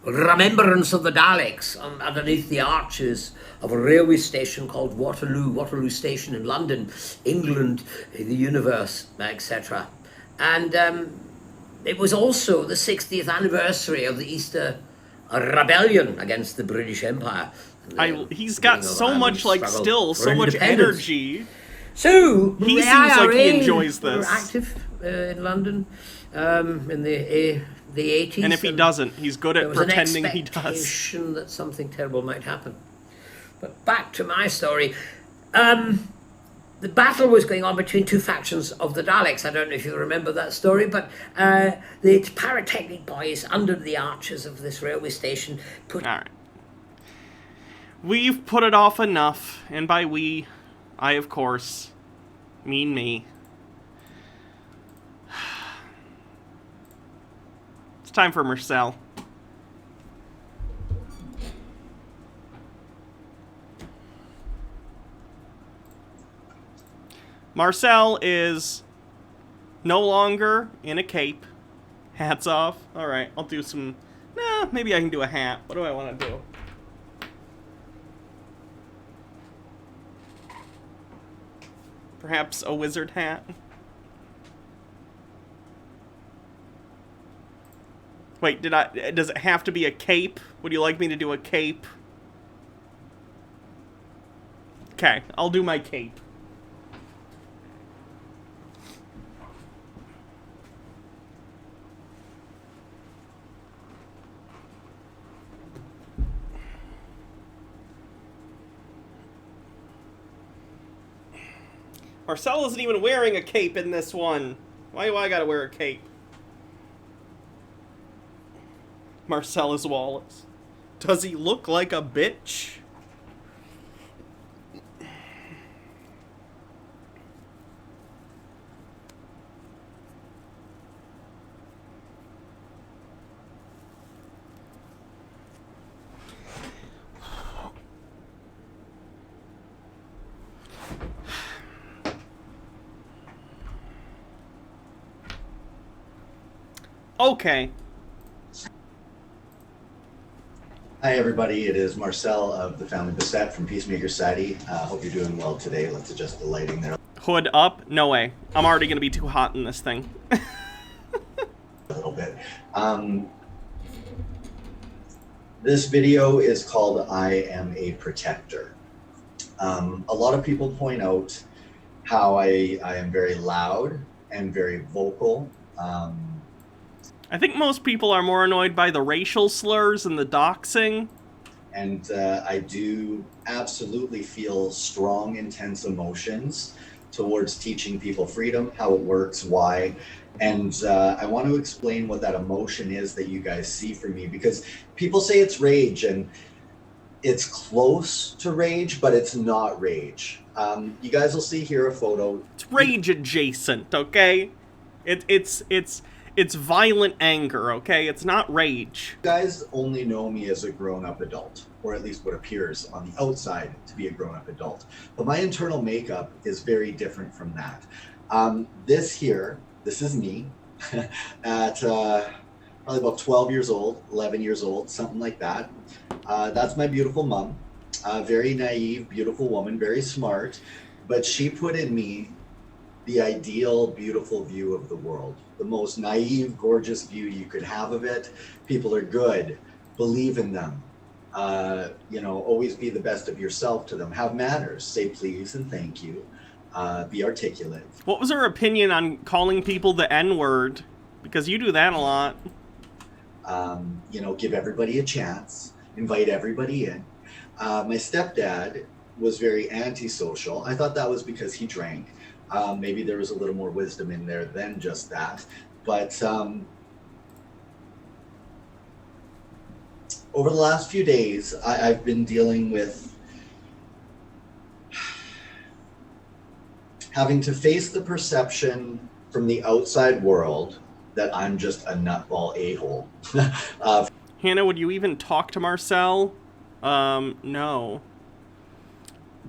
Remembrance of the Daleks underneath the arches of a railway station called Waterloo Station in London, England, the universe, etc. And it was also the 60th anniversary of the Easter Rebellion against the British Empire. He's got so much, like, still, so much energy. So, he seems like he enjoys this. Were active in London in the 80s. And if he doesn't, he's good at pretending he does. There was an expectation that something terrible might happen. But back to my story. The battle was going on between two factions of the Daleks. I don't know if you remember that story, but the pyrotechnic boys under the arches of this railway station put... All right. We've put it off enough, and by we, I, of course, mean me. It's time for Marcel. Marcel is no longer in a cape. Hats off. Alright, I'll do some... Nah, maybe I can do a hat. What do I want to do? Perhaps a wizard hat? Wait, does it have to be a cape? Would you like me to do a cape? Okay, I'll do my cape. Marcel isn't even wearing a cape in this one. Why do I gotta wear a cape? Marcellus Wallace. Does he look like a bitch? Okay. Hi everybody, it is Marcel of the Family Beset from Peacemaker Society. Hope you're doing well today. Let's adjust the lighting there. Hood up? No way. I'm already going to be too hot in this thing. A little bit. This video is called I Am a Protector. A lot of people point out how I am very loud and very vocal. I think most people are more annoyed by the racial slurs and the doxing. And I do absolutely feel strong, intense emotions towards teaching people freedom, how it works, why. And I want to explain what that emotion is that you guys see from me, because people say it's rage, and it's close to rage, but it's not rage. You guys will see here a photo. It's rage adjacent, okay? It's violent anger, okay? It's not rage. You guys only know me as a grown-up adult, or at least what appears on the outside to be a grown-up adult. But my internal makeup is very different from that. This is me at probably about 12 years old, 11 years old, something like that. That's my beautiful mom. Very naive, beautiful woman, very smart. But she put in me the ideal, beautiful view of the world. The most naive, gorgeous view you could have of it. People are good. Believe in them. Always be the best of yourself to them. Have manners. Say please and thank you. Be articulate. What was her opinion on calling people the N-word? Because you do that a lot. Give everybody a chance. Invite everybody in. My stepdad was very antisocial. I thought that was because he drank. Maybe there was a little more wisdom in there than just that. But over the last few days, I've been dealing with having to face the perception from the outside world that I'm just a nutball a-hole. Hannah, would you even talk to Marcel? No.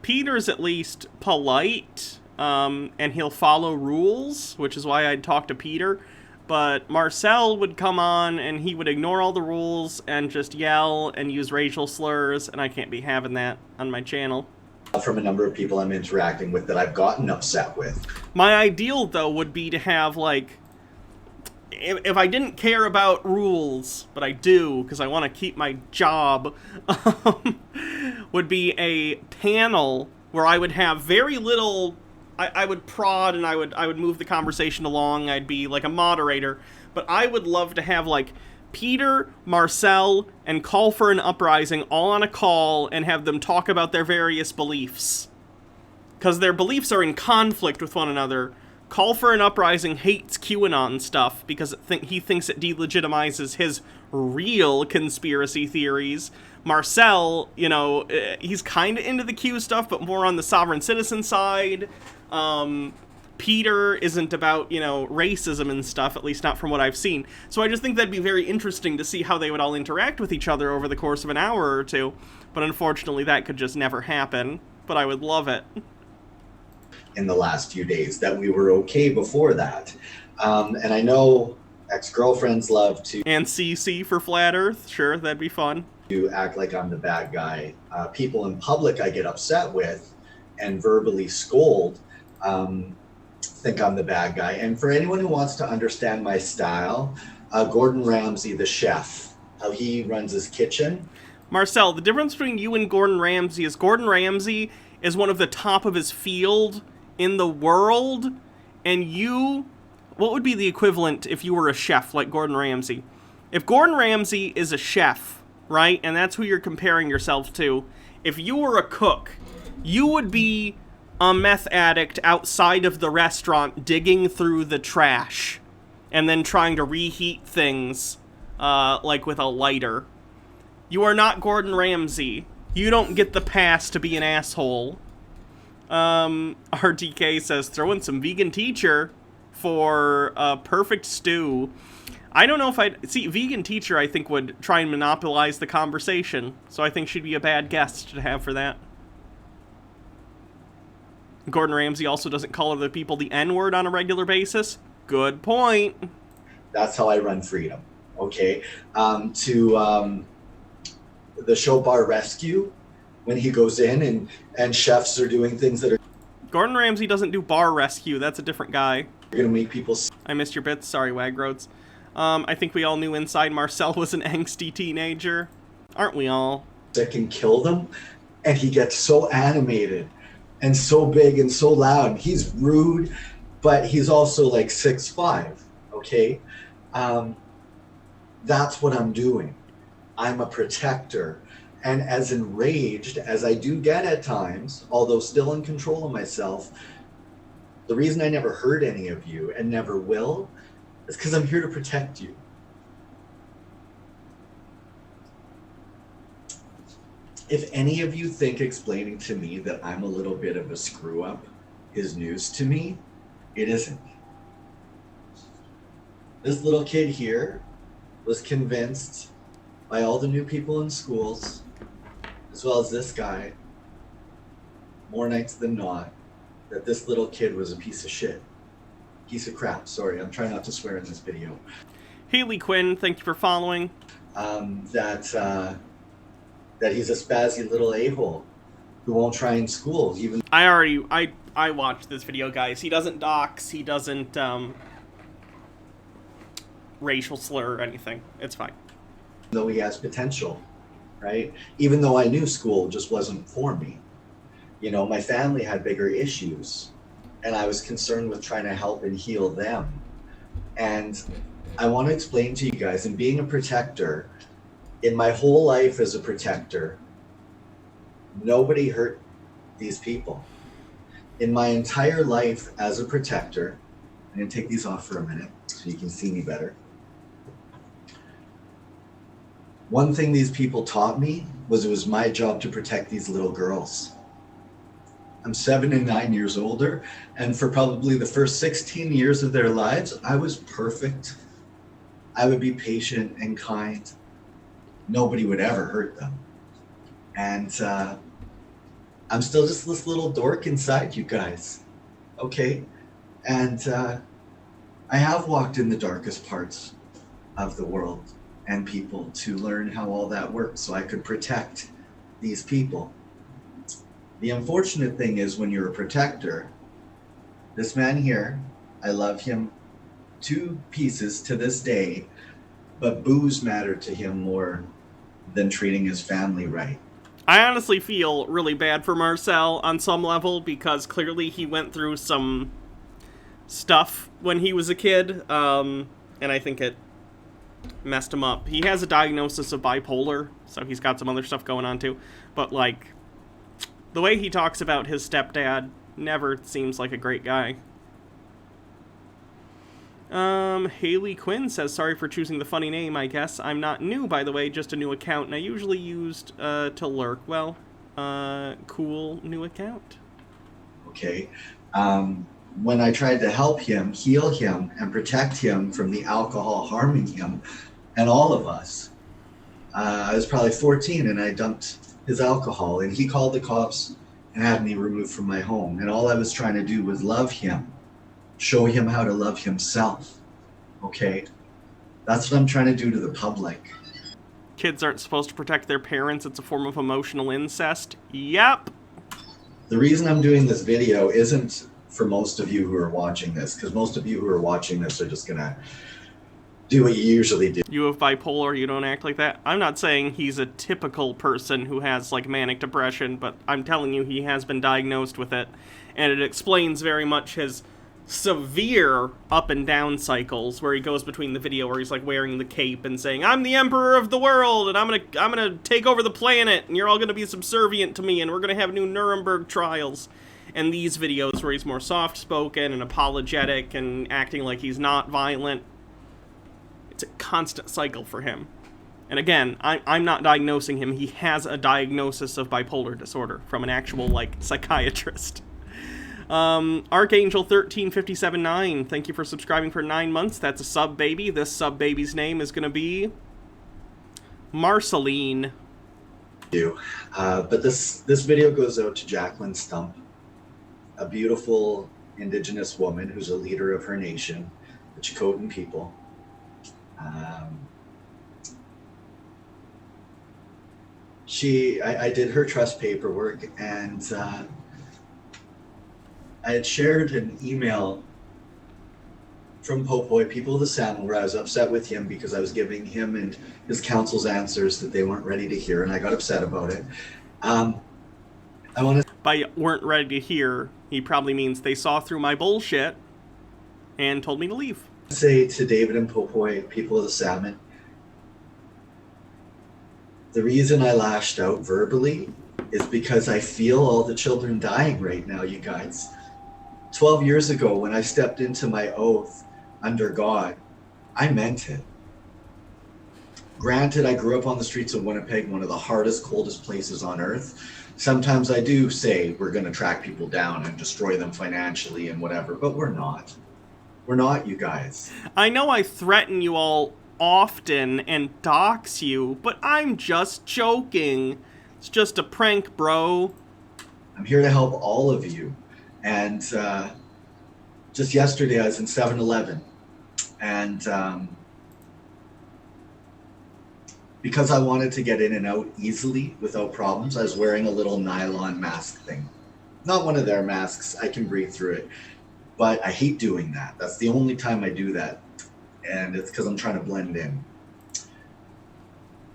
Peter's at least polite, and he'll follow rules, which is why I'd talk to Peter. But Marcel would come on, and he would ignore all the rules and just yell and use racial slurs, and I can't be having that on my channel. From a number of people I'm interacting with that I've gotten upset with. My ideal, though, would be to have, like, if I didn't care about rules, but I do, because I want to keep my job, would be a panel where I would have very little, I would prod and I would move the conversation along, I'd be like a moderator, but I would love to have, like, Peter, Marcel, and Call for an Uprising all on a call and have them talk about their various beliefs. Because their beliefs are in conflict with one another. Call for an Uprising hates QAnon stuff because he thinks it delegitimizes his real conspiracy theories. Marcel, he's kind of into the Q stuff, but more on the sovereign citizen side. Peter isn't about, racism and stuff, at least not from what I've seen. So I just think that'd be very interesting to see how they would all interact with each other over the course of an hour or two. But unfortunately, that could just never happen. But I would love it. In the last few days, that we were okay before that. And I know ex-girlfriends love to... And CC for Flat Earth, sure, that'd be fun. To act like I'm the bad guy. People in public I get upset with and verbally scold think I'm the bad guy. And for anyone who wants to understand my style, Gordon Ramsay, the chef, how he runs his kitchen. Marcel, the difference between you and Gordon Ramsay is one of the top of his field in the world, and you, what would be the equivalent if you were a chef like Gordon Ramsay? If Gordon Ramsay is a chef, right, and that's who you're comparing yourself to, if you were a cook, you would be a meth addict outside of the restaurant digging through the trash and then trying to reheat things like with a lighter. You are not Gordon Ramsay. You don't get the pass to be an asshole. RTK says, throw in some vegan teacher for a perfect stew. I don't know if I'd... See, vegan teacher, I think, would try and monopolize the conversation. So I think she'd be a bad guest to have for that. Gordon Ramsay also doesn't call other people the N-word on a regular basis. Good point. That's how I run freedom. Okay? To the show Bar Rescue, when he goes in and chefs are doing things that are... Gordon Ramsay doesn't do bar rescue. That's a different guy. You're gonna make people. I missed your bits. Sorry, Wagroads. I think we all knew inside Marcel was an angsty teenager. Aren't we all? Sick and kill them, and he gets so animated and so big and so loud. He's rude, but he's also like 6'5", okay? That's what I'm doing. I'm a protector. And as enraged as I do get at times, although still in control of myself, the reason I never hurt any of you and never will is because I'm here to protect you. If any of you think explaining to me that I'm a little bit of a screw up is news to me, it isn't. This little kid here was convinced by all the new people in schools, as well as this guy, more nights than not, that this little kid was a piece of shit. Piece of crap. Sorry, I'm trying not to swear in this video. Haley Quinn, thank you for following. That he's a spazzy little a-hole who won't try in school, even. I watched this video, guys. He doesn't dox. He doesn't racial slur or anything. It's fine. Though he has potential, right? Even though I knew school just wasn't for me. You know, my family had bigger issues, and I was concerned with trying to help and heal them. And I want to explain to you guys, in being a protector, in my whole life as a protector, nobody hurt these people. In my entire life as a protector, I'm going to take these off for a minute so you can see me better. One thing these people taught me was it was my job to protect these little girls. I'm 7 and 9 years older, and for probably the first 16 years of their lives, I was perfect. I would be patient and kind. Nobody would ever hurt them. And I'm still just this little dork inside you guys, okay? And I have walked in the darkest parts of the world and people to learn how all that works so I could protect these people. The unfortunate thing is when you're a protector, this man here, I love him to pieces to this day, but booze mattered to him more than treating his family right. I honestly feel really bad for Marcel on some level because clearly he went through some stuff when he was a kid, and I think it messed him up. He has a diagnosis of bipolar, so he's got some other stuff going on too, but like, the way he talks about his stepdad never seems like a great guy. Haley Quinn says, sorry for choosing the funny name, I guess. I'm not new, by the way, just a new account, and I usually used to lurk. Well, cool new account. Okay. When I tried to help him, heal him, and protect him from the alcohol harming him and all of us, I was probably 14 and I dumped his alcohol, and he called the cops and had me removed from my home. And all I was trying to do was love him, show him how to love himself. Okay? That's what I'm trying to do to the public. Kids aren't supposed to protect their parents. It's a form of emotional incest. Yep. The reason I'm doing this video isn't for most of you who are watching this, because most of you who are watching this are just gonna do what you usually do. You have bipolar, you don't act like that. I'm not saying he's a typical person who has, like, manic depression, but I'm telling you he has been diagnosed with it, and it explains very much his severe up and down cycles, where he goes between the video where he's, like, wearing the cape and saying, I'm the emperor of the world, and I'm gonna take over the planet, and you're all gonna be subservient to me, and we're gonna have new Nuremberg trials. And these videos where he's more soft-spoken and apologetic and acting like he's not violent. It's a constant cycle for him. And again, I'm not diagnosing him. He has a diagnosis of bipolar disorder from an actual, like, psychiatrist. Archangel13579, thank you for subscribing for 9 months. That's a sub baby. This sub baby's name is going to be Marceline. But this video goes out to Jacqueline Stump, a beautiful Indigenous woman who's a leader of her nation, the Chakotay people. I did her trust paperwork, and I had shared an email from Popoy, People of the Salmon, where I was upset with him because I was giving him and his council's answers that they weren't ready to hear, and I got upset about it. I want to... By weren't ready to hear, he probably means they saw through my bullshit and told me to leave. Say to David and Popoy, People of the Salmon, the reason I lashed out verbally is because I feel all the children dying right now, you guys. 12 years ago, when I stepped into my oath under God, I meant it. Granted, I grew up on the streets of Winnipeg, one of the hardest, coldest places on earth. Sometimes I do say we're going to track people down and destroy them financially and whatever, but we're not. We're not, you guys. I know I threaten you all often and dox you, but I'm just joking. It's just a prank, bro. I'm here to help all of you. And just yesterday I was in 7-Eleven, and because I wanted to get in and out easily without problems, I was wearing a little nylon mask thing. Not one of their masks, I can breathe through it. But I hate doing that. That's the only time I do that. And it's because I'm trying to blend in.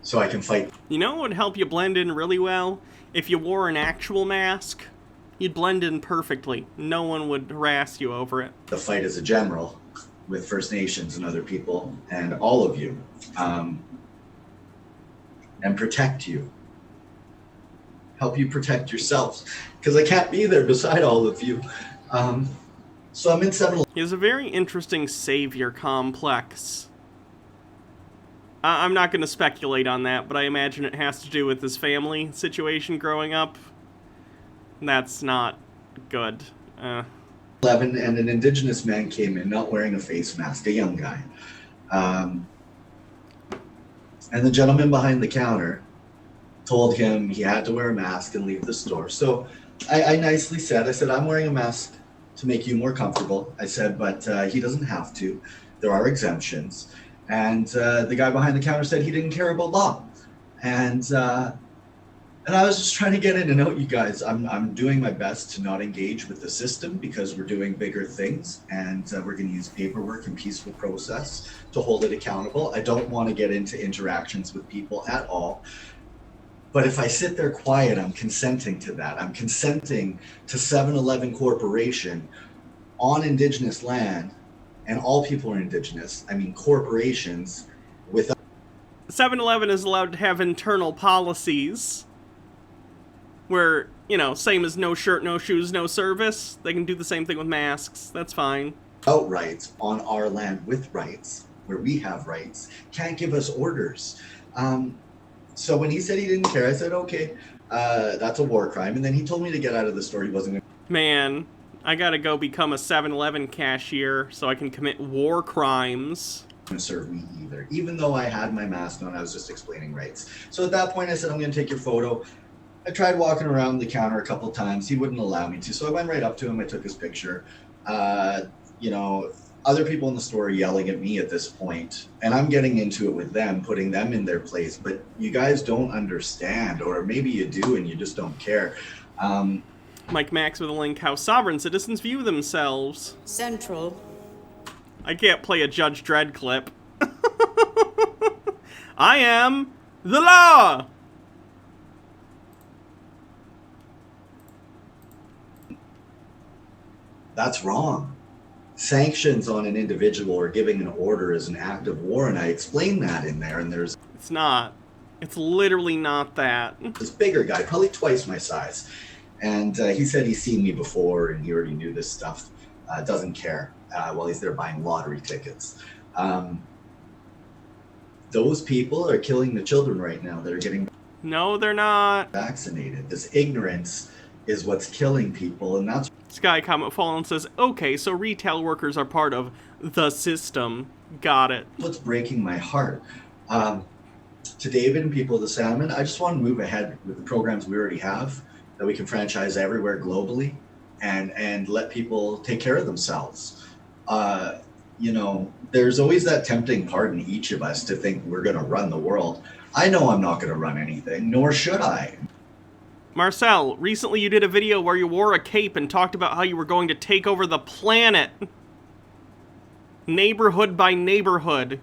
So I can fight. You know what would help you blend in really well? If you wore an actual mask, you'd blend in perfectly. No one would harass you over it. The fight as a general with First Nations and other people and all of you. And protect you. Help you protect yourselves. Because I can't be there beside all of you. So I'm in 7-Eleven. He has a very interesting savior complex. I'm not going to speculate on that, but I imagine it has to do with his family situation growing up. That's not good. 11, and an Indigenous man came in not wearing a face mask, a young guy. And the gentleman behind the counter told him he had to wear a mask and leave the store. So I nicely said, I'm wearing a mask to make you more comfortable. I said, but he doesn't have to. There are exemptions. And the guy behind the counter said he didn't care about law. And I was just trying to get in and out, you guys. I'm doing my best to not engage with the system because we're doing bigger things, and we're going to use paperwork and peaceful process to hold it accountable. I don't want to get into interactions with people at all. But if I sit there quiet, I'm consenting to that. I'm consenting to 7-Eleven Corporation on Indigenous land, and all people are Indigenous. I mean, corporations with... 7-Eleven is allowed to have internal policies where, you know, same as no shirt, no shoes, no service. They can do the same thing with masks. That's fine. Without rights on our land with rights, where we have rights, can't give us orders. So when he said he didn't care, I said, okay, that's a war crime. And then he told me to get out of the store. He wasn't going to... Man, I gotta go become a 7-Eleven cashier so I can commit war crimes. ...to serve me either. Even though I had my mask on, I was just explaining rights. So at that point, I said, I'm going to take your photo. I tried walking around the counter a couple times. He wouldn't allow me to. So I went right up to him. I took his picture. You know, other people in the store are yelling at me at this point, and I'm getting into it with them, putting them in their place. But you guys don't understand, or maybe you do and you just don't care. Mike Max with a link, how sovereign citizens view themselves. Central. I can't play a Judge Dredd clip. I am the law! That's wrong. Sanctions on an individual or giving an order is an act of war, and I explained that in there, and there's... It's not. It's literally not that. This bigger guy, probably twice my size, and he said he's seen me before, and he already knew this stuff. Doesn't care while he's there buying lottery tickets. Those people are killing the children right now that are getting... No, they're not. ...vaccinated. This ignorance is what's killing people, and that's... Sky Comet Fallen says, okay, so retail workers are part of the system. Got it. What's breaking my heart. To David and People of the Salmon, I just want to move ahead with the programs we already have that we can franchise everywhere globally and let people take care of themselves. You know, there's always that tempting part in each of us to think we're going to run the world. I know I'm not going to run anything, nor should I. Marcel, recently you did a video where you wore a cape and talked about how you were going to take over the planet. Neighborhood by neighborhood.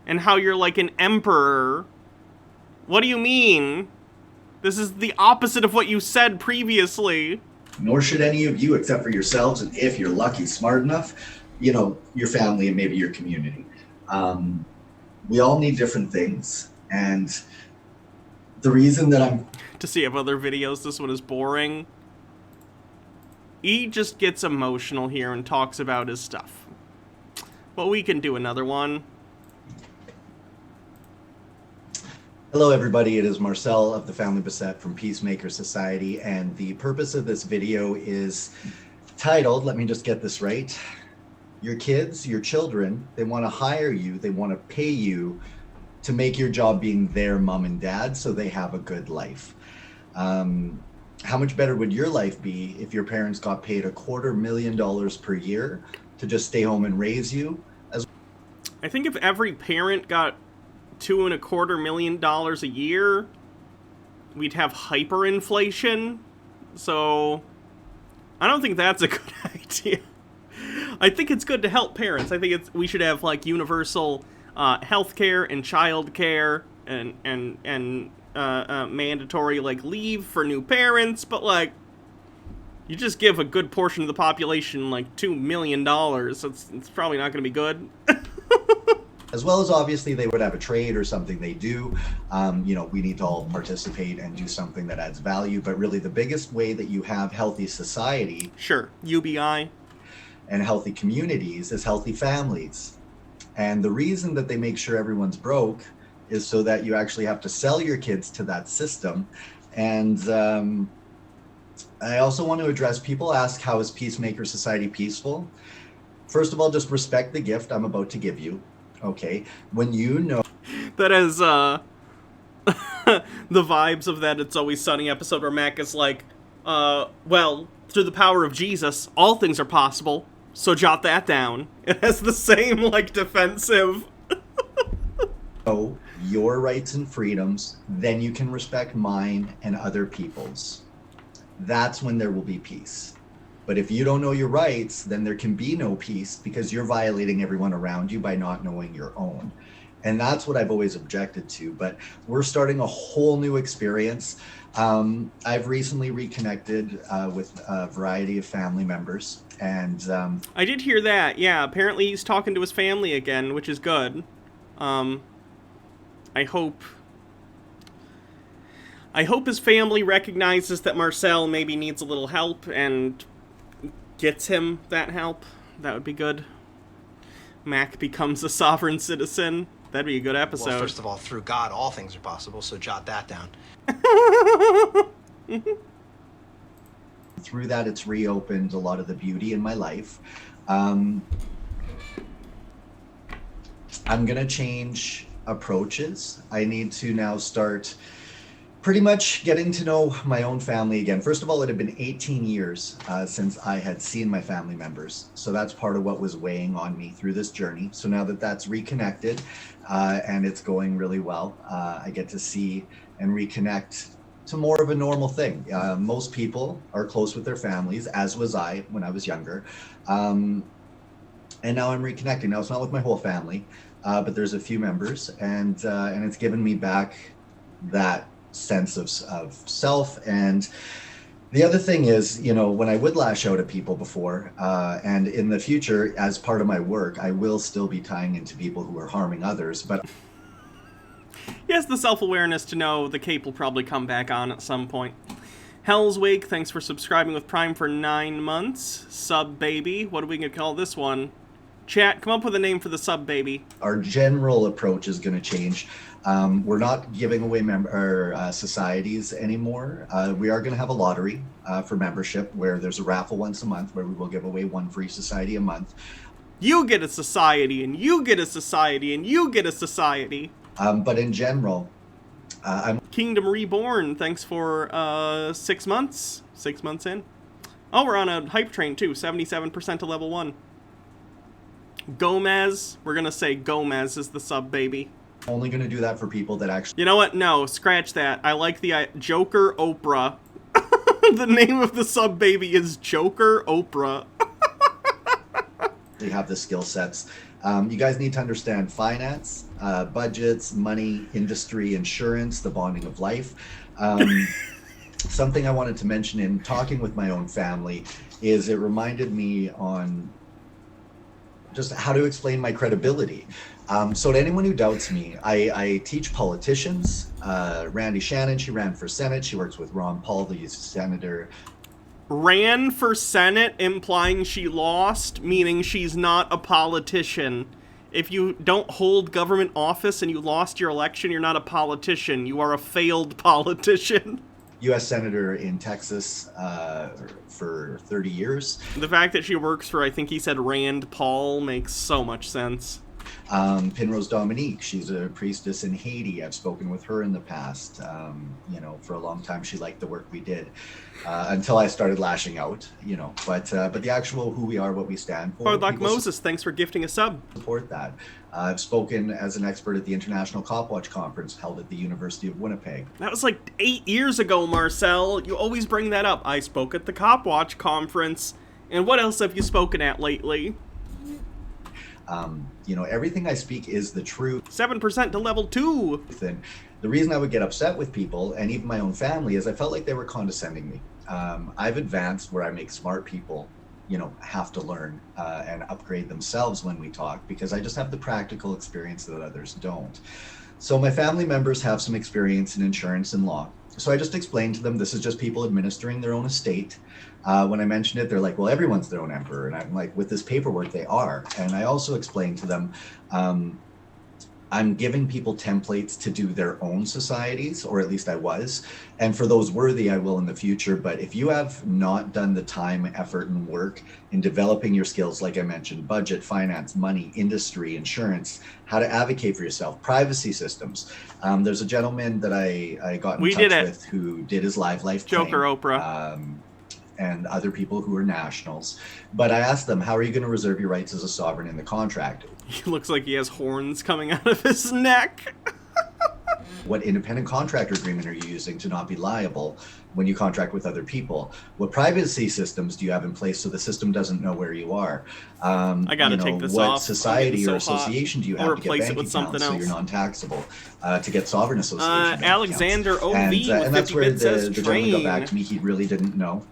And how you're like an emperor. What do you mean? This is the opposite of what you said previously. Nor should any of you, except for yourselves, and if you're lucky, smart enough, you know, your family and maybe your community. We all need different things. And the reason that I'm... To see if other videos, this one is boring. He just gets emotional here and talks about his stuff. But we can do another one. Hello everybody, it is Marcel of the Family Beset from Peacemaker Society, and the purpose of this video is titled, let me just get this right, your kids, your children, they want to hire you, they want to pay you to make your job being their mom and dad so they have a good life. How much better would your life be if your parents got paid $250,000 per year to just stay home and raise you? I think if every parent got $2.25 million a year, we'd have hyperinflation. So I don't think that's a good idea. I think it's good to help parents. I think we should have like universal health care and child care and mandatory like leave for new parents, but like you just give a good portion of the population like $2 million. It's probably not going to be good. As well as obviously they would have a trade or something they do. You know, we need to all participate and do something that adds value. But really the biggest way that you have healthy society, sure, UBI, and healthy communities is healthy families. And the reason that they make sure everyone's broke is so that you actually have to sell your kids to that system. And I also want to address, people ask, how is Peacemaker Society peaceful? First of all, just respect the gift I'm about to give you. Okay, when you know... That is, the vibes of that It's Always Sunny episode where Mac is like, well, through the power of Jesus, all things are possible, so jot that down. It has the same, like, defensive... your rights and freedoms, then you can respect mine and other people's. That's when there will be peace. But if you don't know your rights, then there can be no peace because you're violating everyone around you by not knowing your own. And that's what I've always objected to. But we're starting a whole new experience. I've recently reconnected with a variety of family members. And I did hear that. Yeah, apparently he's talking to his family again, which is good. I hope his family recognizes that Marcel maybe needs a little help and gets him that help. That would be good. Mac becomes a sovereign citizen. That'd be a good episode. Well, first of all, through God, all things are possible, so jot that down. Through that, it's reopened a lot of the beauty in my life. I'm going to change approaches. I need to now start pretty much getting to know my own family again. First of all, it had been 18 years since I had seen my family members. So that's part of what was weighing on me through this journey. So now that that's reconnected and it's going really well, I get to see and reconnect to more of a normal thing. Most people are close with their families, as was I when I was younger. And now I'm reconnecting. Now it's not with my whole family, but there's a few members, and it's given me back that sense of self. And the other thing is, you know, when I would lash out at people before, and in the future, as part of my work, I will still be tying into people who are harming others, but... He has the self-awareness to know the cape will probably come back on at some point. Hell's Wake, thanks for subscribing with Prime for 9 months. Sub Baby, what are we going to call this one? Chat, come up with a name for the Sub Baby. Our general approach is going to change. We're not giving away societies anymore. We are going to have a lottery for membership where there's a raffle once a month where we will give away one free society a month. You get a society, and you get a society, and you get a society. But in general, Kingdom Reborn, thanks for 6 months. 6 months in. Oh, we're on a hype train too, 77% to level 1. Gomez, we're gonna say Gomez is the sub baby. Only gonna do that for people that actually... You know what? No, scratch that. I like the Joker Oprah. The name of the sub baby is Joker Oprah. They have the skill sets. You guys need to understand finance, budgets, money, industry, insurance, the bonding of life. Something I wanted to mention in talking with my own family is it reminded me on just how to explain my credibility. So to anyone who doubts me, I teach politicians. Randy Shannon, she ran for Senate. She works with Ron Paul, the senator. Ran for Senate, implying she lost, meaning she's not a politician. If you don't hold government office and you lost your election, you're not a politician. You are a failed politician. U.S. Senator in Texas for 30 years. The fact that she works for, I think he said Rand Paul, makes so much sense. Penrose Dominique, she's a priestess in Haiti. I've spoken with her in the past. For a long time she liked the work we did until I started lashing out, but the actual who we are, what we stand for. Lord Lock Moses, thanks for gifting a sub. Support that. I've spoken as an expert at the International Copwatch Conference held at the University of Winnipeg. That was like 8 years ago, Marcel. You always bring that up. I spoke at the Copwatch Conference. And what else have you spoken at lately? Everything I speak is the truth. 7% to level 2. And the reason I would get upset with people, and even my own family, is I felt like they were condescending me. I've advanced where I make smart people, have to learn and upgrade themselves when we talk, because I just have the practical experience that others don't. So my family members have some experience in insurance and law. So I just explained to them, this is just people administering their own estate. When I mentioned it, they're like, well, everyone's their own emperor. And I'm like, with this paperwork, they are. And I also explained to them, I'm giving people templates to do their own societies, or at least I was. And for those worthy, I will in the future. But if you have not done the time, effort, and work in developing your skills, like I mentioned, budget, finance, money, industry, insurance, how to advocate for yourself, privacy systems. There's a gentleman that I got in touch with who did his live life Joker claim, Oprah. and other people who are nationals. But I asked them, how are you going to reserve your rights as a sovereign in the contract? He looks like he has horns coming out of his neck. What independent contractor agreement are you using to not be liable when you contract with other people? What privacy systems do you have in place so the system doesn't know where you are? I gotta take this what off. society or association do you have to get bank accounts so else. you're non-taxable to get sovereign association bank Alexander accounts? OV And that's where the gentleman got back train. to me. He really didn't know.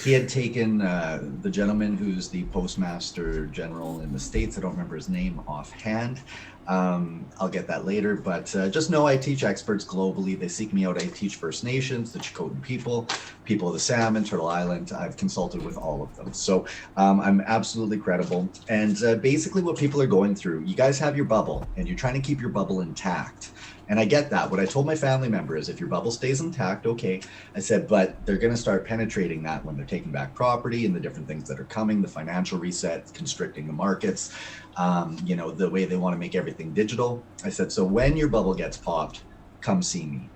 He had taken the gentleman who's the postmaster general in the States. I don't remember his name offhand. I'll get that later, but just know I teach experts globally. They seek me out. I teach First Nations, the Chilcotin people of the Salmon, Turtle Island. I've consulted with all of them. So I'm absolutely credible. And basically what people are going through, you guys have your bubble and you're trying to keep your bubble intact. And I get that. What I told my family member is if your bubble stays intact, okay. I said, but they're going to start penetrating that when they're taking back property and the different things that are coming, the financial reset, constricting the markets, the way they want to make everything digital. I said, so when your bubble gets popped, come see me.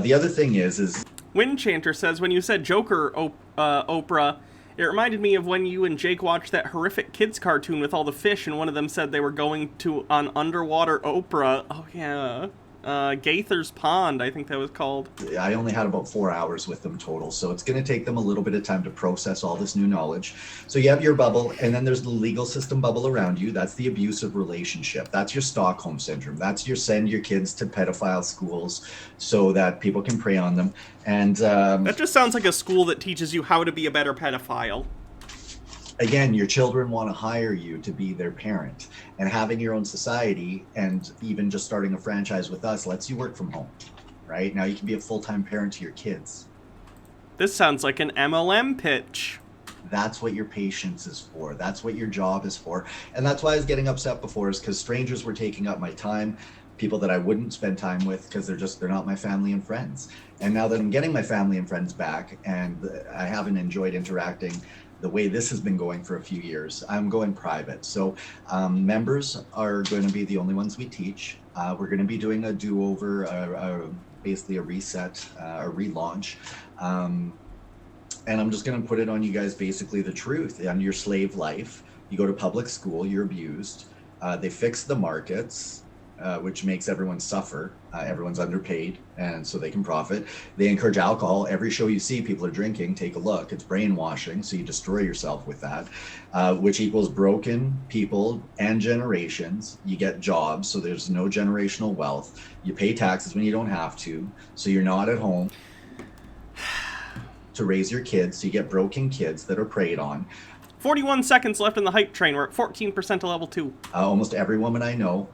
The other thing is Windchanter says, when you said Joker, Oprah, it reminded me of when you and Jake watched that horrific kids cartoon with all the fish, and one of them said they were going on underwater Oprah. Oh, yeah. Gaither's Pond, I think that was called. I only had about 4 hours with them total, so it's going to take them a little bit of time to process all this new knowledge. So you have your bubble, and then there's the legal system bubble around you. That's the abusive relationship. That's your Stockholm syndrome. That's your send your kids to pedophile schools so that people can prey on them. And that just sounds like a school that teaches you how to be a better pedophile. Again, your children want to hire you to be their parent, and having your own society and even just starting a franchise with us lets you work from home, right? Now you can be a full-time parent to your kids. This sounds like an MLM pitch. That's what your patience is for. That's what your job is for. And that's why I was getting upset before, is because strangers were taking up my time, people that I wouldn't spend time with because they're not my family and friends. And now that I'm getting my family and friends back and I haven't enjoyed interacting the way this has been going for a few years, I'm going private. So members are going to be the only ones we teach. We're going to be doing a do-over, basically a reset, a relaunch. And I'm just going to put it on you guys, basically the truth. On your slave life, you go to public school, you're abused. They fix the markets. which makes everyone suffer. Everyone's underpaid, and so they can profit. They encourage alcohol. Every show you see, people are drinking. Take a look. It's brainwashing, so you destroy yourself with that, which equals broken people and generations. You get jobs, so there's no generational wealth. You pay taxes when you don't have to, so you're not at home to raise your kids, so you get broken kids that are preyed on. 41 seconds left in the hype train. We're at 14% to level 2. Almost every woman I know,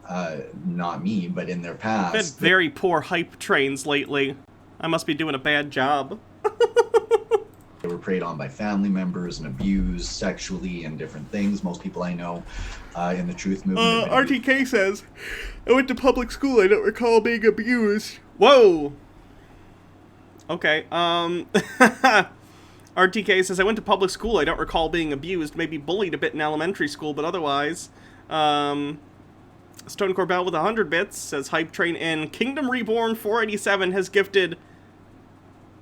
not me, but in their past... I've had very poor hype trains lately. I must be doing a bad job. They were preyed on by family members and abused sexually and different things. Most people I know in the truth movement... RTK says, I went to public school. I don't recall being abused. Whoa! Okay, RTK says, I went to public school. I don't recall being abused. Maybe bullied a bit in elementary school, but otherwise. Stone Corbell with 100 bits says, Hype Train in Kingdom Reborn 487 has gifted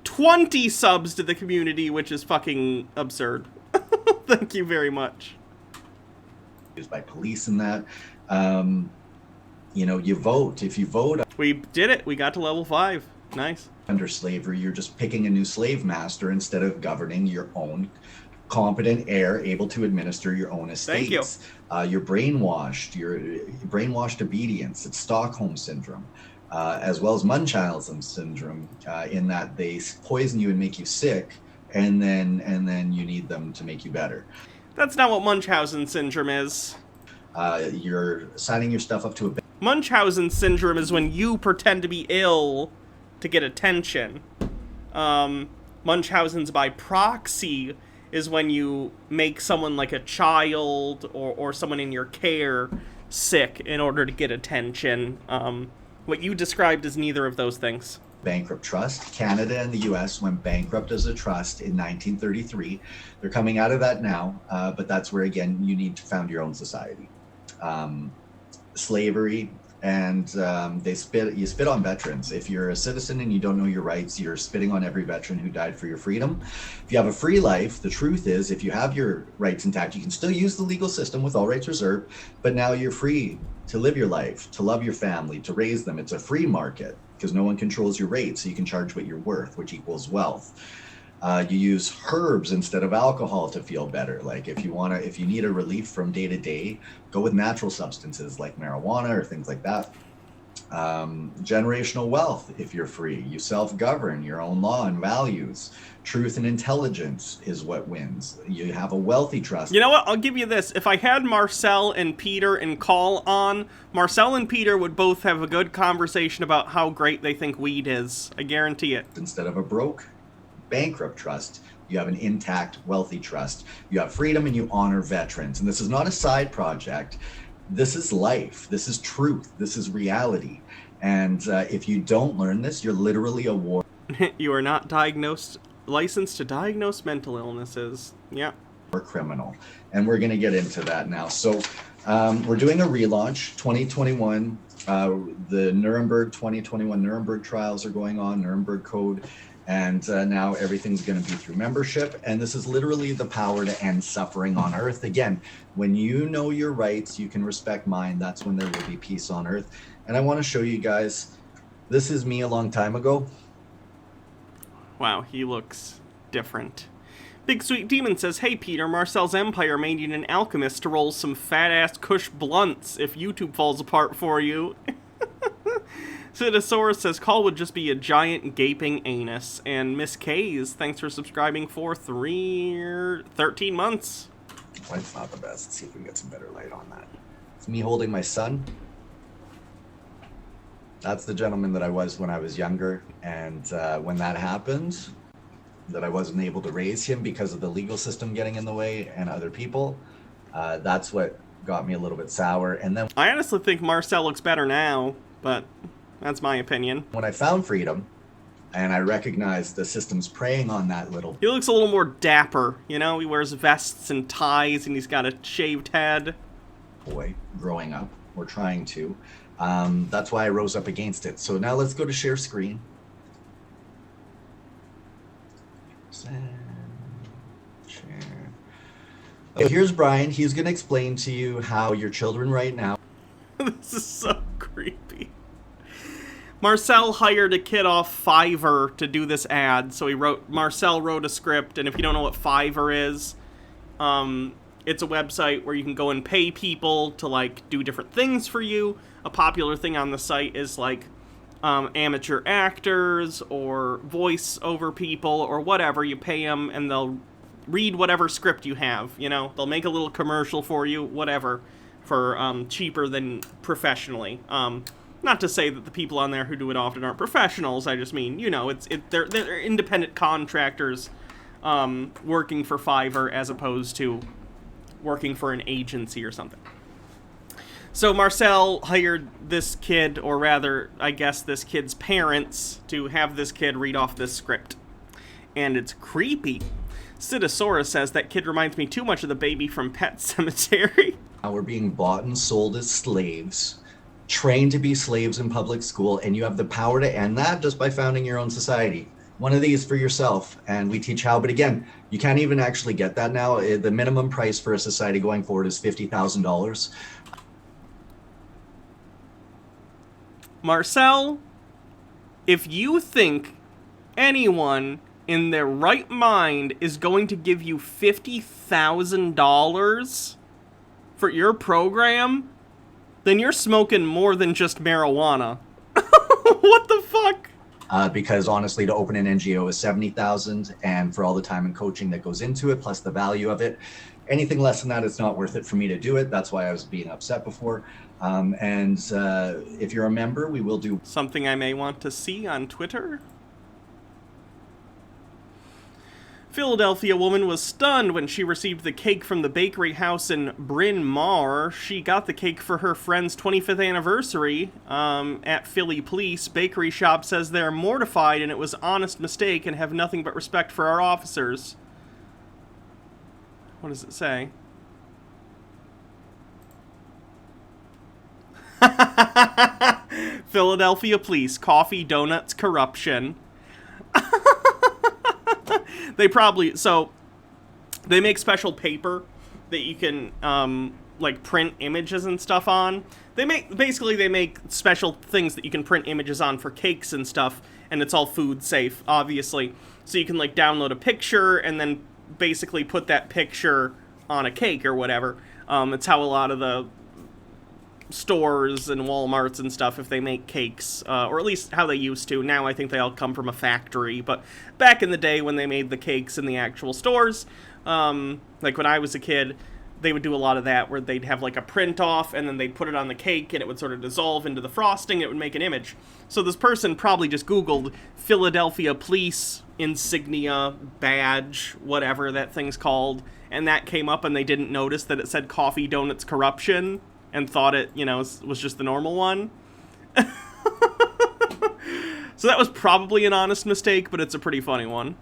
20 subs to the community, which is fucking absurd. Thank you very much. Used by police and that. You know, you vote. If you vote... We did it. We got to level 5. Nice. Under slavery, you're just picking a new slave master instead of governing your own competent heir, able to administer your own estates. Thank you. You're brainwashed. You're brainwashed obedience. It's Stockholm syndrome, as well as Munchausen syndrome, in that they poison you and make you sick, and then you need them to make you better. That's not what Munchausen syndrome is. You're signing your stuff up to a... Munchausen syndrome is when you pretend to be ill to get attention. Munchausen's by proxy is when you make someone like a child or someone in your care sick in order to get attention. What you described is neither of those things. Bankrupt trust. Canada and the US went bankrupt as a trust in 1933. They're coming out of that now, but that's where, again, you need to found your own society. Slavery, and you spit on veterans. If you're a citizen and you don't know your rights, you're spitting on every veteran who died for your freedom. If you have a free life, the truth is, if you have your rights intact, you can still use the legal system with all rights reserved, but now you're free to live your life, to love your family, to raise them. It's a free market because no one controls your rate, so you can charge what you're worth, which equals wealth. You use herbs instead of alcohol to feel better. Like if you need a relief from day to day, go with natural substances like marijuana or things like that. Generational wealth, if you're free, you self-govern your own law and values. Truth and intelligence is what wins. You have a wealthy trust. You know what? I'll give you this. If I had Marcel and Peter and Call on, Marcel and Peter would both have a good conversation about how great they think weed is. I guarantee it. Instead of a broke, bankrupt trust, you have an intact, wealthy trust. You have freedom and you honor veterans. And this is not a side project. This is life. This is truth. This is reality. And if you don't learn this, you're literally a war. You are not licensed to diagnose mental illnesses. Yeah. Or criminal. And we're going to get into that now. So we're doing a relaunch, 2021. The Nuremberg 2021 Nuremberg trials are going on, Nuremberg Code. And now everything's going to be through membership. And this is literally the power to end suffering on earth. Again, when you know your rights, you can respect mine. That's when there will be peace on earth. And I want to show you guys, this is me a long time ago. Wow, he looks different. Big Sweet Demon says, hey Peter, Marcel's Empire may need an alchemist to roll some fat-ass Kush blunts if YouTube falls apart for you. Cidosaurus says, Call would just be a giant gaping anus. And Miss K's, thanks for subscribing for 13 months. Light's not the best. Let's see if we can get some better light on that. It's me holding my son. That's the gentleman that I was when I was younger. And when that happened, that I wasn't able to raise him because of the legal system getting in the way and other people, that's what got me a little bit sour. And then I honestly think Marcel looks better now, but that's my opinion. When I found freedom, and I recognized the system's preying on that little... He looks a little more dapper, you know? He wears vests and ties, and he's got a shaved head. Boy, growing up, or trying to. That's why I rose up against it. So now let's go to share screen. Share. Okay, here's Brian. He's going to explain to you how your children right now... This is so cool. creepy. Marcel hired a kid off Fiverr to do this ad. So Marcel wrote a script, and if you don't know what Fiverr is, it's a website where you can go and pay people to, like, do different things for you. A popular thing on the site is, like, amateur actors or voice-over people or whatever. You pay them, and they'll read whatever script you have, you know? They'll make a little commercial for you, whatever, for cheaper than professionally. Not to say that the people on there who do it often aren't professionals. I just mean, you know, they're independent contractors working for Fiverr as opposed to working for an agency or something. So Marcel hired this kid, or rather, I guess this kid's parents, to have this kid read off this script. And it's creepy. Citosaurus says, that kid reminds me too much of the baby from Pet Sematary. We're being bought and sold as slaves, trained to be slaves in public school, and you have the power to end that just by founding your own society. One of these for yourself, and we teach how. But again, you can't even actually get that now. The minimum price for a society going forward is $50,000. Marcel, if you think anyone in their right mind is going to give you $50,000 for your program, then you're smoking more than just marijuana. What the fuck? Because honestly, to open an NGO is $70,000, and for all the time and coaching that goes into it, plus the value of it, anything less than that, it's not worth it for me to do it. That's why I was being upset before. If you're a member, we will do something I may want to see on Twitter. Philadelphia woman was stunned when she received the cake from the bakery house in Bryn Mawr. She got the cake for her friend's 25th anniversary at Philly Police. Bakery shop says they're mortified and it was an honest mistake and have nothing but respect for our officers. What does it say? Philadelphia Police, coffee, donuts, corruption. They probably, so they make special paper that you can like print images and stuff on. They make special things that you can print images on for cakes and stuff, and it's all food safe, obviously. So you can like download a picture and then basically put that picture on a cake or whatever. It's how a lot of the stores and Walmarts and stuff, if they make cakes, or at least how they used to. Now I think they all come from a factory, but back in the day when they made the cakes in the actual stores, like when I was a kid, they would do a lot of that where they'd have like a print off and then they'd put it on the cake and it would sort of dissolve into the frosting. It would make an image. So this person probably just Googled Philadelphia Police insignia, badge, whatever that thing's called, and that came up and they didn't notice that it said coffee, donuts, corruption, and thought it, you know, was just the normal one. So that was probably an honest mistake, but it's a pretty funny one.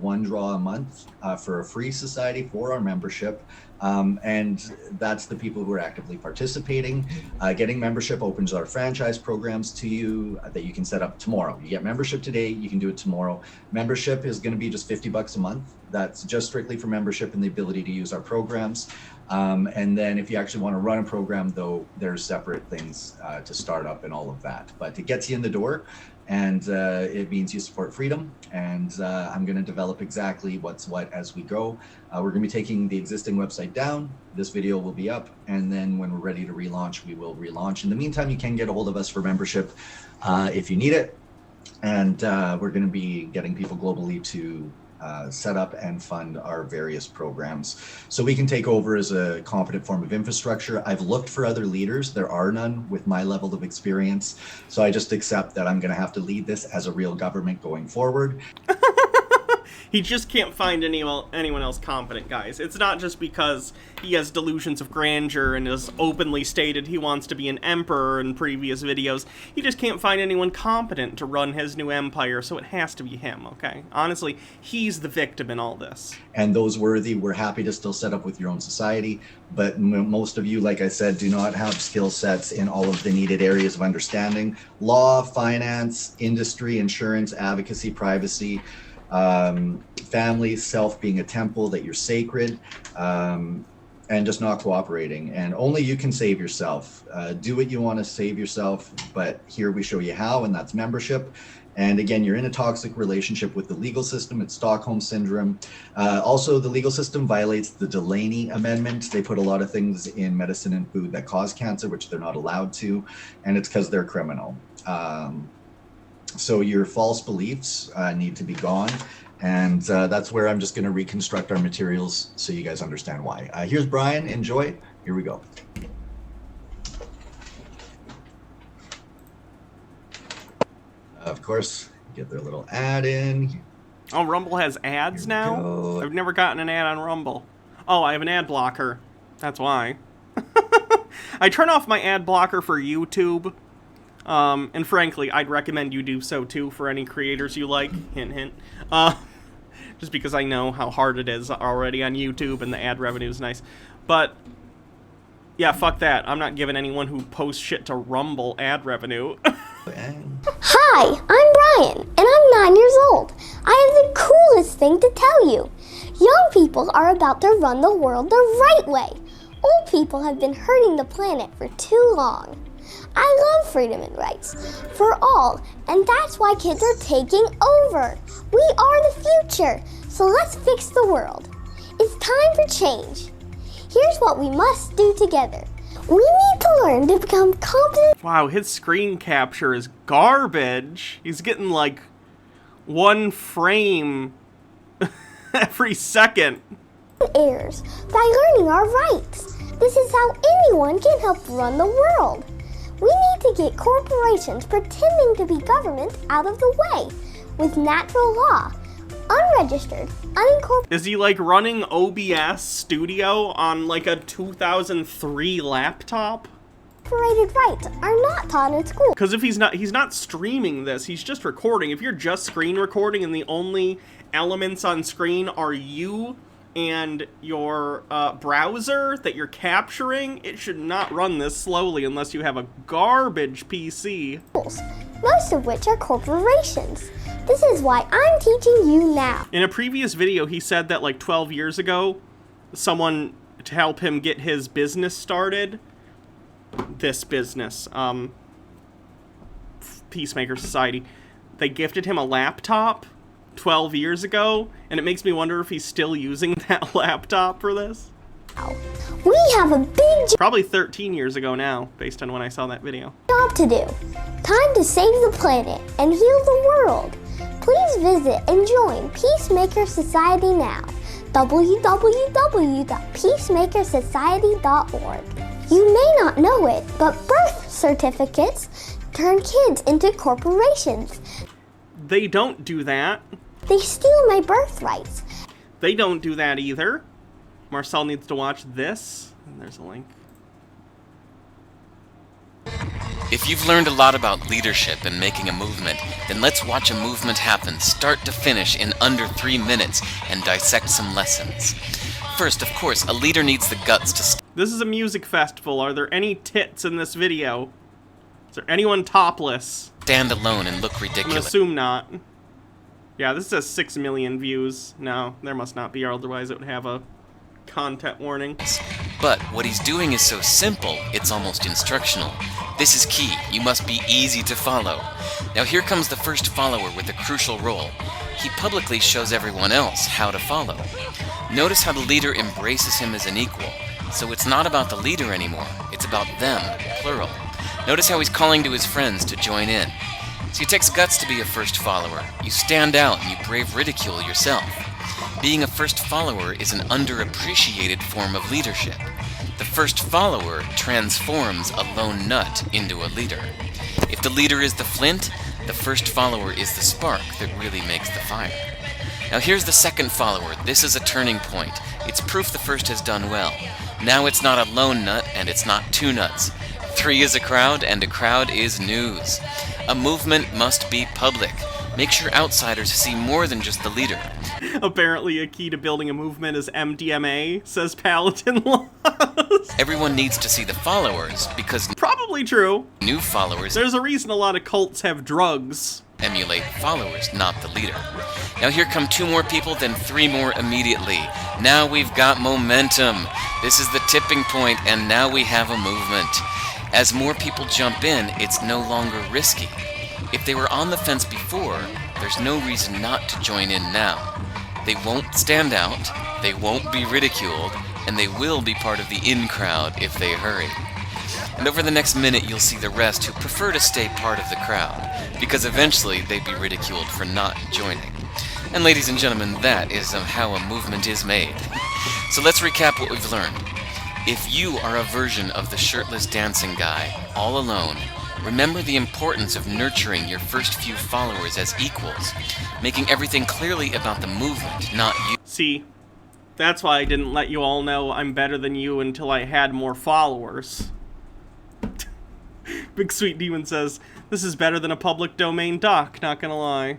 One draw a month for a free society for our membership. And that's the people who are actively participating. Getting membership opens our franchise programs to you that you can set up tomorrow. You get membership today, you can do it tomorrow. Membership is going to be just $50 a month. That's just strictly for membership and the ability to use our programs. And then if you actually want to run a program, though, there's separate things to start up and all of that. But it gets you in the door, and it means you support freedom. And I'm going to develop exactly what's what as we go. We're going to be taking the existing website down. This video will be up, and then when we're ready to relaunch, we will relaunch. In the meantime, you can get a hold of us for membership if you need it. And we're going to be getting people globally to set up and fund our various programs so we can take over as a competent form of infrastructure. I've looked for other leaders. There are none with my level of experience. So I just accept that I'm going to have to lead this as a real government going forward. He just can't find anyone else competent, guys. It's not just because he has delusions of grandeur and has openly stated he wants to be an emperor in previous videos. He just can't find anyone competent to run his new empire, so it has to be him, okay? Honestly, he's the victim in all this. And those worthy, we're happy to still set up with your own society. But most of you, like I said, do not have skill sets in all of the needed areas of understanding. Law, finance, industry, insurance, advocacy, privacy, family, self being a temple, that you're sacred, and just not cooperating. And only you can save yourself. Do what you want to save yourself, but here we show you how, and that's membership. And again, you're in a toxic relationship with the legal system. It's Stockholm Syndrome. Also, the legal system violates the Delaney Amendment. They put a lot of things in medicine and food that cause cancer, which they're not allowed to, and it's because they're criminal. So your false beliefs need to be gone. And that's where I'm just going to reconstruct our materials so you guys understand why. Here's Brian. Enjoy. Here we go. Of course, get their little ad in. Oh, Rumble has ads now? I've never gotten an ad on Rumble. Oh, I have an ad blocker. That's why. I turn off my ad blocker for YouTube. And frankly, I'd recommend you do so too for any creators you like. Hint, hint. Just because I know how hard it is already on YouTube and the ad revenue is nice. But, yeah, fuck that. I'm not giving anyone who posts shit to Rumble ad revenue. Hi, I'm Brian, and I'm 9 years old. I have the coolest thing to tell you. Young people are about to run the world the right way. Old people have been hurting the planet for too long. I love freedom and rights for all, and that's why kids are taking over. We are the future, so let's fix the world. It's time for change. Here's what we must do together. We need to learn to become competent. Wow, his screen capture is garbage. He's getting like 1 frame every second. Heirs by learning our rights. This is how anyone can help run the world. We need to get corporations pretending to be government out of the way with natural law. Unregistered, unincorporated. Is he like running OBS Studio on like a 2003 laptop? Rights are not taught in school. Because if he's not streaming this, he's just recording. If you're just screen recording and the only elements on screen are you and your browser that you're capturing, it should not run this slowly unless you have a garbage PC. Most of which are corporations. This is why I'm teaching you now. In a previous video, he said that like 12 years ago, someone to help him get his business started, this business, Peacemaker Society, they gifted him a laptop 12 years ago, and it makes me wonder if he's still using that laptop for this. We have a big probably 13 years ago now, based on when I saw that video. Job to do. Time to save the planet and heal the world. Please visit and join Peacemaker Society now. www.peacemakersociety.org. You may not know it, but birth certificates turn kids into corporations. They don't do that. They steal my birthrights. They don't do that either. Marcel needs to watch this. And there's a link. If you've learned a lot about leadership and making a movement, then let's watch a movement happen start to finish in under 3 minutes and dissect some lessons. First, of course, a leader needs the guts to... This is a music festival. Are there any tits in this video? Is there anyone topless? Stand alone and look I'm ridiculous. gonna assume not. Yeah, this says 6 million views. No, there must not be, otherwise it would have a content warning. But what he's doing is so simple, it's almost instructional. This is key. You must be easy to follow. Now here comes the first follower with a crucial role. He publicly shows everyone else how to follow. Notice how the leader embraces him as an equal. So it's not about the leader anymore. It's about them, plural. Notice how he's calling to his friends to join in. So it takes guts to be a first follower. You stand out and you brave ridicule yourself. Being a first follower is an underappreciated form of leadership. The first follower transforms a lone nut into a leader. If the leader is the flint, the first follower is the spark that really makes the fire. Now here's the second follower. This is a turning point. It's proof the first has done well. Now it's not a lone nut and it's not 2 nuts. 3 is a crowd and a crowd is news. A movement must be public. Make sure outsiders see more than just the leader. Apparently a key to building a movement is MDMA, says Paladin Laws. Everyone needs to see the followers because... Probably true. New followers... There's a reason a lot of cults have drugs. emulate followers, not the leader. Now here come 2 more people, then 3 more immediately. Now we've got momentum. This is the tipping point, and now we have a movement. As more people jump in, it's no longer risky. If they were on the fence before, there's no reason not to join in now. They won't stand out, they won't be ridiculed, and they will be part of the in crowd if they hurry. And over the next minute, you'll see the rest who prefer to stay part of the crowd, because eventually they'd be ridiculed for not joining. And ladies and gentlemen, that is how a movement is made. So let's recap what we've learned. If you are a version of the shirtless dancing guy, all alone, remember the importance of nurturing your first few followers as equals, making everything clearly about the movement, not you. See, that's why I didn't let you all know I'm better than you until I had more followers. Big Sweet Demon says, this is better than a public domain doc, not gonna lie.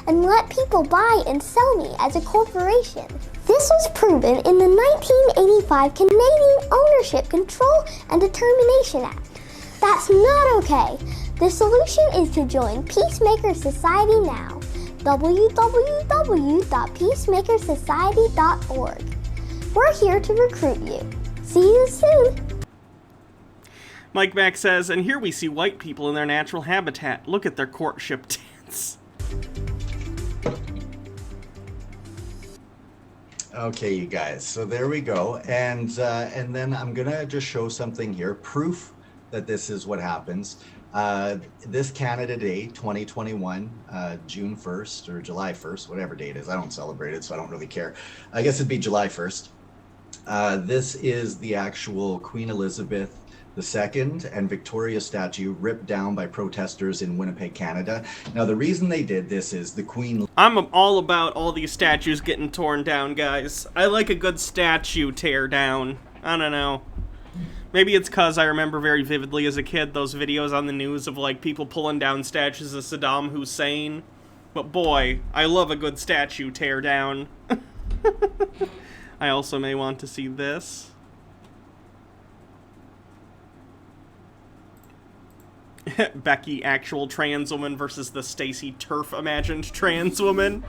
And let people buy and sell me as a corporation. This was proven in the 1985 Canadian Ownership Control and Determination Act. That's not okay. The solution is to join Peacemaker Society now. www.peacemakersociety.org. We're here to recruit you. See you soon. Mike Mack says, and here we see white people in their natural habitat. Look at their courtship dance. Okay, you guys, so there we go. And then I'm gonna just show something here, proof that this is what happens. This Canada Day 2021, June 1st or July 1st, whatever date it is. I don't celebrate it, so I don't really care. I guess it'd be July 1st. This is the actual Queen Elizabeth II and Victoria statue ripped down by protesters in Winnipeg, Canada. Now, the reason they did this is the Queen... I'm all about all these statues getting torn down, guys. I like a good statue tear down. I don't know. Maybe it's because I remember very vividly as a kid those videos on the news of, like, people pulling down statues of Saddam Hussein. But boy, I love a good statue tear down. I also may want to see this. Becky, actual trans woman, versus the Stacy Turf imagined trans woman.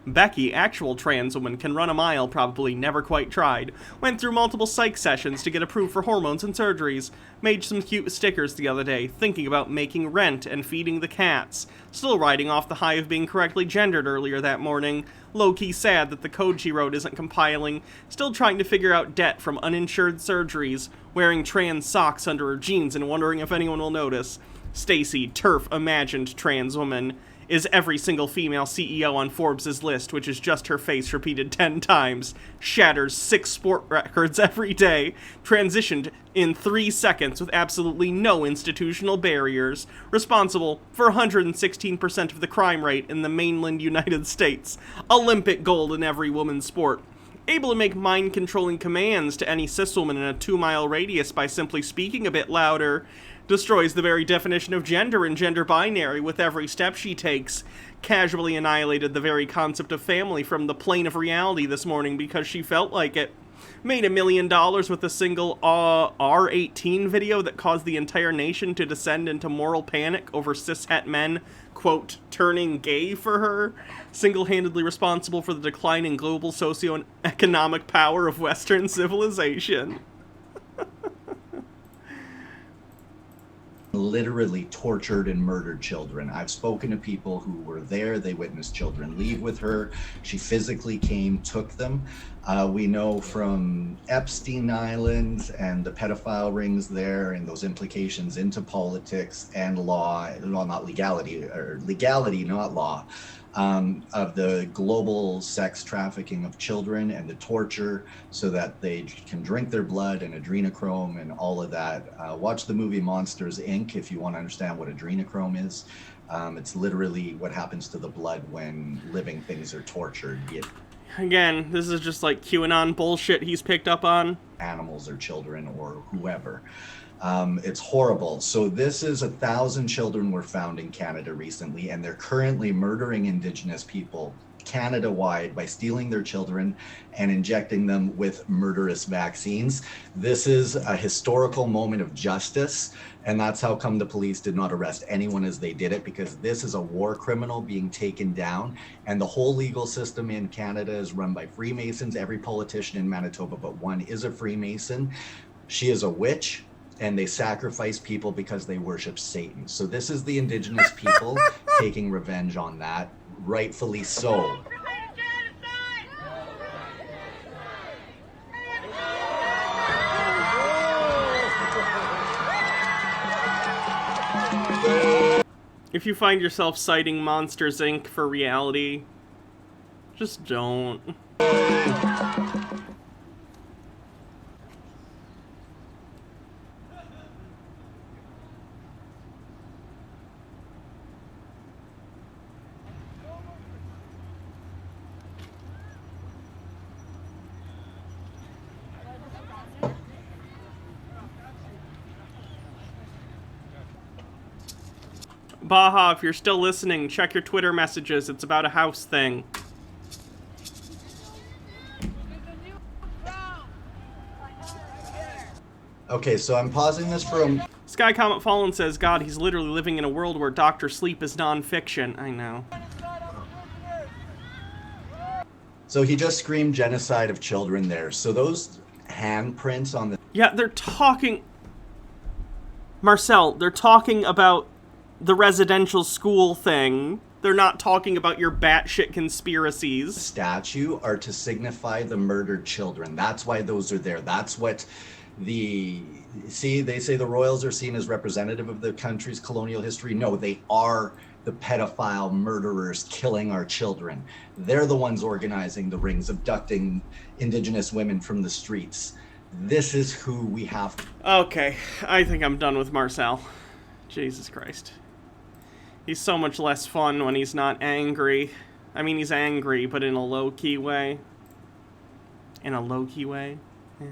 Becky, actual trans woman, can run a mile, probably never quite tried. Went through multiple psych sessions to get approved for hormones and surgeries. Made some cute stickers the other day, thinking about making rent and feeding the cats. Still riding off the high of being correctly gendered earlier that morning. Low-key sad that the code she wrote isn't compiling. Still trying to figure out debt from uninsured surgeries. Wearing trans socks under her jeans and wondering if anyone will notice. Stacy, Turf, imagined trans woman. Is every single female CEO on Forbes' list, which is just her face repeated 10 times. Shatters 6 sport records every day. Transitioned in 3 seconds with absolutely no institutional barriers. Responsible for 116% of the crime rate in the mainland United States. Olympic gold in every woman's sport. Able to make mind-controlling commands to any cis woman in a 2-mile radius by simply speaking a bit louder. Destroys the very definition of gender and gender binary with every step she takes. Casually annihilated the very concept of family from the plane of reality this morning because she felt like it. Made $1 million with a single R18 video that caused the entire nation to descend into moral panic over cishet men, quote, turning gay for her. Single-handedly responsible for the decline in global socio-economic power of Western civilization. Literally tortured and murdered children. I've spoken to people who were there. They witnessed children leave with her. She physically came, took them. We know from Epstein Island and the pedophile rings there and those implications into politics and law, well, not legality, or legality, not law, of the global sex trafficking of children and the torture so that they can drink their blood and adrenochrome and all of that. Watch the movie Monsters, Inc. if you want to understand what adrenochrome is. It's literally what happens to the blood when living things are tortured. Again, this is just like QAnon bullshit he's picked up on. Animals or children or whoever. It's horrible. So this is 1,000 children were found in Canada recently, and they're currently murdering Indigenous people Canada-wide by stealing their children and injecting them with murderous vaccines. This is a historical moment of justice, and that's how come the police did not arrest anyone as they did it, because this is a war criminal being taken down, and the whole legal system in Canada is run by Freemasons. Every politician in Manitoba but one is a Freemason. She is a witch, and they sacrifice people because they worship Satan. So this is the Indigenous people taking revenge on that, rightfully so. If you find yourself citing Monsters, Inc. for reality, just don't. Baja, if you're still listening, check your Twitter messages. It's about a house thing. Okay, so I'm pausing this for a... Sky Comet Fallen says, God, he's literally living in a world where Dr. Sleep is non-fiction. I know. So he just screamed genocide of children there. So those handprints on the... Yeah, they're talking... Marcel, they're talking about the residential school thing. They're not talking about your batshit conspiracies. Statue are to signify the murdered children. That's why those are there. That's what the... See, they say the royals are seen as representative of the country's colonial history. No, they are the pedophile murderers killing our children. They're the ones organizing the rings, abducting Indigenous women from the streets. This is who we have. Okay, I think I'm done with Marcel. Jesus Christ. He's so much less fun when he's not angry. I mean, he's angry, but in a low-key way. In a low-key way? Yeah.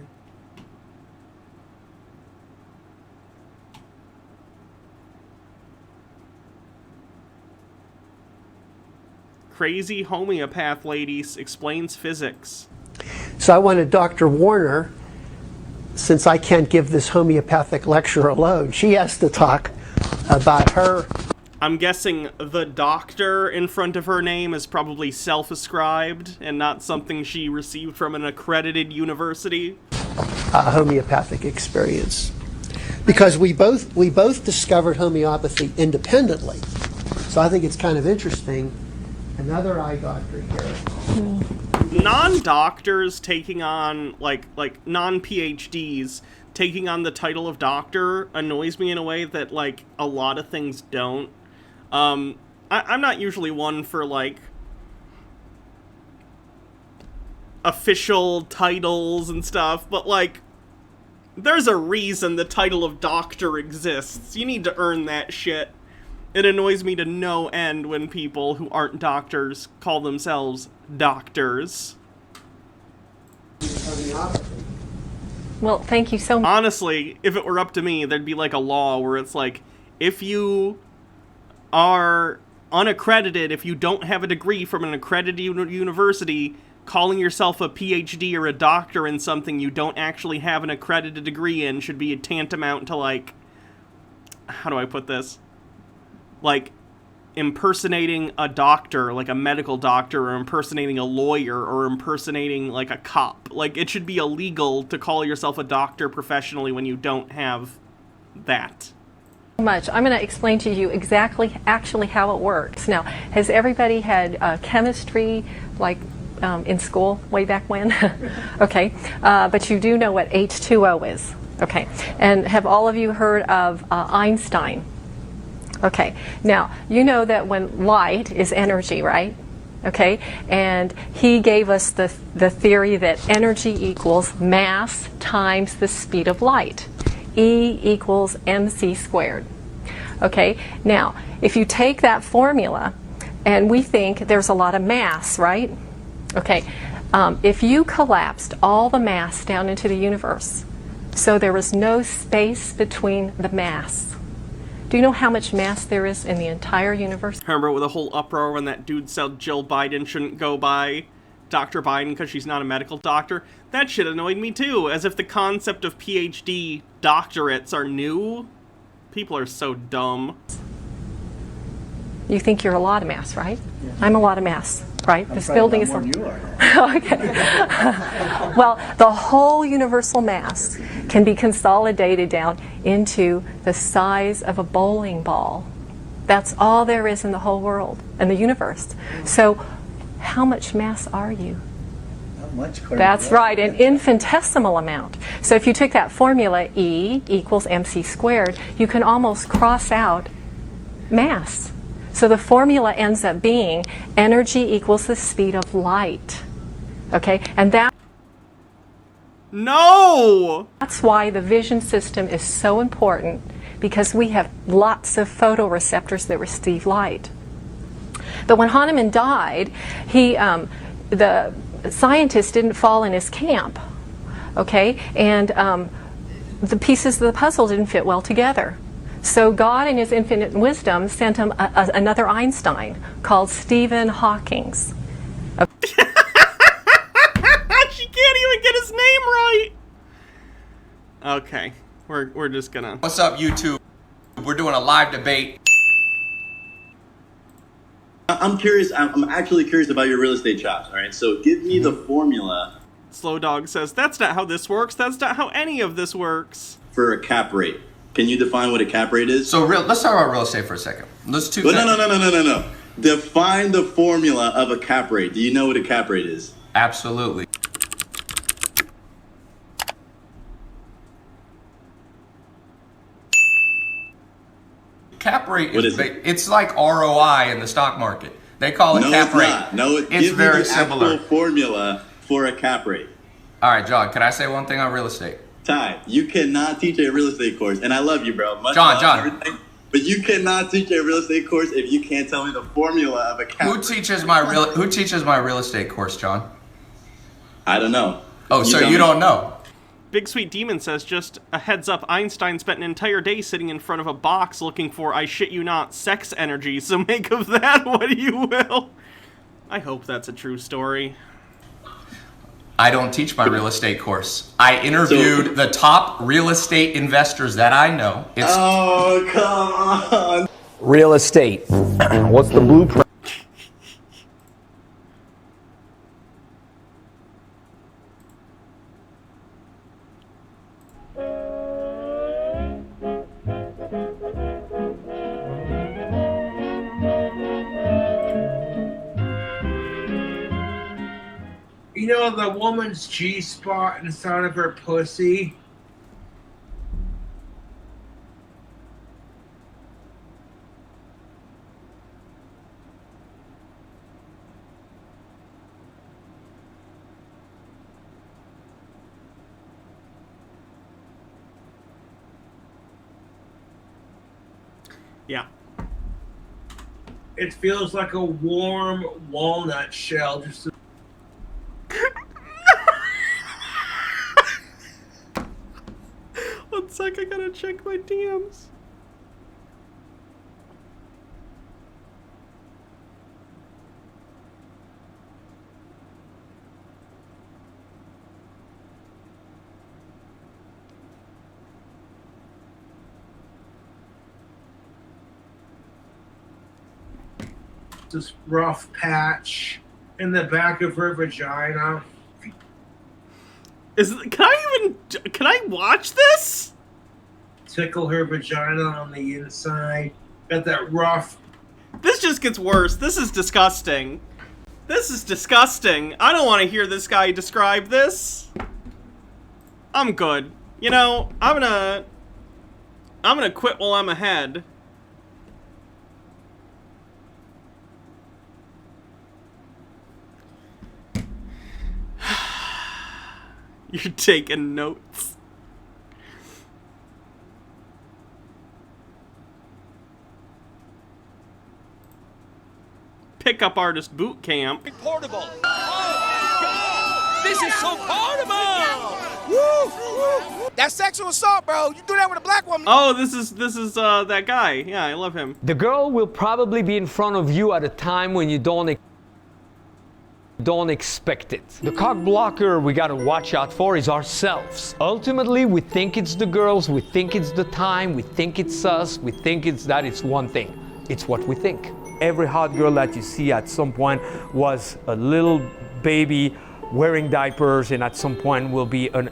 Crazy homeopath ladies explains physics. So I wanted Dr. Warner, since I can't give this homeopathic lecture alone, she has to talk about her. I'm guessing the doctor in front of her name is probably self-ascribed and not something she received from an accredited university. Homeopathic experience. Because we both discovered homeopathy independently. So I think it's kind of interesting. Another eye doctor here. Non-doctors taking on, like non-PhDs taking on the title of doctor annoys me in a way that, like, a lot of things don't. I'm not usually one for, like, official titles and stuff, but, like, there's a reason the title of doctor exists. You need to earn that shit. It annoys me to no end when people who aren't doctors call themselves doctors. Well, thank you so much. Honestly, if it were up to me, there'd be like a law where it's like, if you are unaccredited, if you don't have a degree from an accredited university, calling yourself a PhD or a doctor in something you don't actually have an accredited degree in should be tantamount to, like, how do I put this? Like, impersonating a doctor, like a medical doctor, or impersonating a lawyer, or impersonating, like, a cop. Like, it should be illegal to call yourself a doctor professionally when you don't have that. Much. I'm going to explain to you exactly, actually, how it works. Now, has everybody had chemistry, like, in school way back when? Okay, but you do know what H2O is. Okay, and have all of you heard of Einstein? Okay, now, you know that when light is energy, right? Okay, and he gave us the theory that energy equals mass times the speed of light. E equals mc squared. Okay, now, if you take that formula, and we think there's a lot of mass, right? Okay, if you collapsed all the mass down into the universe, so there was no space between the mass, Do you know how much mass there is in the entire universe? Remember with a whole uproar when that dude said Jill Biden shouldn't go by Dr. Biden because she's not a medical doctor? That shit annoyed me too, as if the concept of PhD doctorates are new. People are so dumb. You think you're a lot of mass, right? Yeah. I'm a lot of mass, right? This building is... You are. Okay. Well, the whole universal mass can be consolidated down into the size of a bowling ball. That's all there is in the whole world and the universe. So how much mass are you? Not much. That's right, an infinitesimal amount. So if you took that formula, E equals mc squared, you can almost cross out mass. So the formula ends up being energy equals the speed of light. Okay, and that... No! That's why the vision system is so important, because we have lots of photoreceptors that receive light. But when Hahnemann died, the scientists didn't fall in his camp, okay? And the pieces of the puzzle didn't fit well together. So God, in his infinite wisdom, sent him another Einstein called Stephen Hawking. She can't even get his name right. Okay, we're just gonna... What's up, YouTube? We're doing a live debate. I'm curious. I'm actually curious about your real estate chops. All right, so give me the formula. Slow Dog says, that's not how this works. That's not how any of this works. For a cap rate. Can you define what a cap rate is? So let's talk about real estate for a second. Let's two. No. Define the formula of a cap rate. Do you know what a cap rate is? Absolutely. Cap rate is it's like ROI in the stock market. They call it cap rate. Not. No, it's very similar. Actual formula for a cap rate. All right, John. Can I say one thing on real estate? Ty, you cannot teach a real estate course, and I love you, bro. John. But you cannot teach a real estate course if you can't tell me the formula of a cap rate. Who teaches my real estate course, John? I don't know. Oh, so you don't know? Big Sweet Demon says, just a heads up, Einstein spent an entire day sitting in front of a box looking for, I shit you not, sex energy, so make of that what you will. I hope that's a true story. I don't teach my real estate course. I interviewed the top real estate investors that I know. Oh, come on. Real estate. What's the blueprint? You know the woman's G-spot inside of her pussy? Yeah. It feels like a warm walnut shell. Just One sec, I gotta check my DMs. this rough patch in the back of her vagina. Can I watch this? Tickle her vagina on the inside. Got that rough. This just gets worse. This is disgusting. This is disgusting. I don't want to hear this guy describe this. I'm good. You know, I'm gonna quit while I'm ahead. You're taking notes. Pickup artist boot camp. Portable. Oh my God! This is so portable! That's sexual assault, bro. You do that with a black woman. Oh, this is that guy. Yeah, I love him. The girl will probably be in front of you at a time when you don't expect it. The cock blocker we gotta watch out for is ourselves. Ultimately, we think it's the girls, we think it's the time, we think it's us, we think it's one thing. It's what we think. Every hot girl that you see at some point was a little baby wearing diapers, and at some point will be an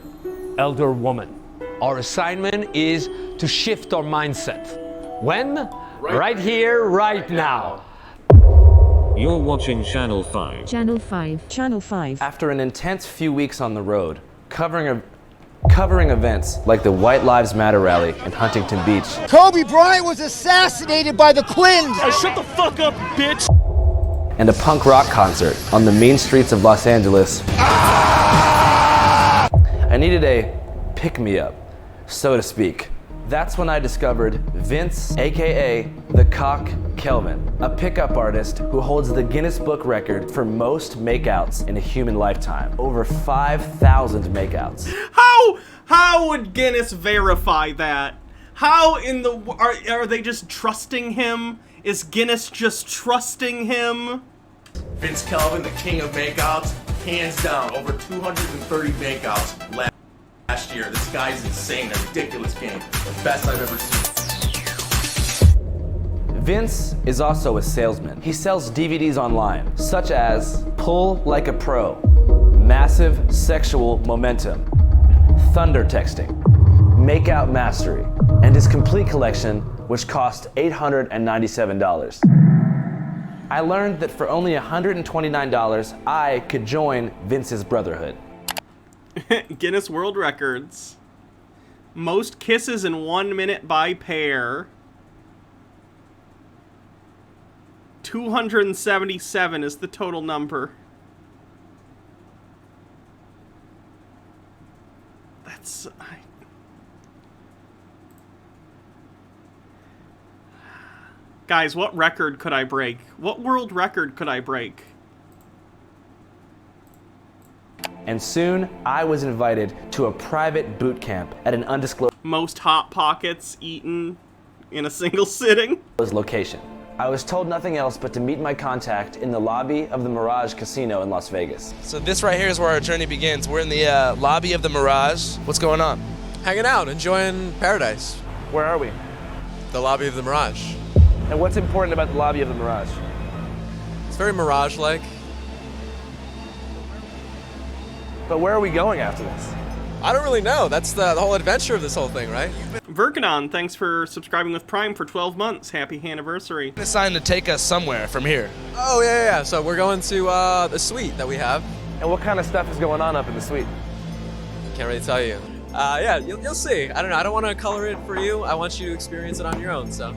elder woman. Our assignment is to shift our mindset. When? Right here, right now. You're watching Channel 5. Channel 5. Channel 5. After an intense few weeks on the road, covering events like the White Lives Matter rally in Huntington Beach, Kobe Bryant was assassinated by the Quins. Hey, shut the fuck up, bitch. and a punk rock concert on the mean streets of Los Angeles, I needed a pick-me-up, so to speak. That's when I discovered Vince, aka the Cock Kelvin, a pickup artist who holds the Guinness Book record for most makeouts in a human lifetime. Over 5,000 makeouts. How would Guinness verify that? How in the are they just trusting him? Is Guinness just trusting him? Vince Kelvin, the king of makeouts, hands down, over 230 makeouts last year. This guy's insane, a ridiculous game. The best I've ever seen. Vince is also a salesman. He sells DVDs online, such as Pull Like a Pro, Massive Sexual Momentum, Thunder Texting, Makeout Mastery, and his complete collection, which cost $897. I learned that for only $129, I could join Vince's Brotherhood. Guinness World Records. Most kisses in 1 minute by pair. 277 is the total number. That's... Guys, what record could I break? What world record could I break? And soon, I was invited to a private boot camp at an undisclosed Most Hot Pockets eaten in a single sitting. Location. I was told nothing else but to meet my contact in the lobby of the Mirage Casino in Las Vegas. So this right here is where our journey begins. We're in the lobby of the Mirage. What's going on? Hanging out, enjoying paradise. Where are we? The lobby of the Mirage. And what's important about the lobby of the Mirage? It's very Mirage-like. But where are we going after this? I don't really know. That's the whole adventure of this whole thing, right? Verkanon, thanks for subscribing with Prime for 12 months. Happy anniversary. Deciding to take us somewhere from here. Oh, yeah. So we're going to the suite that we have. And what kind of stuff is going on up in the suite? Can't really tell you. Yeah, you'll see. I don't know. I don't want to color it for you. I want you to experience it on your own, so.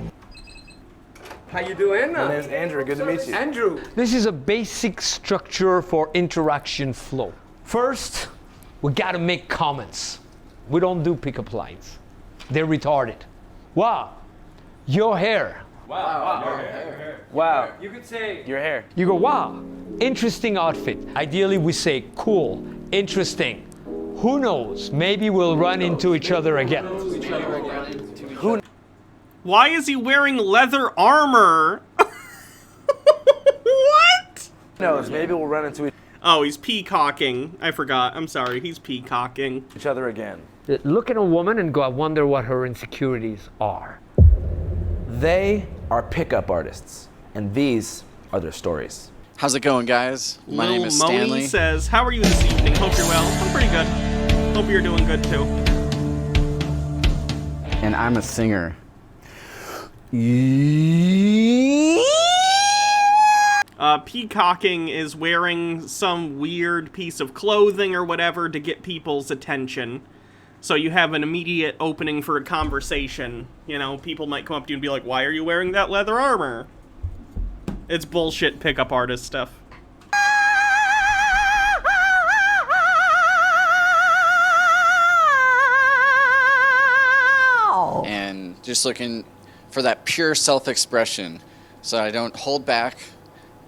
How you doing? My name's Andrew. Good to meet you. Andrew. This is a basic structure for interaction flow. First, we gotta make comments. We don't do pickup lines. They're retarded. Wow, your hair. Wow, your hair. Wow. You could say Your hair. You go, wow, interesting outfit. Ideally, we say cool, interesting. Who knows? Maybe we'll run into each other again. Who? Why is he wearing leather armor? What? Who knows? Maybe we'll run into Oh, he's peacocking. I forgot. I'm sorry. He's peacocking. each other again. Look at a woman and go, I wonder what her insecurities are. They are pickup artists, and these are their stories. How's it going, guys? My name is Stanley. Moni says, how are you this evening? Hope you're well. I'm pretty good. Hope you're doing good, too. And I'm a singer. Peacocking is wearing some weird piece of clothing or whatever to get people's attention. So you have an immediate opening for a conversation. You know, people might come up to you and be like, why are you wearing that leather armor? It's bullshit pickup artist stuff. And just looking for that pure self-expression so I don't hold back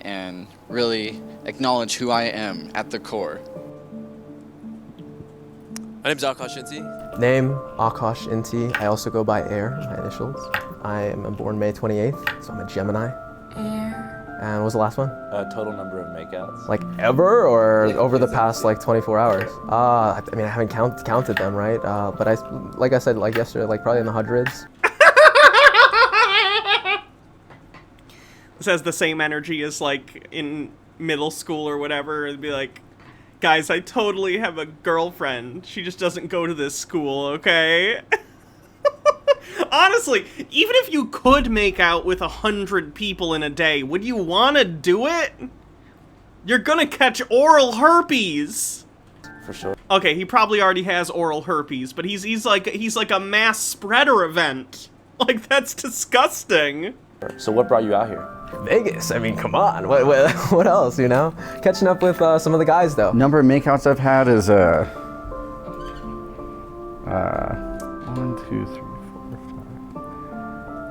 and really acknowledge who I am at the core. My name's Akash Inti. Name, Akash Inti. I also go by Air, my initials. I am born May 28th, so I'm a Gemini. Air. And what was the last one? Total number of makeouts. Like ever, or over the past like 24 hours? I mean, I haven't counted them, right? But like I said, like yesterday, like probably in the hundreds. This has the same energy as like in middle school or whatever. It'd be like, guys, I totally have a girlfriend. She just doesn't go to this school, okay? Honestly, even if you could make out with 100 people in a day, would you want to do it? You're gonna catch oral herpes. For sure. Okay, he probably already has oral herpes, but he's like a mass spreader event. Like, that's disgusting. So what brought you out here? Vegas. I mean, come on. What else, you know? Catching up with some of the guys, though. Number of makeouts I've had is 1, 2, 3, 4,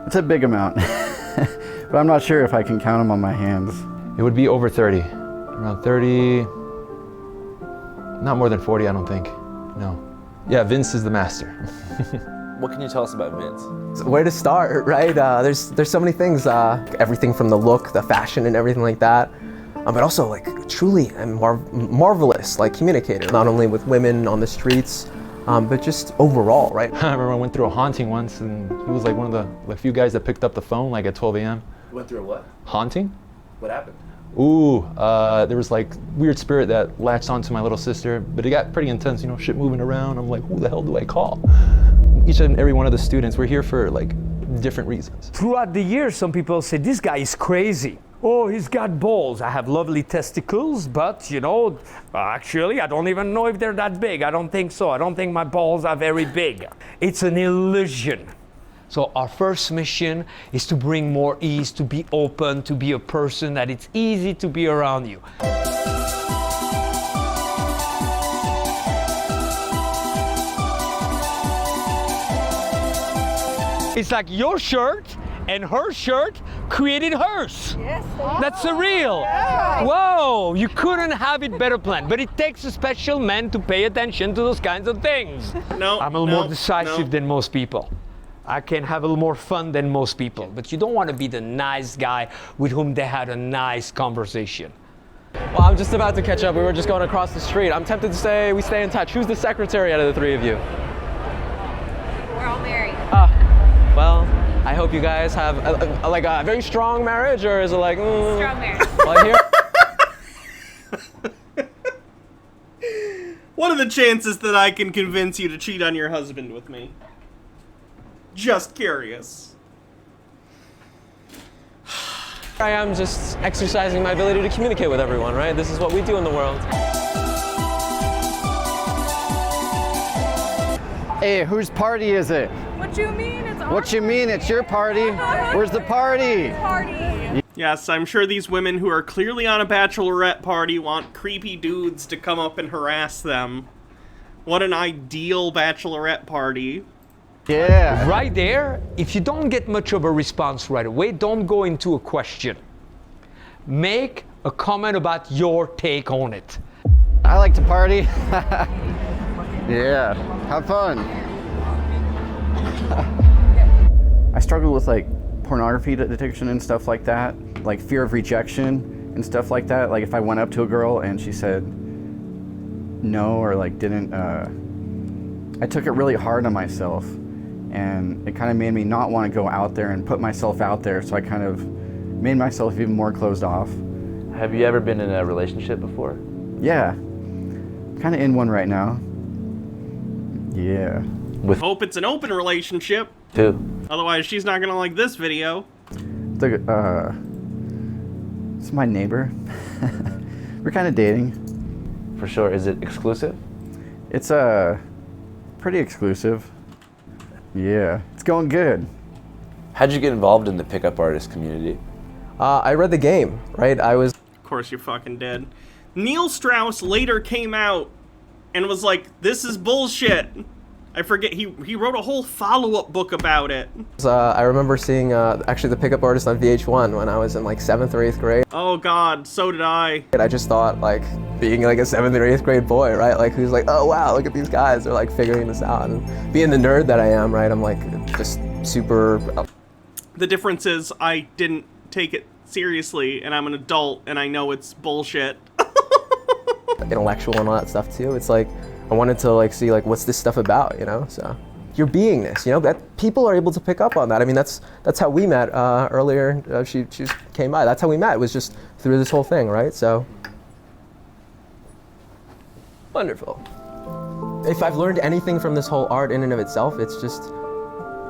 5. It's a big amount, but I'm not sure if I can count them on my hands. It would be over 30, around 30. Not more than 40, I don't think. No. Yeah, Vince is the master. What can you tell us about Vince? Where to start, right? There's so many things. Everything from the look, the fashion, and everything like that. But also, like, truly a marvelous, like, communicator. Not only with women on the streets, but just overall, right? I remember I went through a haunting once, and he was like one of the few guys that picked up the phone, like at 12 a.m. You went through a what? Haunting? What happened? Ooh, there was like weird spirit that latched onto my little sister, but it got pretty intense, you know, shit moving around. I'm like, who the hell do I call? Each and every one of the students, we're here for like different reasons. Throughout the years, some people say, this guy is crazy. Oh, he's got balls. I have lovely testicles, but, you know, actually, I don't even know if they're that big. I don't think so. I don't think my balls are very big. It's an illusion. So our first mission is to bring more ease, to be open, to be a person that it's easy to be around you. It's like your shirt and her shirt created hers. Yes. That's surreal. Yeah. Whoa, you couldn't have it better planned. But it takes a special man to pay attention to those kinds of things. No, I'm a little more decisive than most people. I can have a little more fun than most people. But you don't want to be the nice guy with whom they had a nice conversation. Well, I'm just about to catch up. We were just going across the street. I'm tempted to say we stay in touch. Who's the secretary out of the three of you? We're all married. Well, I hope you guys have a very strong marriage, or is it like strong marriage? Well, I hear. What are the chances that I can convince you to cheat on your husband with me? Just curious. I am just exercising my ability to communicate with everyone, right? This is what we do in the world. Hey, whose party is it? What you mean? It's our What you mean? It's your party? Where's the party? Yes, I'm sure these women who are clearly on a bachelorette party want creepy dudes to come up and harass them. What an ideal bachelorette party. Yeah. Right there, if you don't get much of a response right away, don't go into a question. Make a comment about your take on it. I like to party. Yeah, have fun. I struggle with like pornography addiction and stuff like that, like fear of rejection and stuff like that. Like if I went up to a girl and she said no or like didn't, I took it really hard on myself, and it kind of made me not want to go out there and put myself out there, so I kind of made myself even more closed off. Have you ever been in a relationship before? Yeah, kind of in one right now. Yeah. Hope it's an open relationship. Who? Otherwise, she's not gonna like this video. It's my neighbor. We're kind of dating. For sure. Is it exclusive? It's pretty exclusive. Yeah, it's going good. How'd you get involved in the pickup artist community? I read the game, right? Of course you fucking did. Neil Strauss later came out and was like, this is bullshit. I forget, he wrote a whole follow-up book about it. I remember seeing actually the Pickup Artist on VH1 when I was in like 7th or 8th grade. Oh God, so did I. And I just thought, like, being like a 7th or 8th grade boy, right? Like, who's like, oh wow, look at these guys, they're like figuring this out. And being the nerd that I am, right, I'm like just super... The difference is I didn't take it seriously, and I'm an adult, and I know it's bullshit. Intellectual and all that stuff too. It's like, I wanted to like see like what's this stuff about, you know? So your beingness, you know, that people are able to pick up on that. I mean, that's how we met earlier. She came by. That's how we met. It was just through this whole thing, right? So wonderful. If I've learned anything from this whole art in and of itself, it's just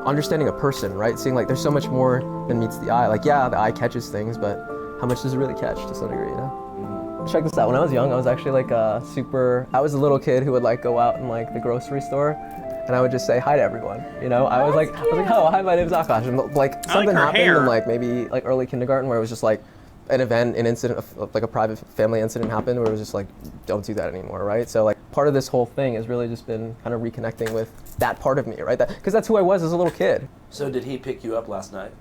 understanding a person, right? Seeing like there's so much more than meets the eye. Like, yeah, the eye catches things, but how much does it really catch to some degree, you know? Check this out. When I was young, I was actually like I was a little kid who would like go out in like the grocery store, and I would just say hi to everyone. You know, I was like, oh, hi, my name's Akash. And like something happened in like maybe like early kindergarten where it was just like an incident, like a private family incident happened where it was just like, don't do that anymore, right? So like part of this whole thing has really just been kind of reconnecting with that part of me, right? Because that's who I was as a little kid. So did he pick you up last night?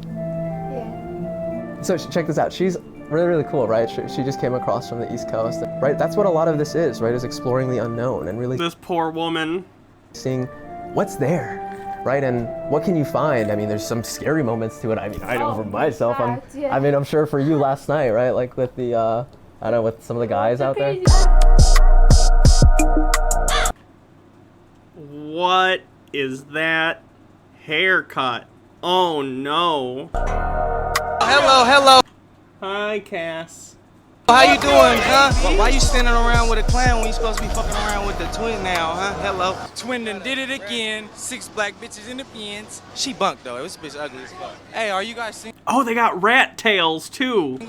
Yeah. So check this out. She's really, really cool, right? She just came across from the East Coast, right? That's what a lot of this is, right? Is exploring the unknown and really... This poor woman. Seeing what's there, right? And what can you find? I mean, there's some scary moments to it. I mean, I know for myself. I mean, I'm sure for you last night, right? Like with the, I don't know, with some of the guys out there. What is that haircut? Oh no. Hello. Hi, Cass. How you doing, huh? Why you standing around with a clown when you supposed to be fucking around with the twin now, huh? Hello. Twin done did it again. 6 black bitches in the pins. She bunked though. This bitch ugly as fuck. Hey, are you guys single? Oh, they got rat tails too.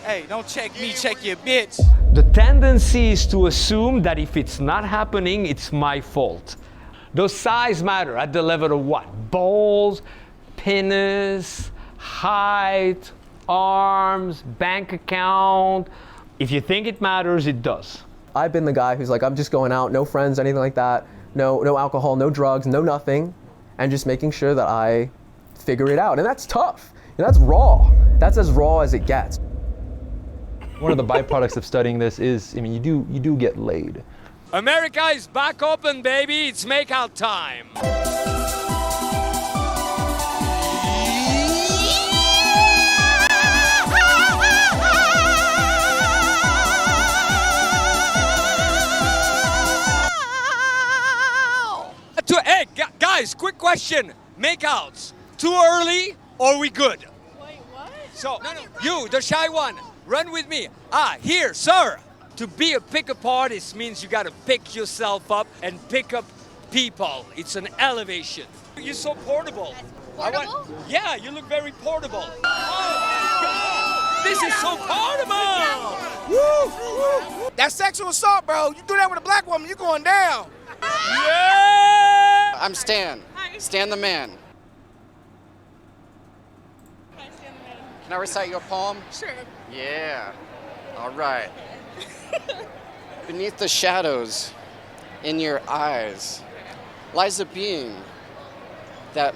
Hey, don't check me, check your bitch. The tendency is to assume that if it's not happening, it's my fault. Does size matter at the level of what? Balls, penis, height, arms, bank account. If you think it matters, it does. I've been the guy who's like, I'm just going out, no friends, anything like that, no alcohol, no drugs, no nothing, and just making sure that I figure it out. And that's tough. And that's raw. That's as raw as it gets. One of the byproducts of studying this is, I mean, you do get laid. America is back open, baby. It's makeout time. Hey, guys, quick question. Makeouts, too early or we good? Wait, what? So, you, the shy one, run with me. Here, sir. To be a pickup artist means you gotta pick yourself up and pick up people. It's an elevation. You're so portable. Portable? Yeah, you look very portable. Oh my God! This is so portable! Woo! That's sexual assault, bro. You do that with a black woman, you're going down. Yeah! I'm Stan. Stan the man. Can I recite you a poem? Sure. Yeah. All right. Beneath the shadows in your eyes lies a being that...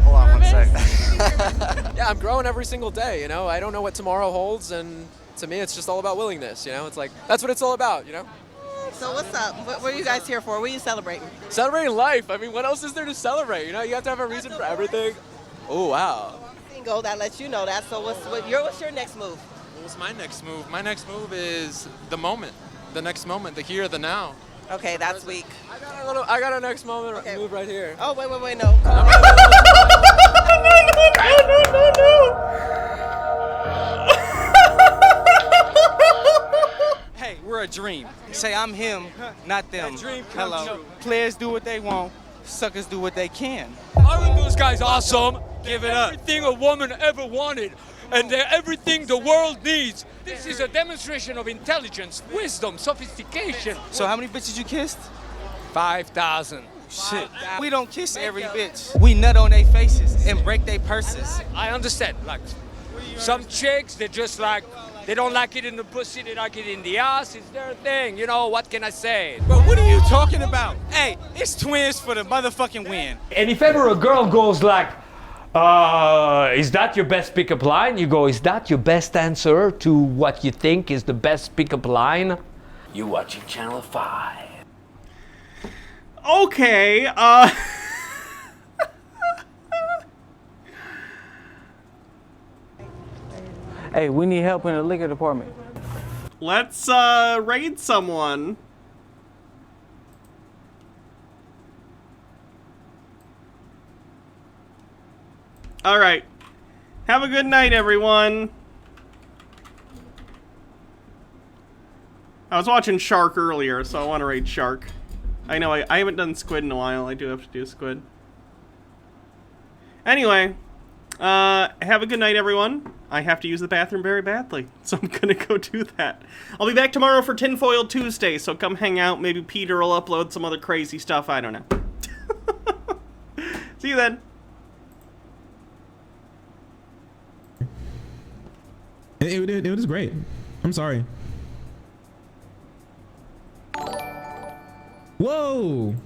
Hold on one sec. Yeah, I'm growing every single day, you know? I don't know what tomorrow holds, and to me, it's just all about willingness, you know? It's like, that's what it's all about, you know? So what's up? What are you guys here for? What are you celebrating? Celebrating life. I mean, what else is there to celebrate? You know, you have to have a reason for everything. Oh, wow. Single, that lets you know that. So what's your next move? What's my next move? My next move is the moment. The next moment, the here, the now. Okay, that's weak. I got a next moment move right here. Oh, wait, no. Hey, we're a dream. Say I'm him, not them. That dream come Hello. true. Players do what they want. Suckers do what they can. Aren't those guys awesome? Give it up. Everything a woman ever wanted, and they're everything the world needs. This is a demonstration of intelligence, wisdom, sophistication. So how many bitches you kissed? 5,000. Shit. We don't kiss every bitch. We nut on their faces and break their purses. I understand. Like, some chicks, they They don't like it in the pussy, they like it in the ass. It's their thing. You know, what can I say? But what are you talking about? Hey, it's twins for the motherfucking win. And if ever a girl goes like, is that your best pickup line? You go, is that your best answer to what you think is the best pickup line? You watching Channel 5. Okay, Hey, we need help in the liquor department. let's raid someone. Alright. Have a good night, everyone. I was watching Shark earlier, so I want to raid Shark. I know, I haven't done Squid in a while. I do have to do Squid. Anyway, have a good night, everyone. I have to use the bathroom very badly, so I'm gonna go do that. I'll be back tomorrow for Tinfoil Tuesday, so come hang out. Maybe Peter will upload some other crazy stuff. I don't know. See you then. It was great. I'm sorry. Whoa!